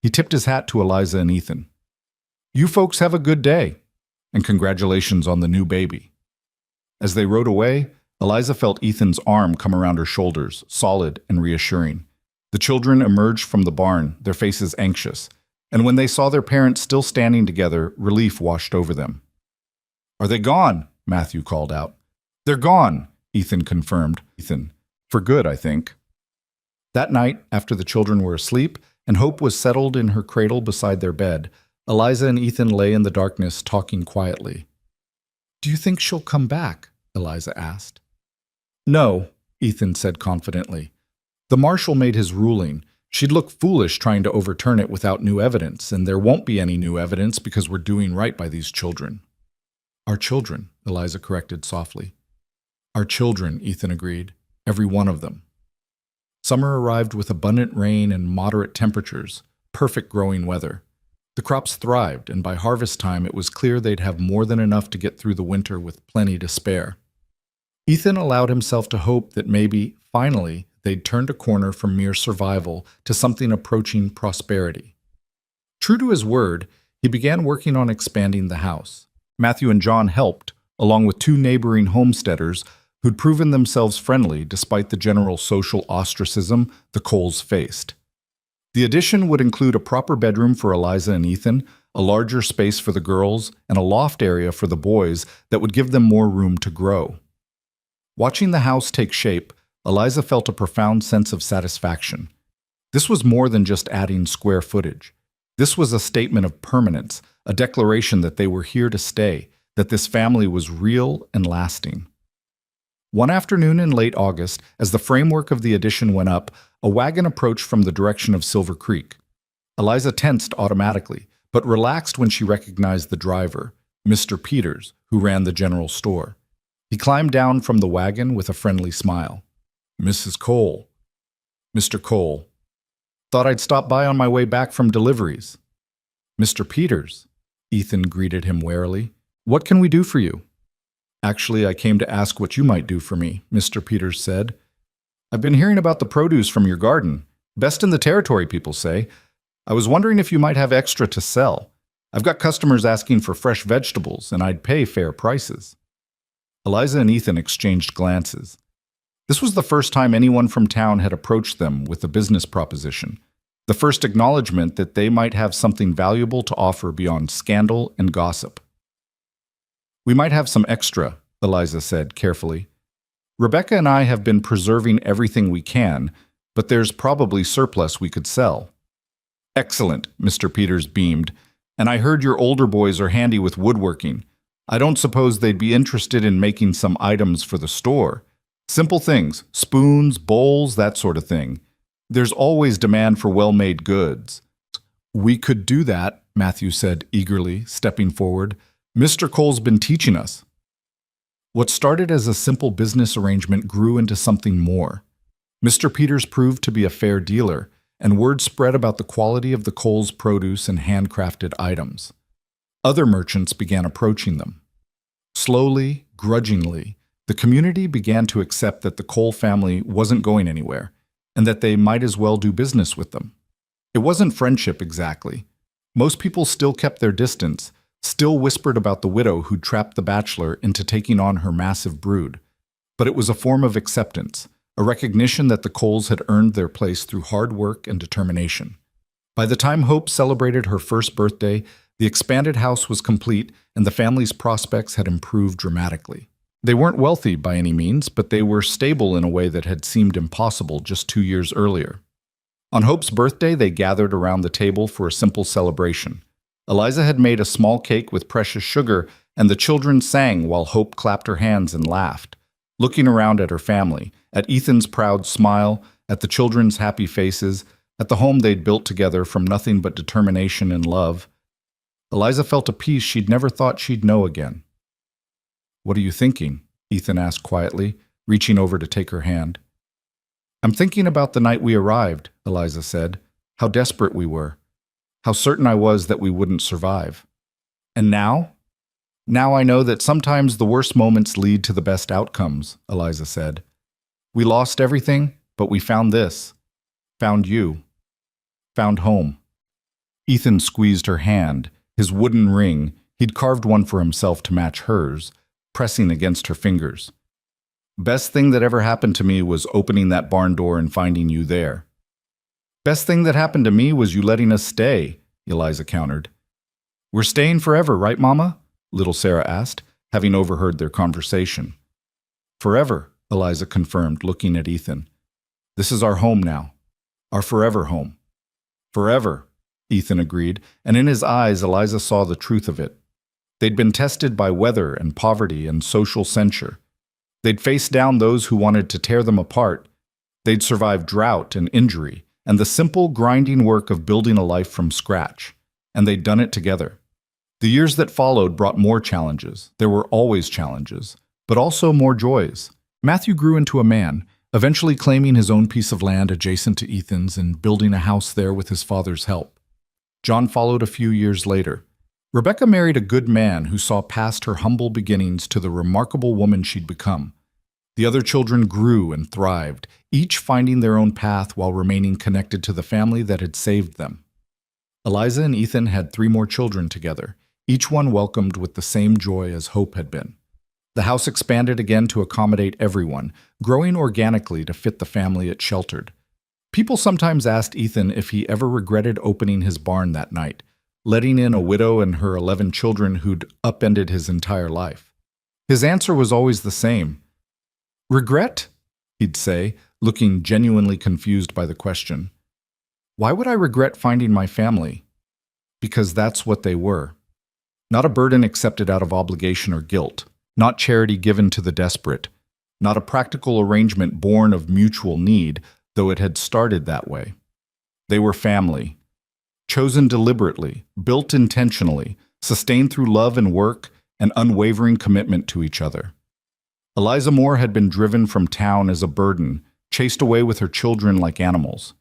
He tipped his hat to Eliza and Ethan. You folks have a good day, and congratulations on the new baby. As they rode away, Eliza felt Ethan's arm come around her shoulders, solid and reassuring. The children emerged from the barn, their faces anxious. And when they saw their parents still standing together, relief washed over them. "Are they gone?" Matthew called out. "They're gone," Ethan confirmed. For good, I think. That night, after the children were asleep and Hope was settled in her cradle beside their bed, Eliza and Ethan lay in the darkness talking quietly. "Do you think she'll come back?" Eliza asked. "No," Ethan said confidently. "The marshal made his ruling. She'd look foolish trying to overturn it without new evidence, and there won't be any new evidence because we're doing right by these children." "Our children," Eliza corrected softly. "Our children," Ethan agreed. "Every one of them." Summer arrived with abundant rain and moderate temperatures, perfect growing weather. The crops thrived, and by harvest time it was clear they'd have more than enough to get through the winter with plenty to spare. Ethan allowed himself to hope that maybe, finally, they'd turned a corner from mere survival to something approaching prosperity. True to his word, he began working on expanding the house. Matthew and John helped, along with 2 neighboring homesteaders who'd proven themselves friendly despite the general social ostracism the Coles faced. The addition would include a proper bedroom for Eliza and Ethan, a larger space for the girls, and a loft area for the boys that would give them more room to grow. Watching the house take shape, Eliza felt a profound sense of satisfaction. This was more than just adding square footage. This was a statement of permanence, a declaration that they were here to stay, that this family was real and lasting. One afternoon in late August, as the framework of the addition went up, a wagon approached from the direction of Silver Creek. Eliza tensed automatically, but relaxed when she recognized the driver, Mr. Peters, who ran the general store. He climbed down from the wagon with a friendly smile. "Mrs. Cole." "Mr. Cole. Thought I'd stop by on my way back from deliveries." "Mr. Peters," Ethan greeted him warily. "What can we do for you?" "Actually, I came to ask what you might do for me," Mr. Peters said. "I've been hearing about the produce from your garden. Best in the territory, people say. I was wondering if you might have extra to sell. I've got customers asking for fresh vegetables, and I'd pay fair prices." Eliza and Ethan exchanged glances. This was the first time anyone from town had approached them with a business proposition, the first acknowledgement that they might have something valuable to offer beyond scandal and gossip. "We might have some extra," Eliza said carefully. "Rebecca and I have been preserving everything we can, but there's probably surplus we could sell." "Excellent," Mr. Peters beamed. "And I heard your older boys are handy with woodworking. I don't suppose they'd be interested in making some items for the store. Simple things, spoons, bowls, that sort of thing. There's always demand for well-made goods." "We could do that," Matthew said eagerly, stepping forward. "Mr. Cole's been teaching us." What started as a simple business arrangement grew into something more. Mr. Peters proved to be a fair dealer, and word spread about the quality of the Coles' produce and handcrafted items. Other merchants began approaching them. Slowly, grudgingly, the community began to accept that the Cole family wasn't going anywhere, and that they might as well do business with them. It wasn't friendship exactly. Most people still kept their distance, still whispered about the widow who'd trapped the bachelor into taking on her massive brood. But it was a form of acceptance, a recognition that the Coles had earned their place through hard work and determination. By the time Hope celebrated her first birthday, the expanded house was complete and the family's prospects had improved dramatically. They weren't wealthy by any means, but they were stable in a way that had seemed impossible just 2 years earlier. On Hope's birthday, they gathered around the table for a simple celebration. Eliza had made a small cake with precious sugar, and the children sang while Hope clapped her hands and laughed, looking around at her family, at Ethan's proud smile, at the children's happy faces, at the home they'd built together from nothing but determination and love. Eliza felt a peace she'd never thought she'd know again. "What are you thinking?" Ethan asked quietly, reaching over to take her hand. "I'm thinking about the night we arrived," Eliza said, "how desperate we were, how certain I was that we wouldn't survive. And now? Now I know that sometimes the worst moments lead to the best outcomes," Eliza said. "We lost everything, but we found this, found you, found home." Ethan squeezed her hand, his wooden ring, he'd carved one for himself to match hers, pressing against her fingers. "Best thing that ever happened to me was opening that barn door and finding you there. Best thing that happened to me was you letting us stay, Eliza countered. We're staying forever, right, Mama? Little Sarah asked, having overheard their conversation. Forever, Eliza confirmed, looking at Ethan. This is our home now. Our forever home. Forever, Ethan agreed, and in his eyes Eliza saw the truth of it. They'd been tested by weather and poverty and social censure. They'd faced down those who wanted to tear them apart. They'd survived drought and injury and the simple, grinding work of building a life from scratch. And they'd done it together. The years that followed brought more challenges. There were always challenges, but also more joys. Matthew grew into a man, eventually claiming his own piece of land adjacent to Ethan's and building a house there with his father's help. John followed a few years later. Rebecca married a good man who saw past her humble beginnings to the remarkable woman she'd become. The other children grew and thrived, each finding their own path while remaining connected to the family that had saved them. Eliza and Ethan had 3 more children together, each one welcomed with the same joy as Hope had been. The house expanded again to accommodate everyone, growing organically to fit the family it sheltered. People sometimes asked Ethan if he ever regretted opening his barn that night, letting in a widow and her 11 children who'd upended his entire life. His answer was always the same. Regret? He'd say, looking genuinely confused by the question. Why would I regret finding my family? Because that's what they were. Not a burden accepted out of obligation or guilt, not charity given to the desperate, not a practical arrangement born of mutual need, though it had started that way. They were family, chosen deliberately, built intentionally, sustained through love and work, and unwavering commitment to each other. Eliza Moore had been driven from town as a burden, chased away with her children like animals.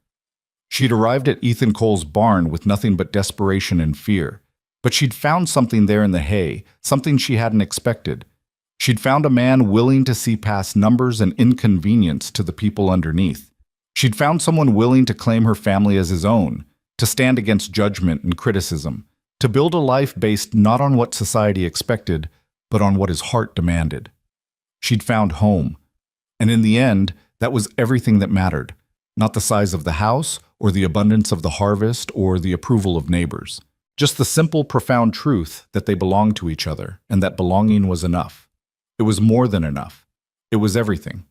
She'd arrived at Ethan Cole's barn with nothing but desperation and fear, but she'd found something there in the hay, something she hadn't expected. She'd found a man willing to see past numbers and inconvenience to the people underneath. She'd found someone willing to claim her family as his own, to stand against judgment and criticism, to build a life based not on what society expected, but on what his heart demanded. She'd found home, and in the end, that was everything that mattered, not the size of the house, or the abundance of the harvest, or the approval of neighbors. Just the simple, profound truth that they belonged to each other, and that belonging was enough. It was more than enough. It was everything.